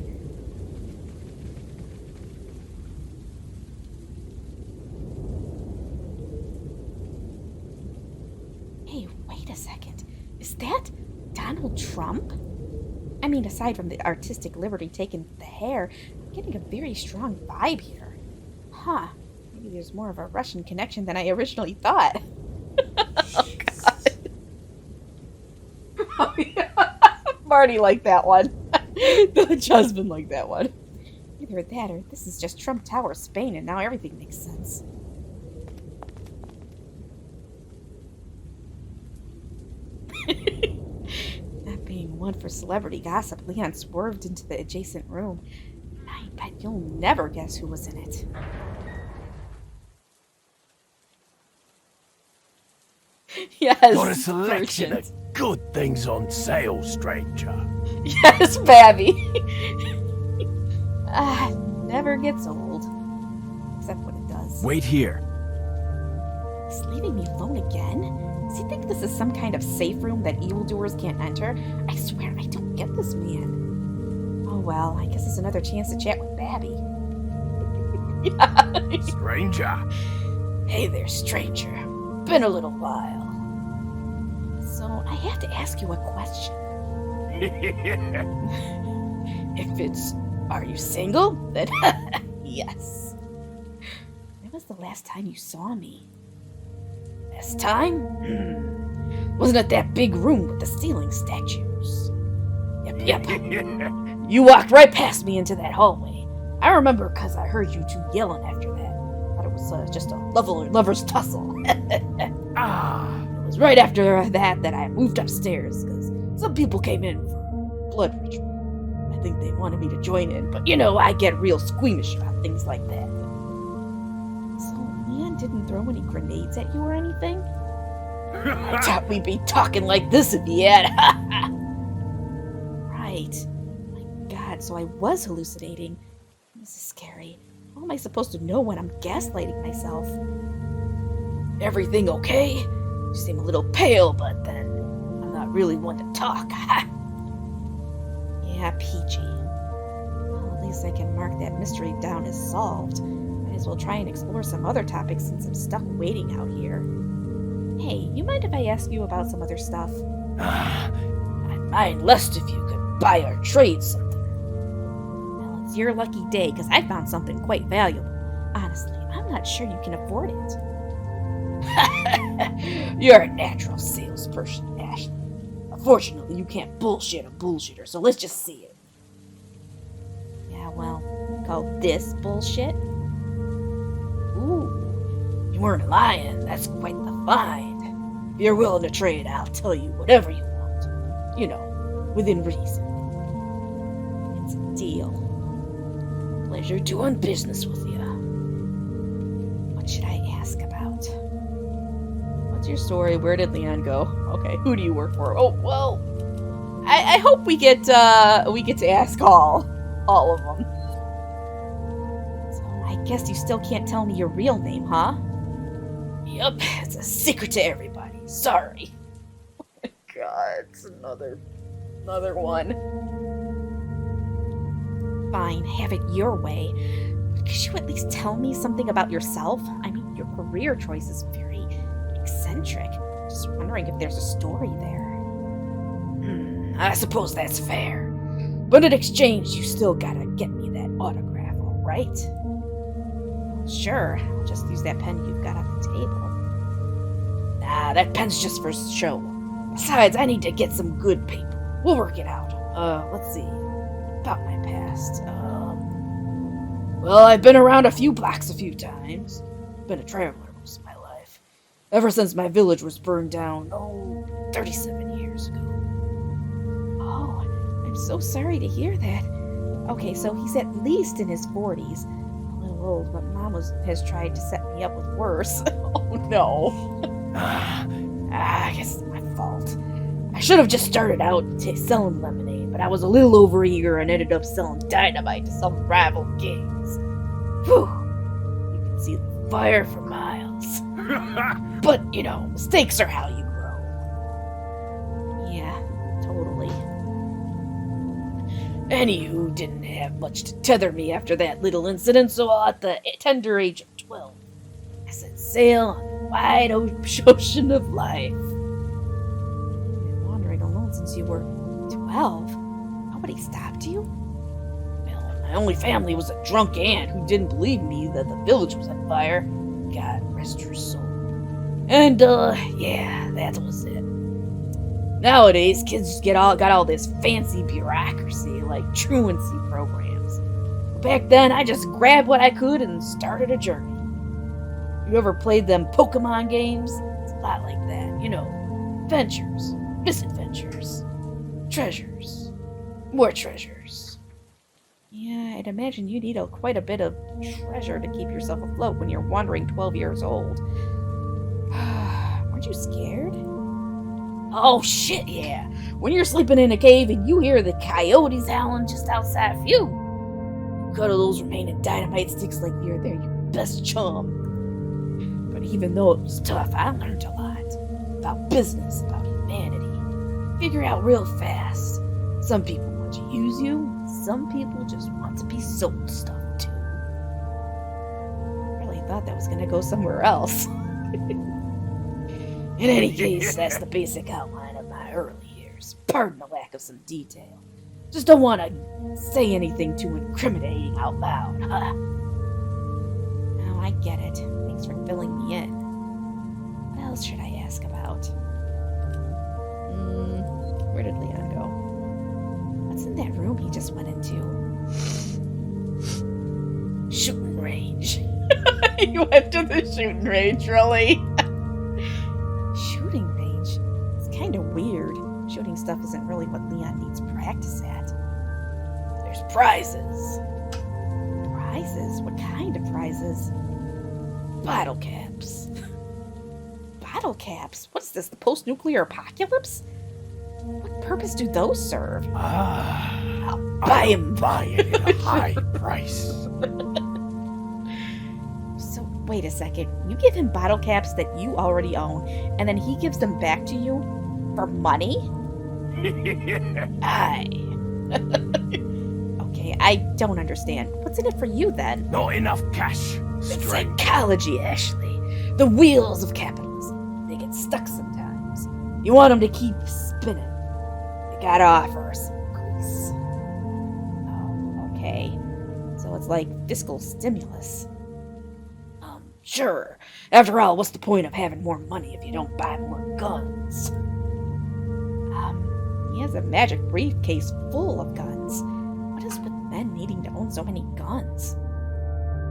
Hey, wait a second. Is that Donald Trump? I mean, aside from the artistic liberty taken with the hair, I'm getting a very strong vibe here. Huh. Maybe there's more of a Russian connection than I originally thought. Oh, God. Marty liked that one. The husband liked that one. Either that or this is just Trump Tower, Spain, and now everything makes sense. Not being one for celebrity gossip, Leon swerved into the adjacent room. I bet you'll never guess who was in it. Yes, Got a selection of good things on sale, stranger. Yes, Babby. Never gets old. Except when it does. Wait here. He's leaving me alone again? Does he think this is some kind of safe room that evildoers can't enter? I swear, I don't get this man. Oh well, I guess it's another chance to chat with Babby. Yeah. Stranger. Hey there, stranger. Been a little while. So, I have to ask you a question. If it's, are you single? Then yes. When was the last time you saw me? Last time? Wasn't it that big room with the ceiling statues? Yep. You walked right past me into that hallway. I remember because I heard you two yelling after that. Thought it was just a lover's tussle. It was right after that I moved upstairs because some people came in for blood ritual. I think they wanted me to join in, but you know, I get real squeamish about things like that. So Leon didn't throw any grenades at you or anything? I thought we'd be talking like this if he had. Right. My God, so I was hallucinating. This is scary. How am I supposed to know when I'm gaslighting myself? Everything okay? You seem a little pale, but then I'm not really one to talk. Yeah, peachy. Well, at least I can mark that mystery down as solved. Might as well try and explore some other topics since I'm stuck waiting out here. Hey, you mind if I ask you about some other stuff? I'd mind less if you could buy or trade something. Well, it's your lucky day, because I found something quite valuable. Honestly, I'm not sure you can afford it. You're a natural salesperson, Ashley. Unfortunately, you can't bullshit a bullshitter, so let's just see it. Yeah, well, you call this bullshit? Ooh, you weren't lying. That's quite the find. If you're willing to trade, I'll tell you whatever you want. You know, within reason. It's a deal. Pleasure doing business with you. What should I ask about? What's your story? Where did Leon go? Okay, who do you work for? Oh, well, I hope we get to ask all of them. So I guess you still can't tell me your real name, huh? Yep, it's a secret to everybody. Sorry. Oh my God, it's another one. Fine, have it your way. But could you at least tell me something about yourself? I mean, your career choice is very eccentric. Just wondering if there's a story there. I suppose that's fair. But in exchange, you still gotta get me that autograph, alright? Sure, I'll just use that pen you've got on the table. Nah, that pen's just for show. Besides, I need to get some good paper. We'll work it out. Let's see. About my past. Well, I've been around a few blocks a few times. Been a traveler most of my life. Ever since my village was burned down, 37 years ago. Oh, I'm so sorry to hear that. Okay, so he's at least in his 40s. A little old, but Mom has tried to set me up with worse. Oh no. I guess it's my fault. I should have just started out selling lemonade, but I was a little overeager and ended up selling dynamite to some rival gangs. Whew. You can see the fire for miles. But, mistakes are how you grow. Yeah, totally. Anywho, didn't have much to tether me after that little incident, so at the tender age of 12, I set sail on the wide ocean of life. Been wandering alone since you were 12? Nobody stopped you? Well, my only family was a drunk aunt who didn't believe me that the village was on fire. God rest her soul. And, yeah, that was it. Nowadays, kids just got all this fancy bureaucracy, like truancy programs. But back then, I just grabbed what I could and started a journey. You ever played them Pokemon games? It's a lot like that, Adventures, misadventures, treasures, more treasures. Yeah, I'd imagine you need quite a bit of treasure to keep yourself afloat when you're wandering 12 years old. Weren't you scared? Oh shit, yeah. When you're sleeping in a cave and you hear the coyotes howling just outside, phew. You cuddle those remaining dynamite sticks like they're your best chum. But even though it was tough, I learned a lot. About business, about humanity. Figure out real fast. Some people want to use you, some people just want to be sold stuff too. I really thought that was gonna go somewhere else. In any case, that's the basic outline of my early years. Pardon the lack of some detail. Just don't want to say anything too incriminating out loud, huh? Oh, I get it. Thanks for filling me in. What else should I ask about? Where did Leon go? What's in that room he just went into? Shooting range. You went to the shooting range, really? Shooting range? It's kind of weird. Shooting stuff isn't really what Leon needs practice at. There's prizes. Prizes? What kind of prizes? Bottle caps. Bottle caps? What is this, the post-nuclear apocalypse? What purpose do those serve? I'll buy him. Buy it at a high price. So, wait a second. You give him bottle caps that you already own, and then he gives them back to you for money? Okay, I don't understand. What's in it for you, then? Not enough cash. It's Strength. psychology, Ashley. The wheels of capitalism. They get stuck sometimes. You want them to keep spinning. You gotta offer some grease. Oh, okay. So it's like fiscal stimulus. Sure. After all, what's the point of having more money if you don't buy more guns? He has a magic briefcase full of guns. What is with men needing to own so many guns?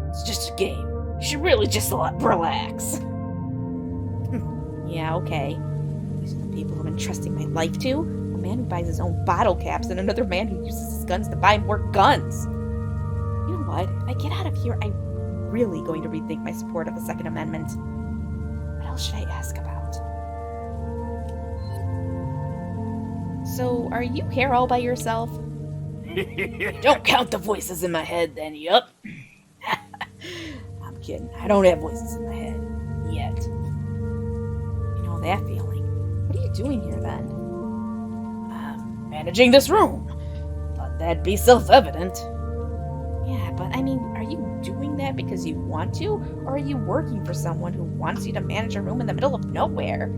It's just a game. You should really just relax. Yeah, okay. These are the people I'm entrusting my life to. A man who buys his own bottle caps and another man who uses his guns to buy more guns. You know what? If I get out of here, I'm really going to rethink my support of the Second Amendment. What else should I ask about? So, are you here all by yourself? Don't count the voices in my head, then, yup. I'm kidding. I don't have voices in my head. Yet. You know that feeling. What are you doing here, then? I'm managing this room. Thought that'd be self-evident. Yeah, but I mean, are you doing that because you want to? Or are you working for someone who wants you to manage a room in the middle of nowhere?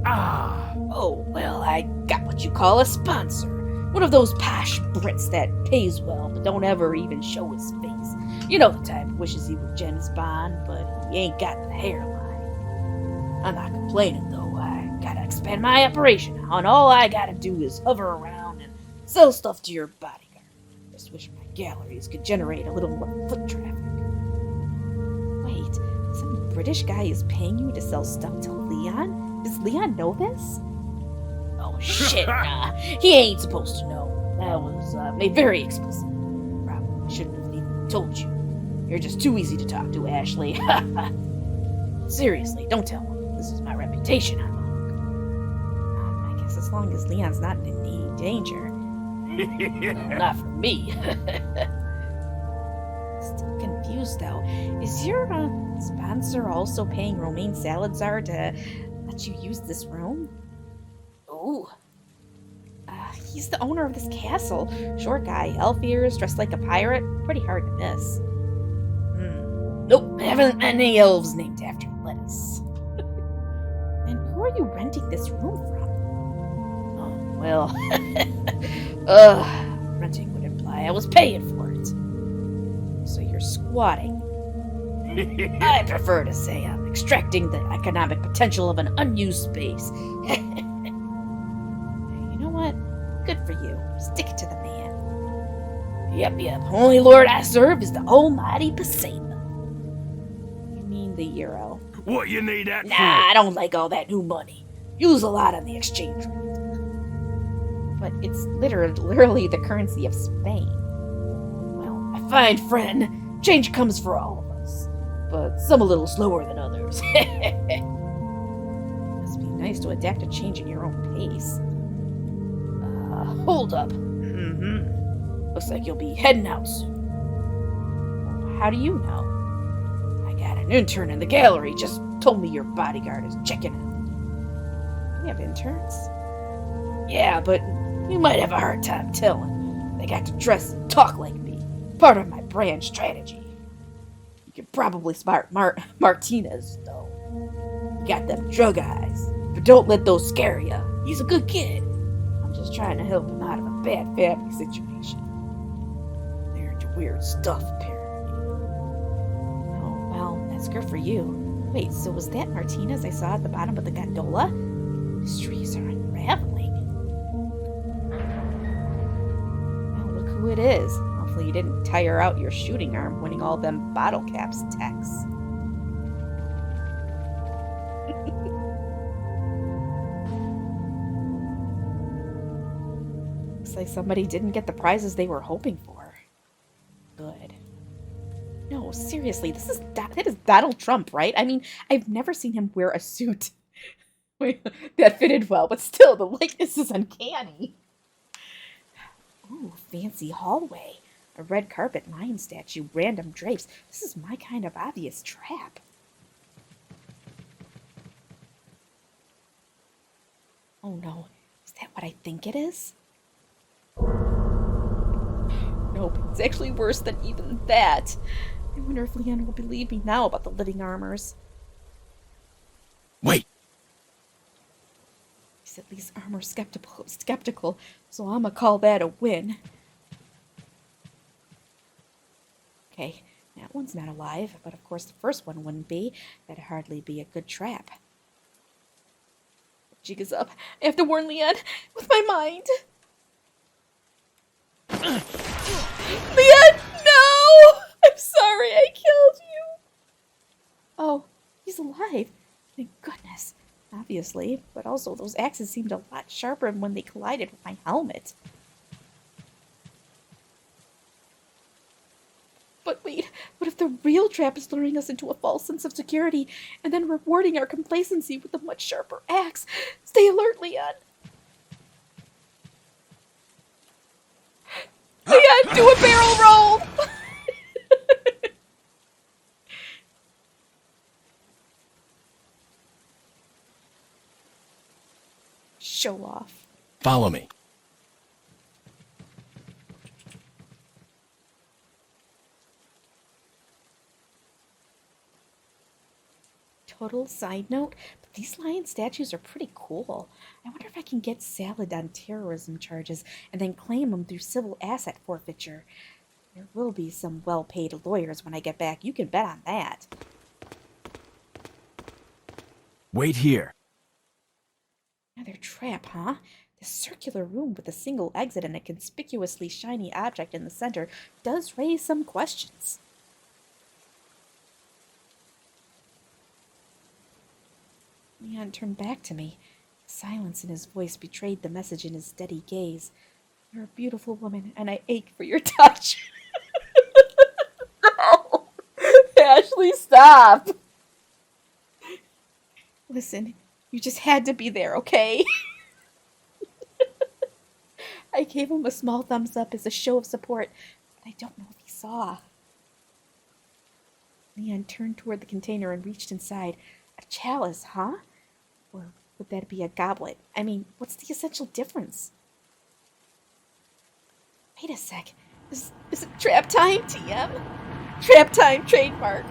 Oh, well, I got what you call a sponsor. One of those posh Brits that pays well, but don't ever even show his face. You know the type who wishes he were James Bond, but he ain't got the hairline. I'm not complaining, though. I gotta expand my operation now, and all I gotta do is hover around and sell stuff to your bodyguard. Just wish my galleries could generate a little more foot traffic. Wait, some British guy is paying you to sell stuff to Leon? Does Leon know this? Oh shit, nah. He ain't supposed to know. That was made very explicit. Probably shouldn't have even told you. You're just too easy to talk to, Ashley. Seriously, don't tell him. This is my reputation on the hook. I guess as long as Leon's not in any danger. Not for me. Still confused, though. Is your sponsor also paying Romaine Salazar to let you use this room? Ooh. He's the owner of this castle. Short guy, elf ears, dressed like a pirate. Pretty hard to miss. Nope, I haven't met any elves named after lettuce. And who are you renting this room from? Oh, well, renting would imply I was paying for it. So you're squatting. I prefer to say I'm extracting the economic potential of an unused space. You know what? Good for you. Stick it to the man. Yep. Only lord I serve is the almighty Pasema. You mean the euro? What you need that Nah, for? I don't like all that new money. Use a lot on the exchange rate. But it's literally the currency of Spain. Well, my fine friend, change comes for all of us. But some a little slower than others. Must be nice to adapt to change at your own pace. Hold up. Looks like you'll be heading out soon. How do you know? I got an intern in the gallery just told me your bodyguard is checking out. We have interns? Yeah, but you might have a hard time telling. They got to dress and talk like me. Part of my brand strategy. You could probably spot Martinez, though. You got them drug eyes. But don't let those scare you. He's a good kid. I'm just trying to help him out of a bad family situation. They're into weird stuff, apparently. Oh, well, that's good for you. Wait, so was that Martinez I saw at the bottom of the gondola? Mysteries are unraveling. Well, look who it is. Hopefully you didn't tire out your shooting arm winning all them bottle caps texts. Looks like somebody didn't get the prizes they were hoping for. Good. No, seriously, that is Donald Trump, right? I mean, I've never seen him wear a suit that fitted well, but still, the likeness is uncanny. Ooh, fancy hallway. A red carpet, lion statue, random drapes. This is my kind of obvious trap. Oh no, is that what I think it is? Nope, it's actually worse than even that. I wonder if Leon will believe me now about the living armors. Wait. He's at least armor skeptical, so I'ma call that a win. Okay, that one's not alive, but of course the first one wouldn't be. That'd hardly be a good trap. The jig is up. I have to warn Leon with my mind. Leon, no! I'm sorry I killed you. Oh, he's alive. Thank goodness. Obviously, but also those axes seemed a lot sharper when they collided with my helmet. But wait, what if the real trap is luring us into a false sense of security and then rewarding our complacency with a much sharper axe? Stay alert, Leon. Leon, do a barrel roll! Show off. Follow me. Total side note, but these lion statues are pretty cool. I wonder if I can get Salad on terrorism charges and then claim them through civil asset forfeiture. There will be some well-paid lawyers when I get back. You can bet on that. Wait here. Another trap, huh? This circular room with a single exit and a conspicuously shiny object in the center does raise some questions. Leon turned back to me. The silence in his voice betrayed the message in his steady gaze. You're a beautiful woman, and I ache for your touch. No! Ashley, stop! Listen, you just had to be there, okay? I gave him a small thumbs up as a show of support, but I don't know if he saw. Leon turned toward the container and reached inside. A chalice, huh? Or would that be a goblet? I mean, what's the essential difference? Wait a sec. Is it trap time, TM? Trap time trademark.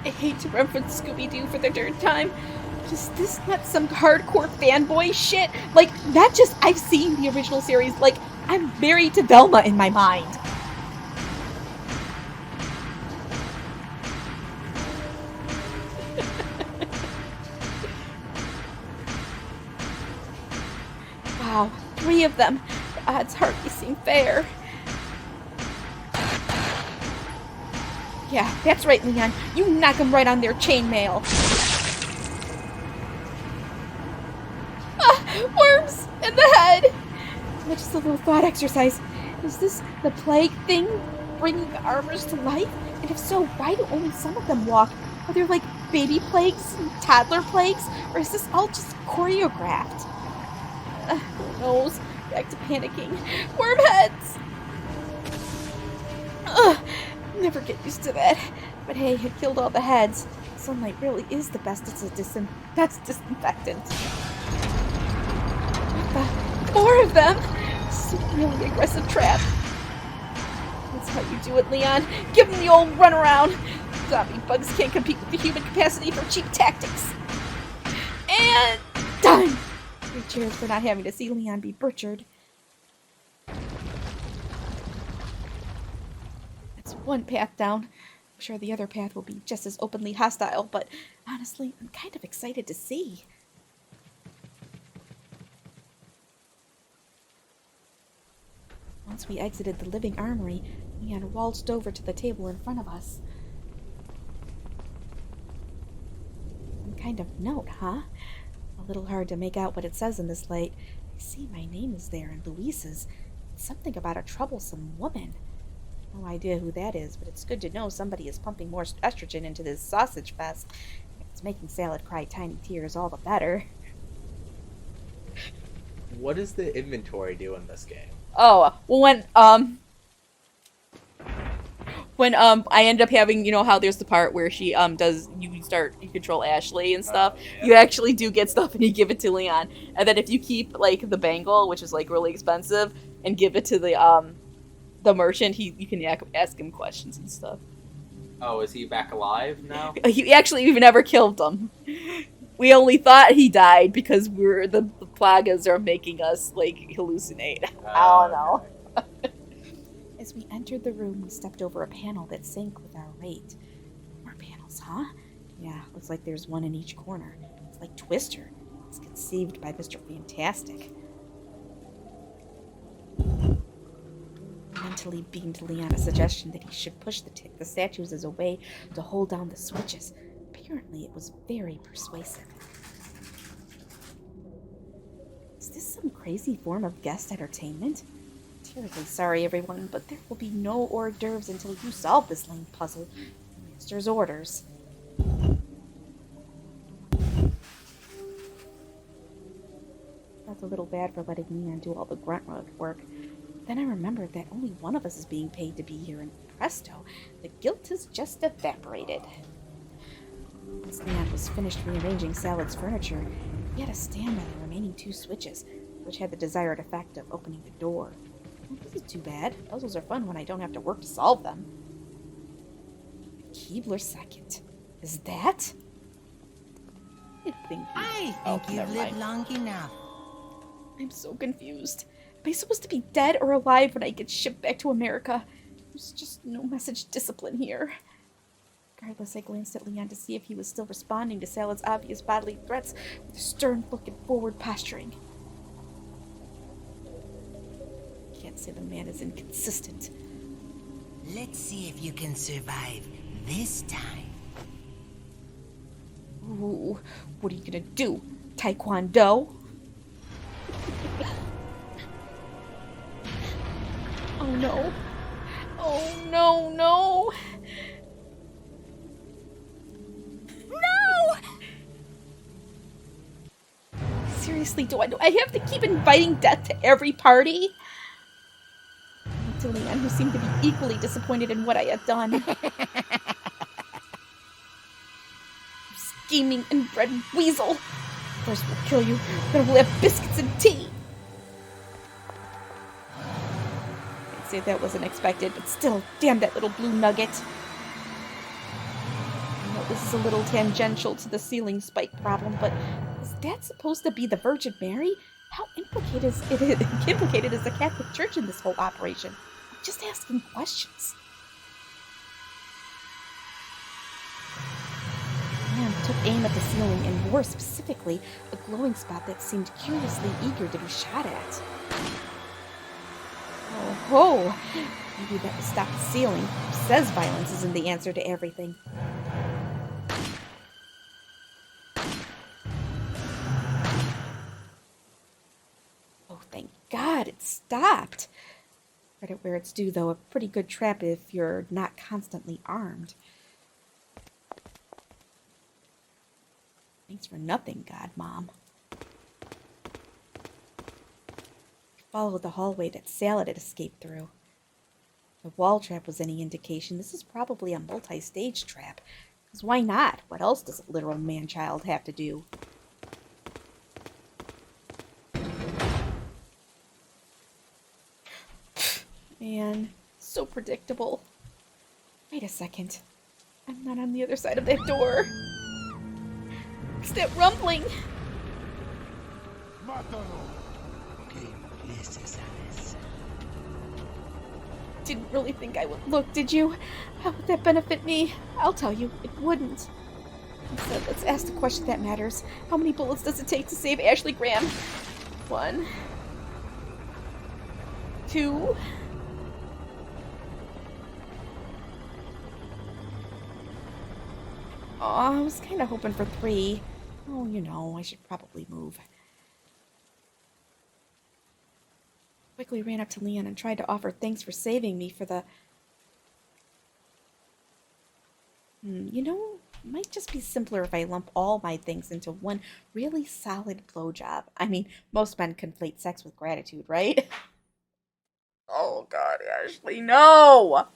I hate to reference Scooby-Doo for the third time. Is this not some hardcore fanboy shit? Like, not just I've seen the original series, like, I'm married to Velma in my mind. Wow, 3 of them. The odds hardly seem fair. Yeah, that's right, Leon. You knock them right on their chainmail. Worms in the head! That's just a little thought exercise. Is this the plague thing bringing the armors to life? And if so, why do only some of them walk? Are there like baby plagues and toddler plagues? Or is this all just choreographed? Who knows? Back to panicking. Worm heads! Never get used to that. But hey, it killed all the heads. Sunlight really is the best that's disinfectant. More of them! It's a really aggressive trap. That's how you do it, Leon. Give them the old runaround. Zombie bugs can't compete with the human capacity for cheap tactics. And done! 3 cheers for not having to see Leon be butchered. That's one path down. I'm sure the other path will be just as openly hostile, but honestly, I'm kind of excited to see. Once we exited the living armory, Leon waltzed over to the table in front of us. Some kind of note, huh? A little hard to make out what it says in this light. I see my name is there and Luisa's. It's something about a troublesome woman. No idea who that is, but it's good to know somebody is pumping more estrogen into this sausage fest. If it's making Salad cry tiny tears, all the better. What does the inventory do in this game? Oh, well, when I end up having, you know how there's the part where she you control Ashley and stuff. Yeah. You actually do get stuff and you give it to Leon. And then if you keep like the bangle, which is like really expensive, and give it to the merchant, you can ask him questions and stuff. Oh, is he back alive now? He actually even never killed him. We only thought he died because the plagas are making us like hallucinate. I don't know. As we entered the room, we stepped over a panel that sank with our rate. More panels, huh? Yeah, looks like there's one in each corner. It's like Twister. It's conceived by Mr. Fantastic. I mentally beamed Leon a suggestion that he should push the statues as a way to hold down the switches. Apparently, it was very persuasive. Is this some crazy form of guest entertainment? Terribly sorry, everyone, but there will be no hors d'oeuvres until you solve this lame puzzle. Master's orders. Felt a little bad for letting Leon do all the grunt work. Then I remembered that only one of us is being paid to be here, and presto, the guilt has just evaporated. Once Leon was finished rearranging Salad's furniture, he had to stand by the remaining 2 switches, which had the desired effect of opening the door. This is too bad. Puzzles are fun when I don't have to work to solve them. Keebler second. Is that? I think you've lived long enough. I'm so confused. Am I supposed to be dead or alive when I get shipped back to America? There's just no message discipline here. Regardless, I glanced at Leon to see if he was still responding to Salad's obvious bodily threats with a stern look and forward posturing. Can't say the man is inconsistent. Let's see if you can survive this time. Ooh, what are you gonna do? Taekwondo? Oh no. Oh no, no. No! Seriously, do I have to keep inviting death to every party? To Leanne, who seemed to be equally disappointed in what I had done. Scheming, inbred weasel. First we'll kill you, then we'll have biscuits and tea. I'd say that wasn't expected, but still, damn that little blue nugget. I know this is a little tangential to the ceiling spike problem, but is that supposed to be the Virgin Mary? How implicated is the Catholic Church in this whole operation? I'm just asking questions. Man took aim at the ceiling, and more specifically, a glowing spot that seemed curiously eager to be shot at. Oh ho! Maybe that will stop the ceiling. Who says violence isn't the answer to everything? Oh, thank God, it stopped. Credit where it's due, though. A pretty good trap if you're not constantly armed. Thanks for nothing, Godmom. Followed the hallway that Salad had escaped through. If the wall trap was any indication, this is probably a multi-stage trap. Because why not? What else does a literal man-child have to do? Man, so predictable. Wait a second. I'm not on the other side of that door. It's that rumbling. Didn't really think I would look, did you? How would that benefit me? I'll tell you, it wouldn't. Instead, let's ask the question that matters. How many bullets does it take to save Ashley Graham? 1. 2. Aw, I was kind of hoping for 3. Oh, you know, I should probably move. Quickly ran up to Leon and tried to offer thanks for saving me for the... you know, it might just be simpler if I lump all my things into one really solid blowjob. I mean, most men conflate sex with gratitude, right? Oh, God, Ashley, no!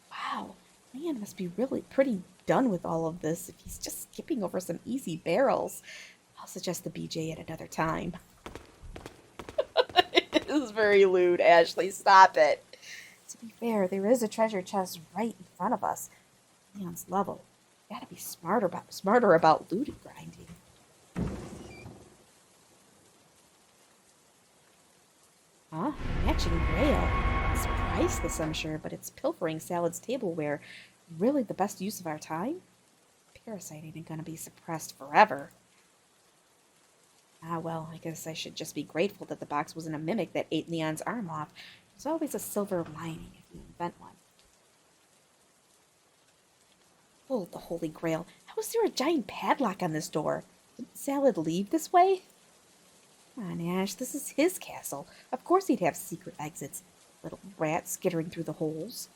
Wow, Leon must be really pretty done with all of this if he's just skipping over some easy barrels. I'll suggest the BJ at another time. It is very lewd, Ashley. Stop it. To be fair, there is a treasure chest right in front of us. Leon's level. Gotta be smarter about loot grinding. Huh? Matching grail. It's priceless, I'm sure, but it's pilfering Salad's tableware. Really the best use of our time? Parasite ain't gonna be suppressed forever. Ah, well, I guess I should just be grateful that the box wasn't a mimic that ate Leon's arm off. There's always a silver lining if you invent one. Oh, the Holy Grail. How is there a giant padlock on this door? Didn't Salad leave this way? Come on, Ash, this is his castle. Of course he'd have secret exits. Little rat skittering through the holes.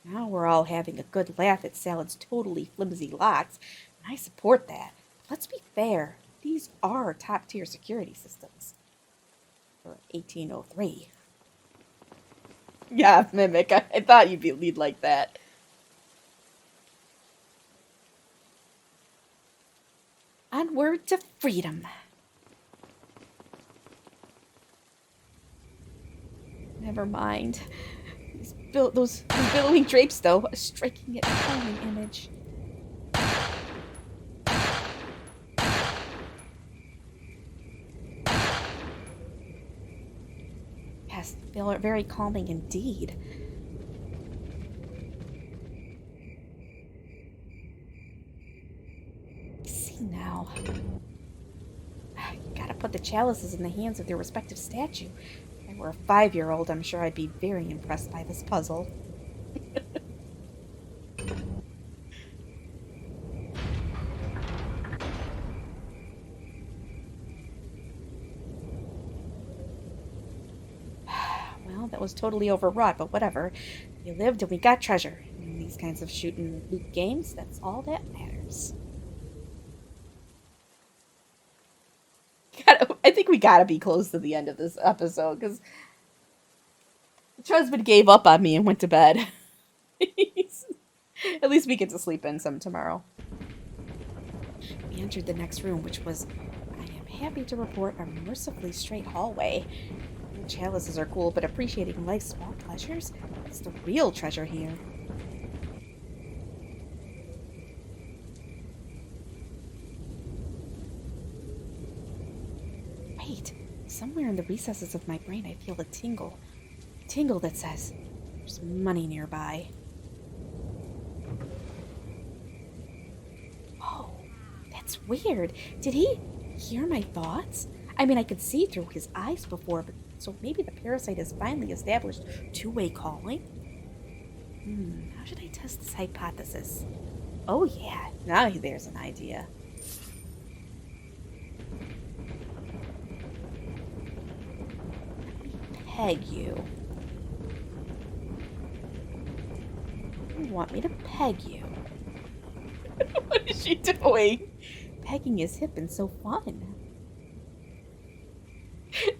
Now we're all having a good laugh at Salad's totally flimsy locks, and I support that. But let's be fair, these are top-tier security systems. For 1803. Yeah, Mimic, I thought you'd lead like that. Onward to freedom. Never mind. Those billowing drapes, though, a striking yet calming image. Yes, very calming indeed. See now. Gotta put the chalices in the hands of their respective statue. If I were a 5-year-old, I'm sure I'd be very impressed by this puzzle. Well, that was totally overwrought, but whatever. We lived and we got treasure. In these kinds of shoot and loot games, that's all that matters. I think we gotta be close to the end of this episode, because husband gave up on me and went to bed. At least we get to sleep in some tomorrow. We entered the next room, which was, I am happy to report, a mercifully straight hallway. Chalices are cool, but appreciating life's small pleasures is the real treasure here. Wait, somewhere in the recesses of my brain I feel a tingle. A tingle that says, there's money nearby. Oh, that's weird. Did he hear my thoughts? I mean, I could see through his eyes before, but so maybe the parasite has finally established two-way calling? How should I test this hypothesis? Oh yeah, now there's an idea. Peg you. You want me to peg you? What is she doing? Pegging is hip and so fun.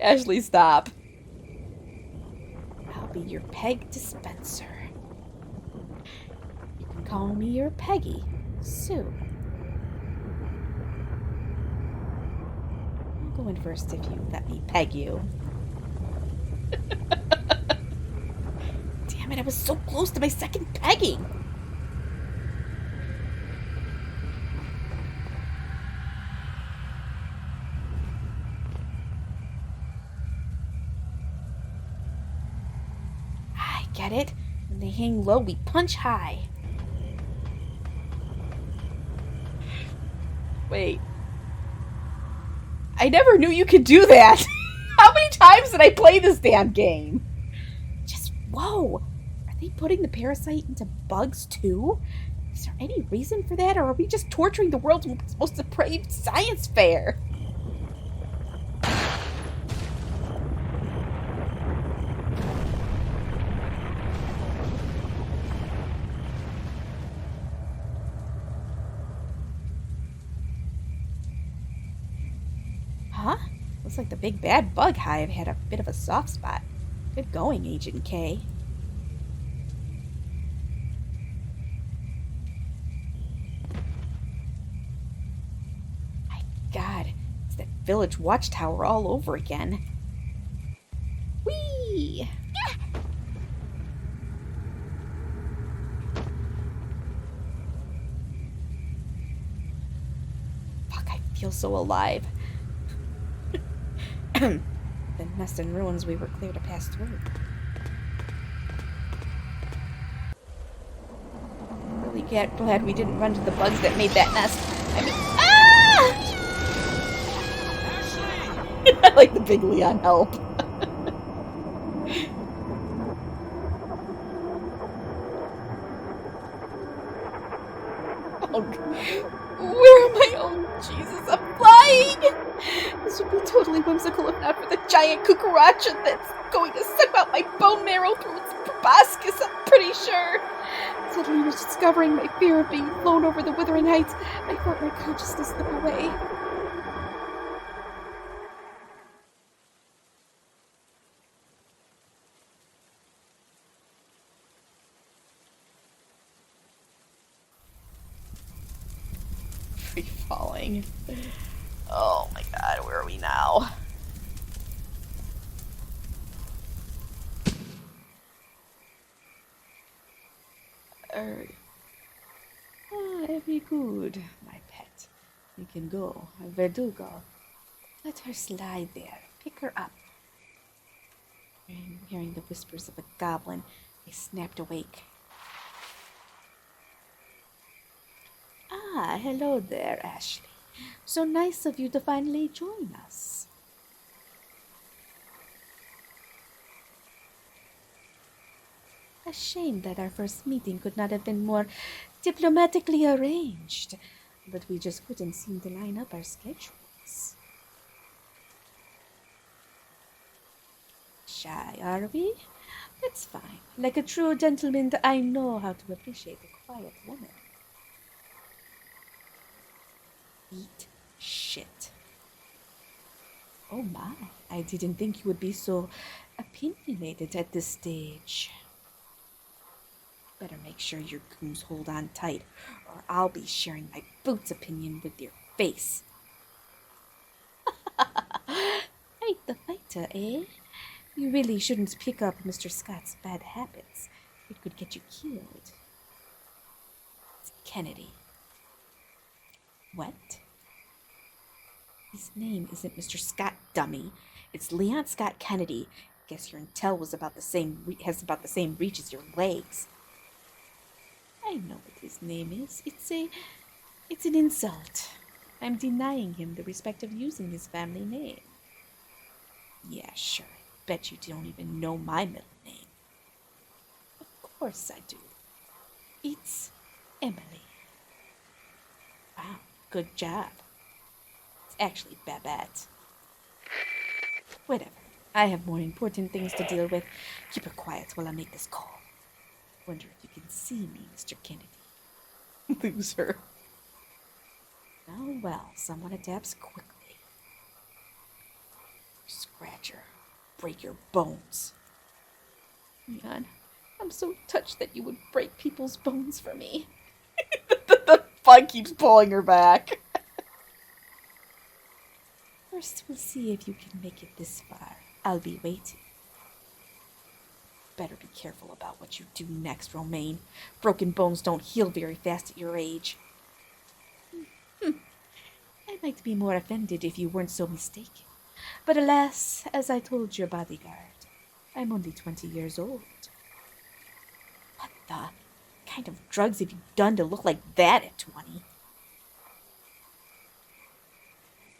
Ashley, stop. I'll be your peg dispenser. You can call me your Peggy, Sue. I'll go in first if you let me peg you. Damn it, I was so close to my second pegging. I get it. When they hang low, we punch high. Wait. I never knew you could do that. How many times did I play this damn game? Just, whoa. Are they putting the parasite into bugs too? Is there any reason for that, or are we just torturing the world's most depraved science fair? Huh? Looks like the big bad bug hive had a bit of a soft spot. Good going, Agent K. My God, it's that village watchtower all over again. Whee! Fuck, I feel so alive. The nest and ruins we were clear to pass through. Really glad we didn't run to the bugs that made that nest. I mean, ah! I like the big Leon help. Oh, where am I? Oh, Jesus, I'm flying! This would be totally whimsical if not for the giant cucaracha that's going to suck out my bone marrow through its proboscis, I'm pretty sure. Suddenly discovering my fear of being flown over the withering heights, I felt my consciousness slip away. Free falling. Oh my God, where are we now? Very good, my pet. You can go. Verdugo. Let her slide there. Pick her up. Hearing the whispers of a goblin, I snapped awake. Ah, hello there, Ashley. So nice of you to finally join us. A shame that our first meeting could not have been more diplomatically arranged, but we just couldn't seem to line up our schedules. Shy, are we? It's fine. Like a true gentleman, I know how to appreciate a quiet woman. Eat shit. Oh my, I didn't think you would be so opinionated at this stage. Better make sure your goons hold on tight, or I'll be sharing my boot's opinion with your face. Fight the fighter, eh? You really shouldn't pick up Mr. Scott's bad habits. It could get you killed. It's Kennedy. What? His name isn't Mr. Scott, dummy. It's Leon Scott Kennedy. Guess your intel was has about the same reach as your legs. I know what his name is. It's an insult. I'm denying him the respect of using his family name. Yeah, sure. Bet you don't even know my middle name. Of course I do. It's Emily. Wow, good job. It's actually Babette. Whatever. I have more important things to deal with. Keep it quiet while I make this call. Wonder if you can see me, Mr. Kennedy. Loser. Oh well, someone adapts quickly. Scratcher. Break your bones. Man, I'm so touched that you would break people's bones for me. The bug keeps pulling her back. First, we'll see if you can make it this far. I'll be waiting. Better be careful about what you do next, Romaine. Broken bones don't heal very fast at your age. I might be more offended if you weren't so mistaken. But alas, as I told your bodyguard, I'm only 20 years old. What the kind of drugs have you done to look like that at 20?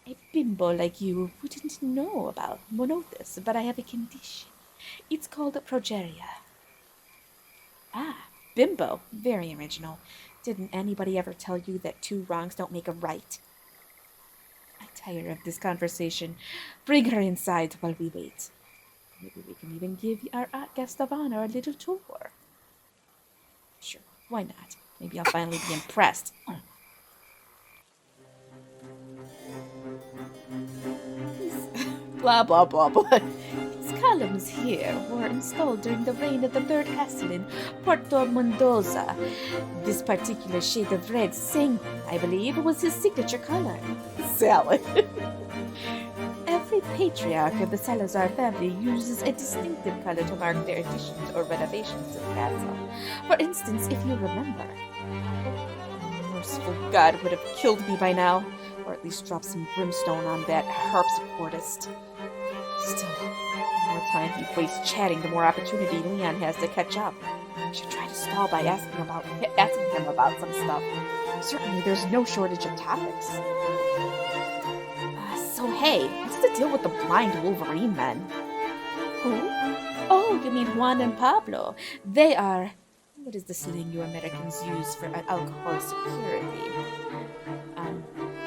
A bimbo like you wouldn't know about monothus, but I have a condition. It's called progeria. Ah, bimbo. Very original. Didn't anybody ever tell you that two wrongs don't make a right? I tire of this conversation. Bring her inside while we wait. Maybe we can even give our guest of honor a little tour. Sure, why not? Maybe I'll finally be impressed. Blah, blah, blah, blah. These columns here were installed during the reign of the third castle in Puerto Mendoza. This particular shade of red, sanguine, I believe, was his signature color. Salad. Every patriarch of the Salazar family uses a distinctive color to mark their additions or renovations to the castle. For instance, if you remember, the merciful God would have killed me by now, or at least dropped some brimstone on that harpsichordist. Still, the more time he wastes chatting, the more opportunity Leon has to catch up. I should try to stall by asking him about some stuff. Certainly, there's no shortage of topics. So hey, what's the deal with the blind Wolverine men? Who? Oh, you mean Juan and Pablo. They are... What is the slang you Americans use for alcohol security?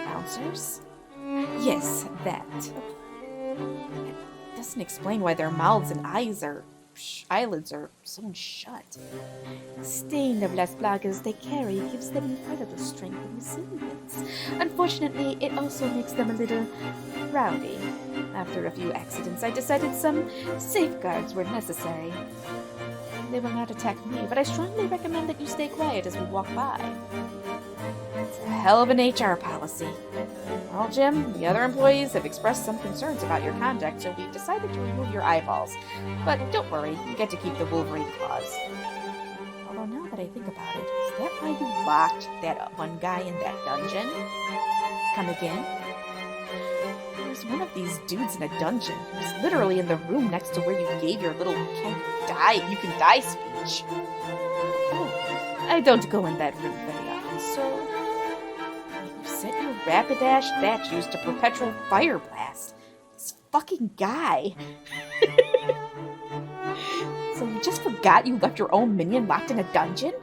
Bouncers? Yes, that. It doesn't explain why their mouths and eyelids are sewn shut. Stain of Las Plagas they carry gives them incredible strength and resilience. Unfortunately, it also makes them a little rowdy. After a few accidents, I decided some safeguards were necessary. They will not attack me, but I strongly recommend that you stay quiet as we walk by. It's a hell of an HR policy. Well, Jim, the other employees have expressed some concerns about your conduct, so we've decided to remove your eyeballs. But don't worry, you get to keep the Wolverine claws. Although now that I think about it, is that why you locked that one guy in that dungeon? Come again? There's one of these dudes in a dungeon who's literally in the room next to where you gave your little you can die speech. Oh, I don't go in that room very often, so... Set your Rapidash that used to perpetual fire blast. This fucking guy. So you just forgot you left your own minion locked in a dungeon?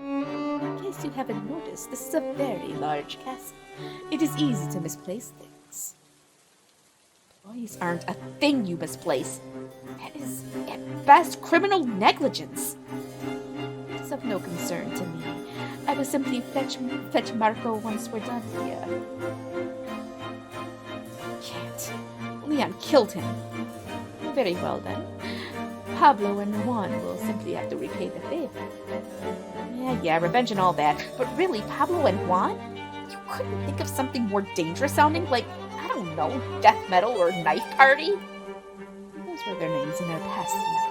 In case you haven't noticed, this is a very large castle. It is easy to misplace things. Boys aren't a thing you misplace. That is, at best, criminal negligence. It's of no concern to me. I will simply fetch Marco once we're done here. Can't. Leon killed him. Very well then. Pablo and Juan will simply have to repay the favor. Yeah, revenge and all that. But really, Pablo and Juan? You couldn't think of something more dangerous sounding? Like, I don't know, death metal or knife party? Those were their names in their past life.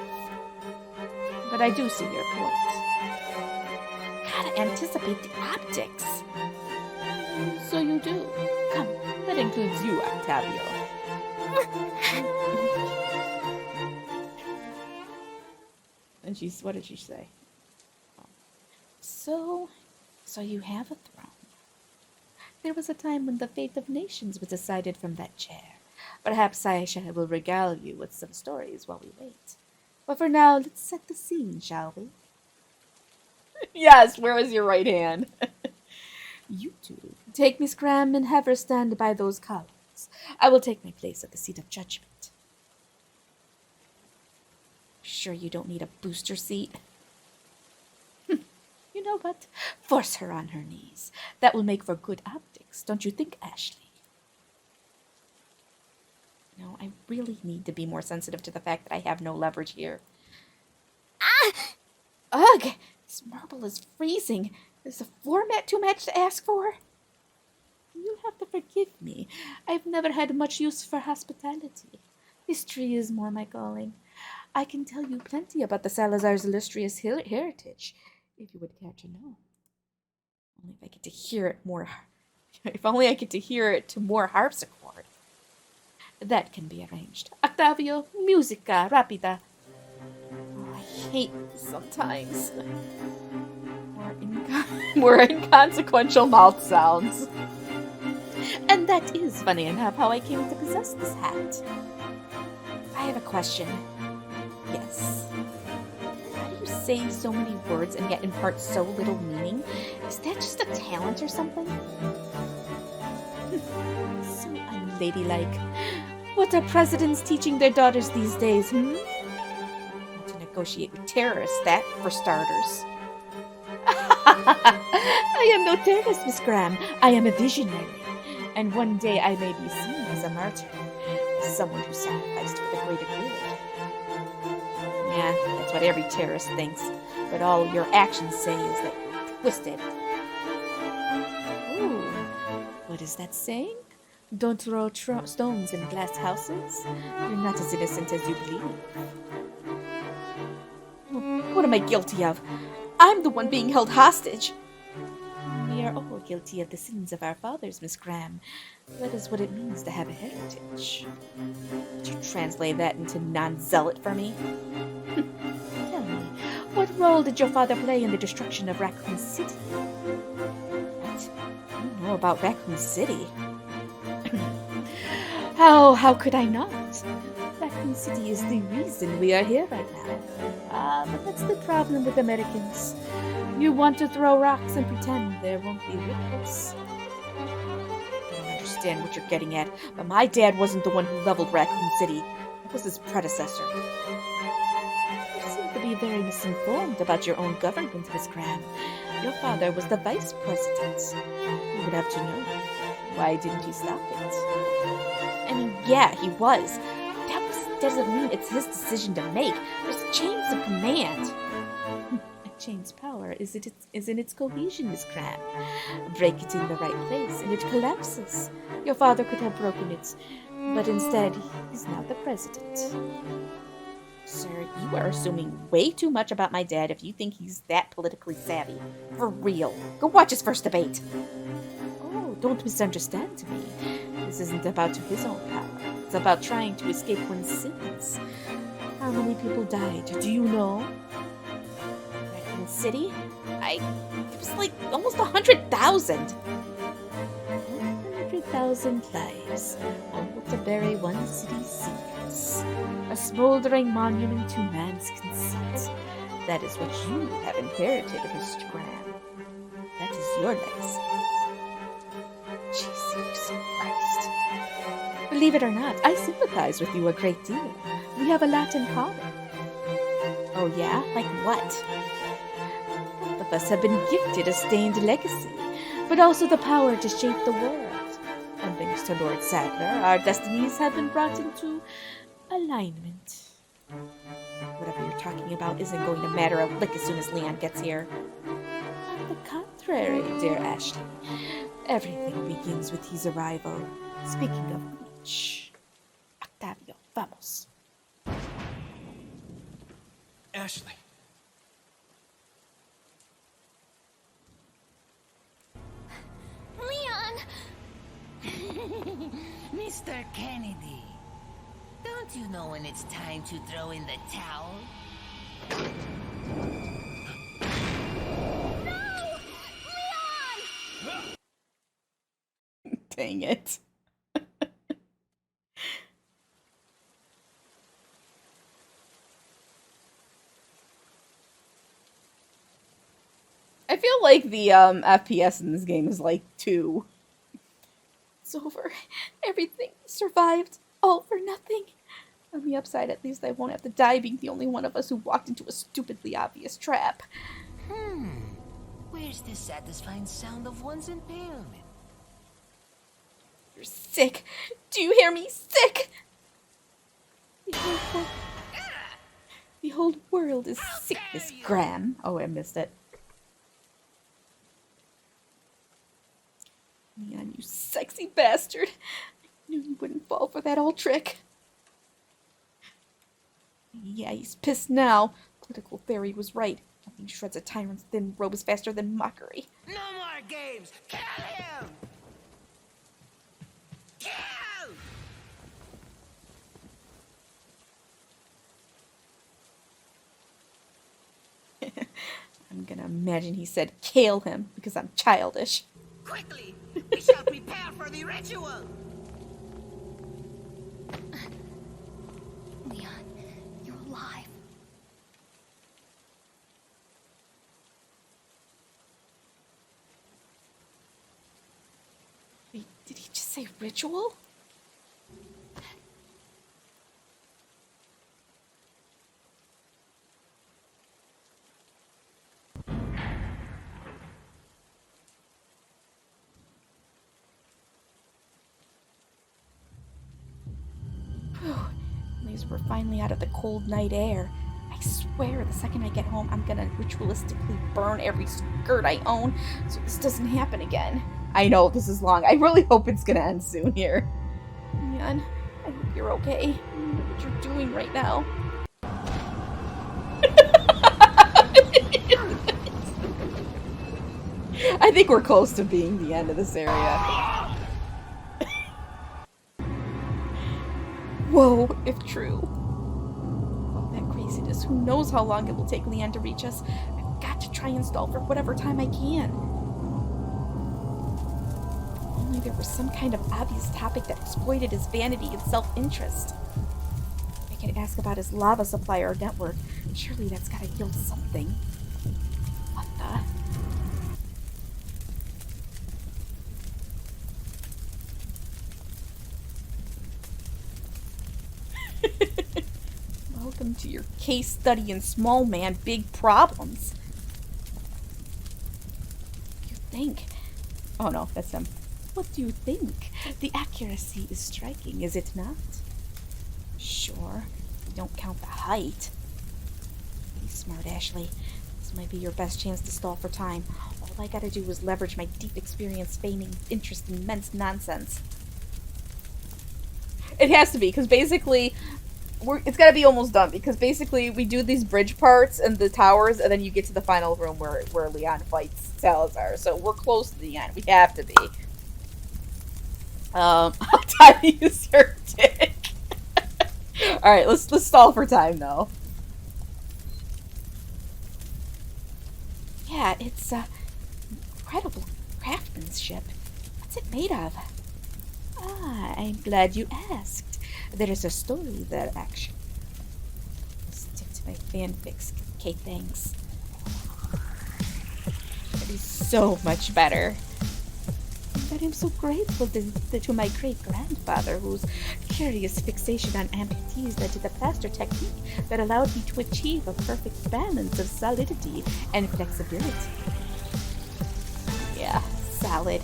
But I do see your point. Gotta anticipate the optics. So you do. Come, that includes you, Octavio. And what did she say? So you have a throne. There was a time when the fate of nations was decided from that chair. Perhaps I will regale you with some stories while we wait. But for now, let's set the scene, shall we? Yes, where is your right hand? You two, take Miss Graham and have her stand by those columns. I will take my place at the seat of judgment. Sure you don't need a booster seat? You know what? Force her on her knees. That will make for good optics, don't you think, Ashley? No, I really need to be more sensitive to the fact that I have no leverage here. Ah! Ugh! This marble is freezing. Is the floor mat too much to ask for? You'll have to forgive me. I've never had much use for hospitality. History is more my calling. I can tell you plenty about the Salazar's illustrious heritage, if you would care to know. Only if I get to hear it more. If only I get to hear it to more harpsichord. That can be arranged. Octavio, musica rapida. Oh, I hate these sometimes. More inconsequential mouth sounds. And that is, funny enough, how I came to possess this hat. I have a question. Yes. How do you say so many words and yet impart so little meaning? Is that just a talent or something? So unladylike. What are presidents teaching their daughters these days, How to negotiate with terrorists, that for starters. I am no terrorist, Miss Graham. I am a visionary. And one day I may be seen as a martyr. As someone who sacrificed for the greater good. Yeah, that's what every terrorist thinks. But all your actions say is that you're twisted. Ooh, what is that saying? Don't throw stones in glass houses? You're not as innocent as you believe. What am I guilty of? I'm the one being held hostage. We are all guilty of the sins of our fathers, Miss Graham. That is what it means to have a heritage. Could you translate that into non-zealot for me? Tell me, what role did your father play in the destruction of Raccoon City? What? You know about Raccoon City? How could I not? Raccoon City is the reason we are here right now. But that's the problem with Americans. You want to throw rocks and pretend there won't be ripples. I don't understand what you're getting at, but my dad wasn't the one who leveled Raccoon City. It was his predecessor. You seem to be very misinformed about your own government, Miss Graham. Your father was the vice president. You would have to know. Why didn't he stop it? I mean, yeah, he was. That doesn't mean it's his decision to make. There's chains of command. A chain's power is in its cohesion, Miss Graham. Break it in the right place, and it collapses. Your father could have broken it, but instead, he's now the president. Sir, you are assuming way too much about my dad if you think he's that politically savvy. For real. Go watch his first debate. Oh, don't misunderstand me. This isn't about his own power. It's about trying to escape one's sins. How many people died? Do you know? Raccoon City? It was like almost 100,000. 100,000 lives, all to bury one city's secrets. A smoldering monument to man's conceit. That is what you have inherited, Mr. Graham. That is your legacy. Jesus Christ. Believe it or not, I sympathize with you a great deal. We have a lot in common. Oh yeah? Like what? Both of us have been gifted a stained legacy, but also the power to shape the world. And thanks to Lord Sadler, our destinies have been brought into alignment. Whatever you're talking about isn't going to matter a lick as soon as Leon gets here. On the contrary, dear Ashley, everything begins with his arrival. Speaking of which, Octavio, vamos. Ashley. Leon! Mr. Kennedy, don't you know when it's time to throw in the towel? No! Leon! Dang it. I feel like the FPS in this game is like 2. It's over. Everything survived. All for nothing. On the upside, at least I won't have to die being the only one of us who walked into a stupidly obvious trap. Where's the satisfying sound of one's impalement? You're sick. Do you hear me? Sick! The whole world is sick, Miss Graham. Oh, I missed it. Leon, you sexy bastard. I knew you wouldn't fall for that old trick. Yeah, he's pissed now. Political theory was right. Nothing shreds a tyrant's thin robes faster than mockery. No more games! Kill him! Kill! I'm gonna imagine he said kill him because I'm childish. Quickly! We shall prepare for the ritual! Leon, you're alive. Wait, did he just say ritual? At least we're finally out of the cold night air. I swear, the second I get home, I'm gonna ritualistically burn every skirt I own so this doesn't happen again. I know, this is long. I really hope it's gonna end soon here. Man, I hope you're okay. I don't know what you're doing right now. I think we're close to being the end of this area. Whoa, if true. All that craziness, who knows how long it will take Leon to reach us. I've got to try and stall for whatever time I can. If only there was some kind of obvious topic that exploited his vanity and self-interest. I could ask about his lava supply or network. Surely that's gotta yield something. What the? Welcome to your case study in small man, big problems. You think? Oh no, that's him. What do you think? The accuracy is striking, is it not? Sure, we don't count the height. Be smart, Ashley. This might be your best chance to stall for time. All I gotta do is leverage my deep experience, feigning interest in men's nonsense. It has to be, because basically, it's gotta be almost done, because basically we do these bridge parts and the towers, and then you get to the final room where Leon fights Salazar. So we're close to the end. We have to be. How tiny is your dick? Alright, let's stall for time, though. Yeah, it's, incredible craftsmanship. What's it made of? Ah, I'm glad you asked. There is a story there, actually. Stick to my fanfics. Okay, thanks. That is so much better. that I'm so grateful to my great-grandfather, whose curious fixation on amputees led to the plaster technique that allowed me to achieve a perfect balance of solidity and flexibility. Yeah, solid,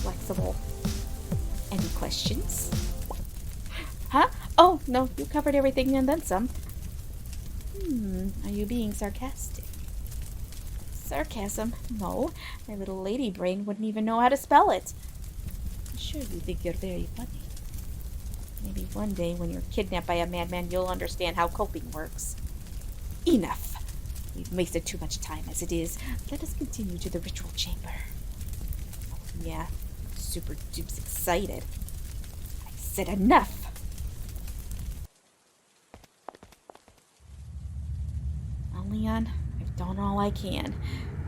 flexible. Any questions? Huh? Oh, no, you covered everything and then some. Are you being sarcastic? Sarcasm? No, my little lady brain wouldn't even know how to spell it. I'm sure you think you're very funny. Maybe one day when you're kidnapped by a madman, you'll understand how coping works. Enough! We've wasted too much time as it is. Let us continue to the ritual chamber. Oh, yeah, super dupes excited. I said enough! Oh, Leon, I've done all I can.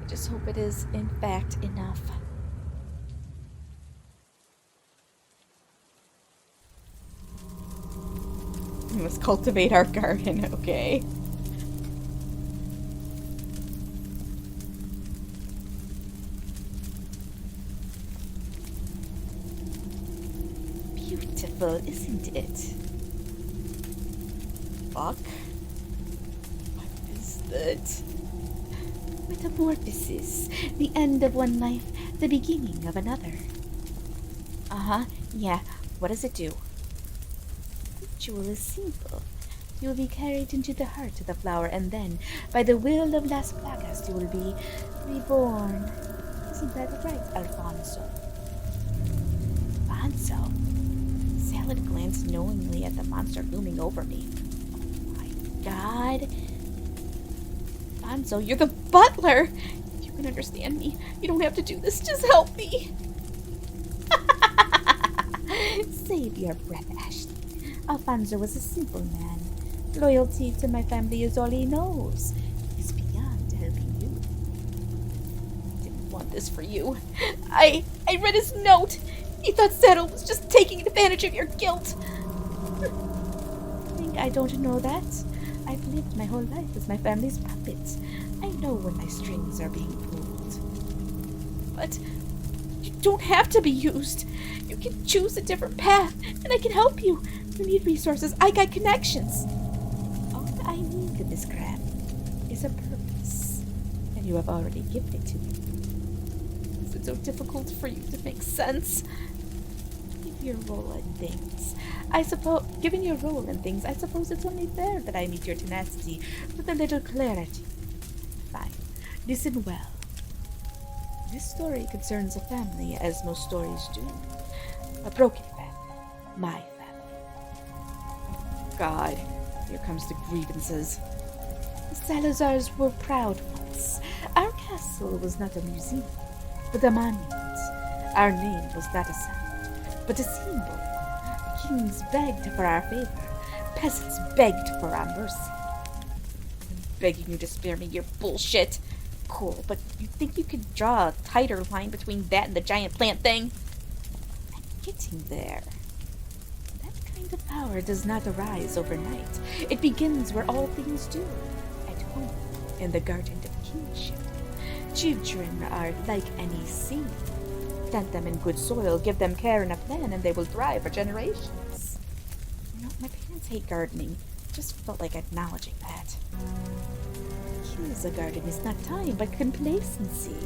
I just hope it is, in fact, enough. We must cultivate our garden, okay? Beautiful, isn't it? Fuck. What is that? Metamorphosis. The end of one life, the beginning of another. Uh-huh, yeah. What does it do? The ritual is simple. You will be carried into the heart of the flower, and then, by the will of Las Plagas, you will be reborn. Isn't that right, Alfonso? Alfonso? Salad glanced knowingly at the monster looming over me. Oh my god. Alfonso, you're the butler! You can understand me. You don't have to do this. Just help me. Save your breath, Ashley. Alfonso was a simple man. Loyalty to my family is all he knows. He's beyond helping you. I didn't want this for you. I read his note. He thought Settle was just taking advantage of your guilt. Think I don't know that? I've lived my whole life as my family's puppet. I know when my strings are being pulled. But you don't have to be used. You can choose a different path, and I can help you. You need resources. I got connections. All I need, Miss Crab, is a purpose, and you have already given it to me. Is it so difficult for you to make sense? Given your role in things, I suppose it's only fair that I meet your tenacity with a little clarity. Fine. Listen well. This story concerns a family, as most stories do. A broken family. My family. Oh, God. Here comes the grievances. The Salazars were proud once. Our castle was not a museum, but a monument. Our name was not a sound, but a symbol. Kings begged for our favor. Peasants begged for our mercy. I'm begging you to spare me your bullshit. Cool, but you think you could draw a tighter line between that and the giant plant thing? I'm getting there. That kind of power does not arise overnight. It begins where all things do, at home, in the garden of kingship. Children are like any seed. Plant them in good soil, give them care and a plan, and they will thrive for generations. You know, my parents hate gardening. Just felt like acknowledging that. Kills a garden is not time, but complacency.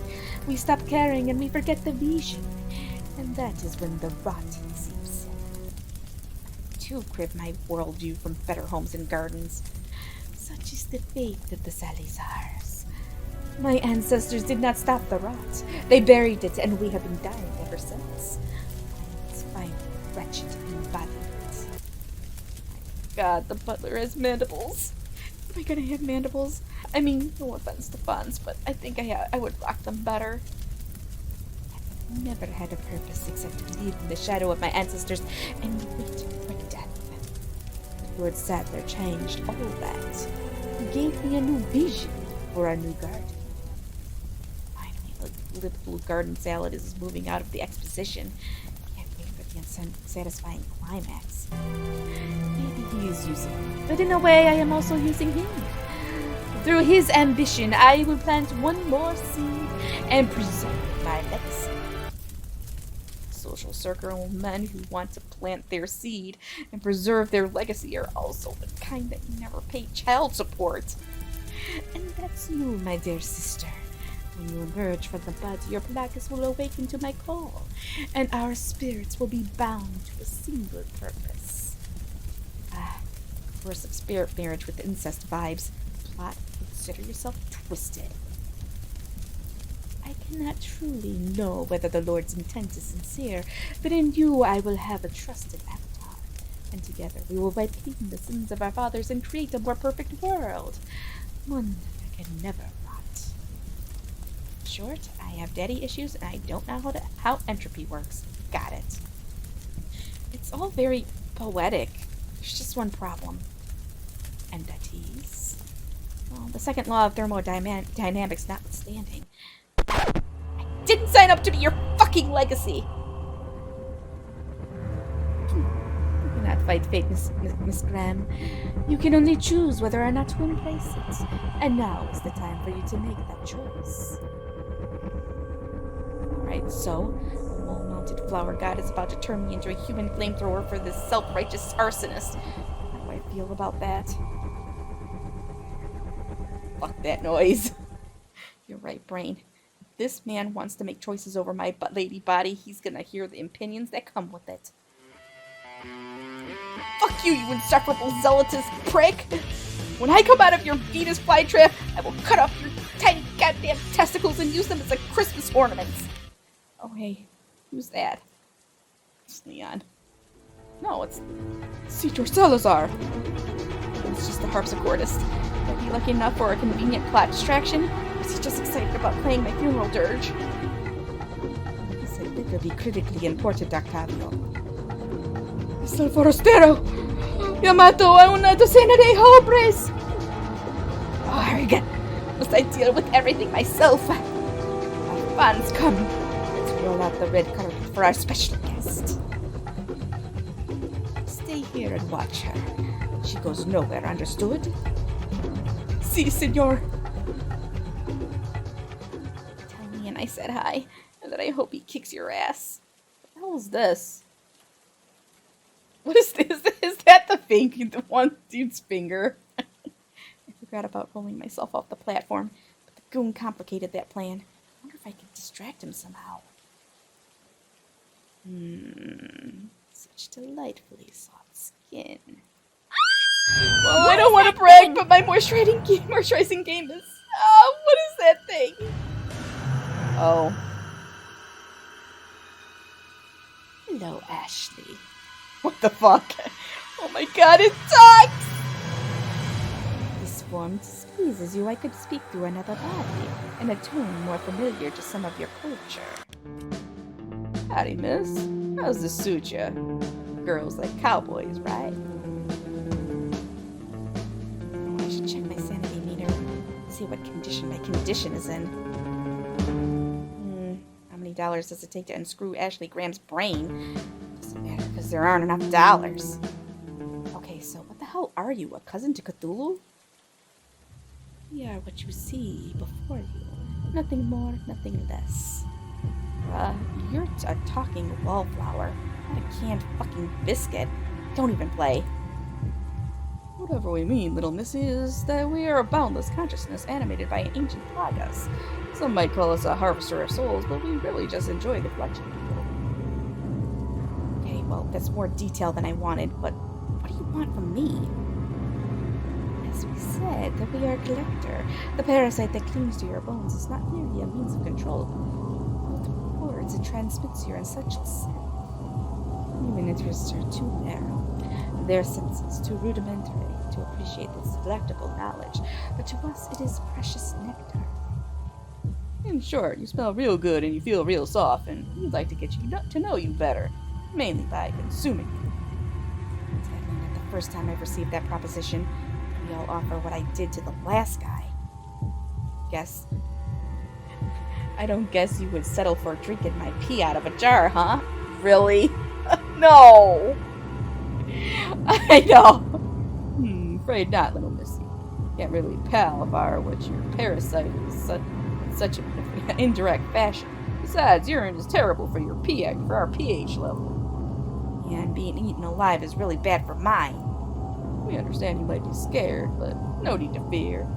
We stop caring and we forget the vision. And that is when the rot seeps in. To crib my worldview from better homes and gardens. Such is the fate of the Salazars. My ancestors did not stop the rot. They buried it, and we have been dying ever since. It's my wretched embodiment. My God, the butler has mandibles. Am I gonna have mandibles? I mean, no offense to Fonz, but I think I would rock them better. I've never had a purpose except to live in the shadow of my ancestors and wait for death. But Lord Sadler changed all that. He gave me a new vision for a new garden. Finally, the little garden salad is moving out of the exposition. Can't wait for the unsatisfying climax. Maybe he is using me, but in a way I am also using him. Through his ambition, I will plant one more seed and preserve my legacy. social circle of men who want to plant their seed and preserve their legacy are also the kind that never pay child support. And that's you, my dear sister. When you emerge from the bud, your Placus will awaken to my call, and our spirits will be bound to a single purpose. Worse of spirit marriage with incest vibes. Plot, consider yourself twisted. I cannot truly know whether the Lord's intent is sincere, but in you I will have a trusted avatar, and together we will wipe clean the sins of our fathers and create a more perfect world. One that can never rot. Short, I have daddy issues and I don't know how entropy works. Got it. It's all very poetic. There's just one problem. Entities. Well, the second law of thermodynamics notwithstanding. I didn't sign up to be your fucking legacy! You cannot fight fate, Miss Graham. You can only choose whether or not to embrace it. And now is the time for you to make that choice. Alright, so, a wall-mounted flower god is about to turn me into a human flamethrower for this self-righteous arsonist. How do I feel about that? Fuck that noise. You're right, brain. This man wants to make choices over my lady body. He's gonna hear the opinions that come with it. Fuck you, you insufferable zealotous prick! When I come out of your Venus flytrap, I will cut off your tiny goddamn testicles and use them as Christmas ornaments. Oh hey, who's that? It's Leon. No, it's Cedar Salazar. It's just the harpsichordist. I'd be lucky enough for a convenient plot distraction. He's just excited about playing my funeral dirge. He said it would be critically important, Octavio. Es el forastero! Yamato a una docena de hombres! Arg! Must I deal with everything myself? Our fans come. Let's roll out the red carpet for our special guest. Stay here and watch her. She goes nowhere, understood? Si, senor. Tell me and I said hi, and that I hope he kicks your ass. What the hell is this? What is this? Is that the one dude's finger? I forgot about rolling myself off the platform, but the goon complicated that plan. I wonder if I could distract him somehow. Such delightfully soft skin. Well, I don't want to brag, but my moisturizing game is... what is that thing? Oh. Hello, Ashley. What the fuck? Oh my god, it talks! This form displeases you. I could speak through another body, in a tone more familiar to some of your culture. Howdy, miss. How's this suit ya? Girls like cowboys, right? Oh, I should check my sanity meter. See what condition my condition is in. How many dollars does it take to unscrew Ashley Graham's brain? Doesn't matter, because there aren't enough dollars. Okay, so what the hell are you? A cousin to Cthulhu? We are what you see before you. Nothing more, nothing less. You're a talking wallflower, not a canned fucking biscuit. Don't even play. Whatever we mean, little missy, is that we are a boundless consciousness animated by ancient plagas. Some might call us a harvester of souls, but we really just enjoy the collection. Okay, well, that's more detail than I wanted, but what do you want from me? As we said, that we are a collector. The parasite that clings to your bones is not merely a means of control. It transmits your essential self. Human interests are too narrow, their senses too rudimentary to appreciate this delectable knowledge, but to us it is precious nectar. In short, you smell real good and you feel real soft, and we'd like to get you to know you better, mainly by consuming you. Sadly, not the first time I've received that proposition. Maybe I'll offer what I did to the last guy. I don't guess you would settle for drinking my pee out of a jar, huh? Really? No! I know. Afraid not, little missy. Can't really pal if I were what your parasite is such an indirect fashion. Besides, urine is terrible for our pH level. And being eaten alive is really bad for mine. We understand you might be scared, but no need to fear.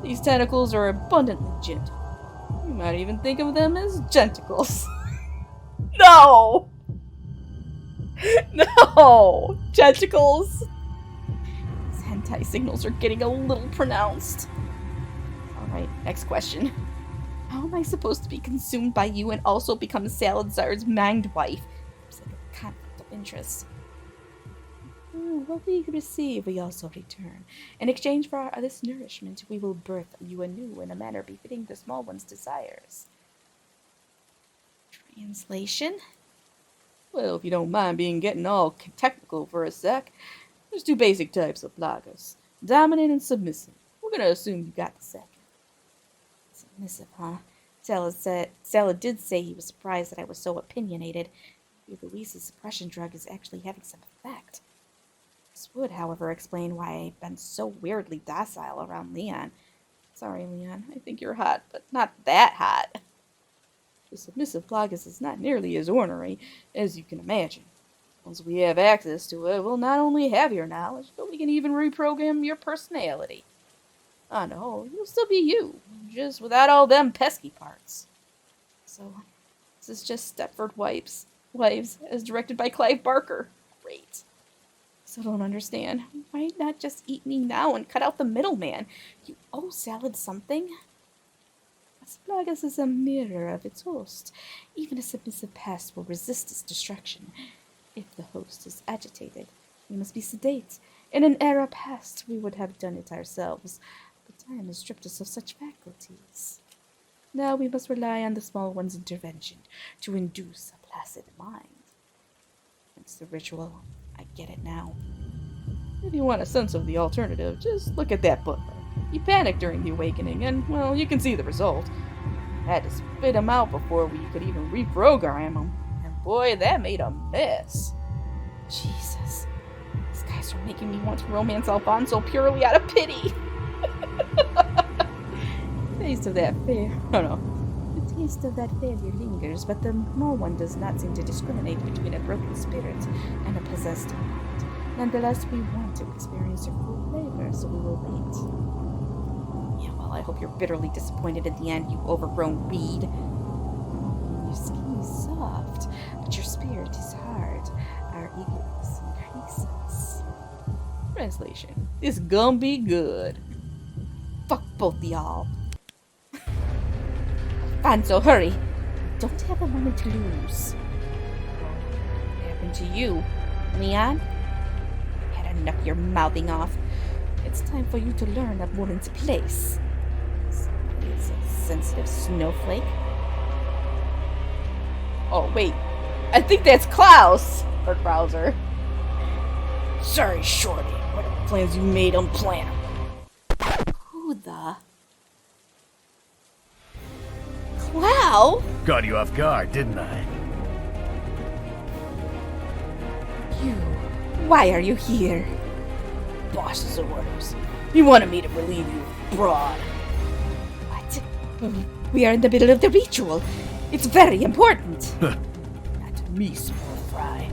These tentacles are abundantly gentle. You might even think of them as genticles. No! No! Genticles! These hentai signals are getting a little pronounced. Alright, next question. How am I supposed to be consumed by you and also become Salazar's mind wife? It's like a conflict of interest. What we receive, we also return. In exchange for this nourishment, we will birth you anew in a manner befitting the small one's desires. Translation? Well, if you don't mind getting all technical for a sec, there's two basic types of plagas. Dominant and submissive. We're gonna assume you got the second. Submissive, huh? Sala did say he was surprised that I was so opinionated. Luis's suppression drug is actually having some effect. This would, however, explain why I've been so weirdly docile around Leon. Sorry, Leon. I think you're hot, but not that hot. The submissive plagas is not nearly as ornery as you can imagine. Once we have access to it, we'll not only have your knowledge, but we can even reprogram your personality. On the whole, you'll still be you, just without all them pesky parts. So, this is just Stepford Wives, as directed by Clive Barker. Great. Still don't understand. Why not just eat me now and cut out the middleman? You owe Salad something. Plagas is a mirror of its host. Even a submissive past will resist its destruction. If the host is agitated, we must be sedate. In an era past, we would have done it ourselves, but time has stripped us of such faculties. Now we must rely on the small one's intervention to induce a placid mind. It's the ritual. I get it now. If you want a sense of the alternative, just look at that butler. He panicked during the awakening, and, well, you can see the result. I had to spit him out before we could even reprogram him. And boy, that made a mess. Jesus. These guys are making me want to romance Alfonso purely out of pity. Taste of that The taste of that failure lingers, but the small one does not seem to discriminate between a broken spirit and a possessed mind. Nonetheless, we want to experience your full flavor, so we will wait. Yeah, well, I hope you're bitterly disappointed at the end, you overgrown weed. Your skin is soft, but your spirit is hard. Our eagerness increases. Translation. This gonna be good. Fuck both y'all. Alfonso, hurry! Don't have a moment to lose. What happened to you, Leon? I had enough of your mouthing off. It's time for you to learn a woman's place. Somebody is a sensitive snowflake. Oh, wait. I think that's Klaus! Or Krauser. Sorry, Shorty. Whatever plans you made, unplan them. Who the... Wow! Got you off guard, didn't I? You... Why are you here? Boss's orders. He wanted me to relieve you abroad. What? We are in the middle of the ritual. It's very important. Not to me, small fry.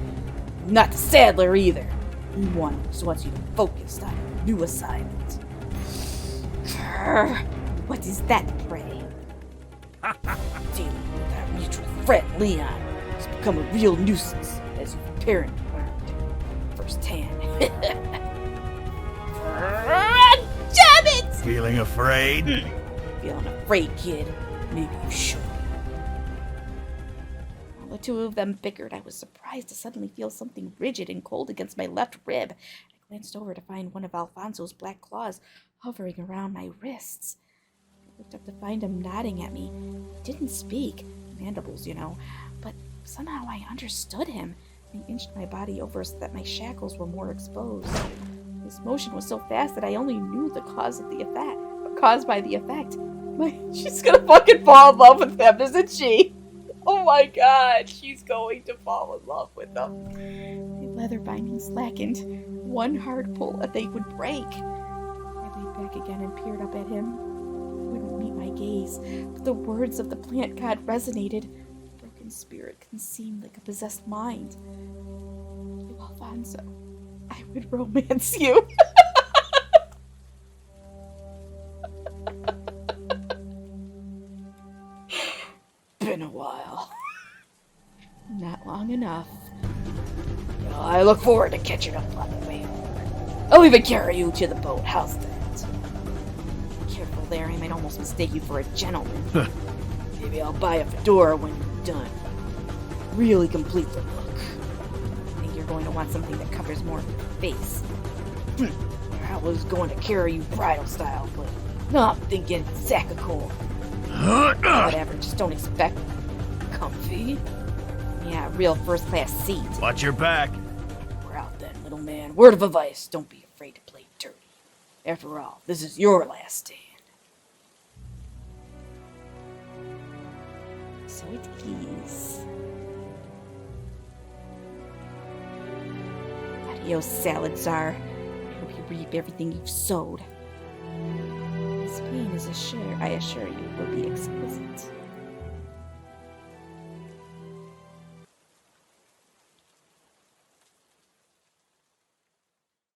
Not to Sadler either. He wants you to focus on your new assignment. What is that, pray? Dealing with our mutual friend, Leon, has become a real nuisance, as you've apparently learned firsthand. Damn it! Feeling afraid? Feeling afraid, kid. Maybe you should. While the two of them bickered, I was surprised to suddenly feel something rigid and cold against my left rib. I glanced over to find one of Alfonso's black claws hovering around my wrists. I looked up to find him nodding at me. He didn't speak, mandibles, you know, but somehow I understood him. I inched my body over so that my shackles were more exposed. His motion was so fast that I only knew the cause of the effect. Caused by the effect. She's gonna fucking fall in love with him, isn't she? Oh my god, she's going to fall in love with him. The leather binding slackened. One hard pull and they would break. I leaned back again and peered up at him. He wouldn't meet my gaze, but the words of the plant god resonated. human spirit can seem like a possessed mind. Alfonso, I would romance you. Been a while. Not long enough. Well, I look forward to catching up on the way home. I'll even carry you to the boat. How's that? Careful there, I might almost mistake you for a gentleman. Maybe I'll buy a fedora when you're done. Really complete the look. I think you're going to want something that covers more of your face. I was going to carry you bridal style, but no, I'm thinking sack of coal. Whatever, just don't expect comfy. Yeah, real first-class seat. Watch your back. We're out then, little man. Word of advice, don't be afraid to play dirty. After all, this is your last stand. So it is. Adios, salad czar. I hope you reap everything you've sowed. This pain is I assure you, will be exquisite.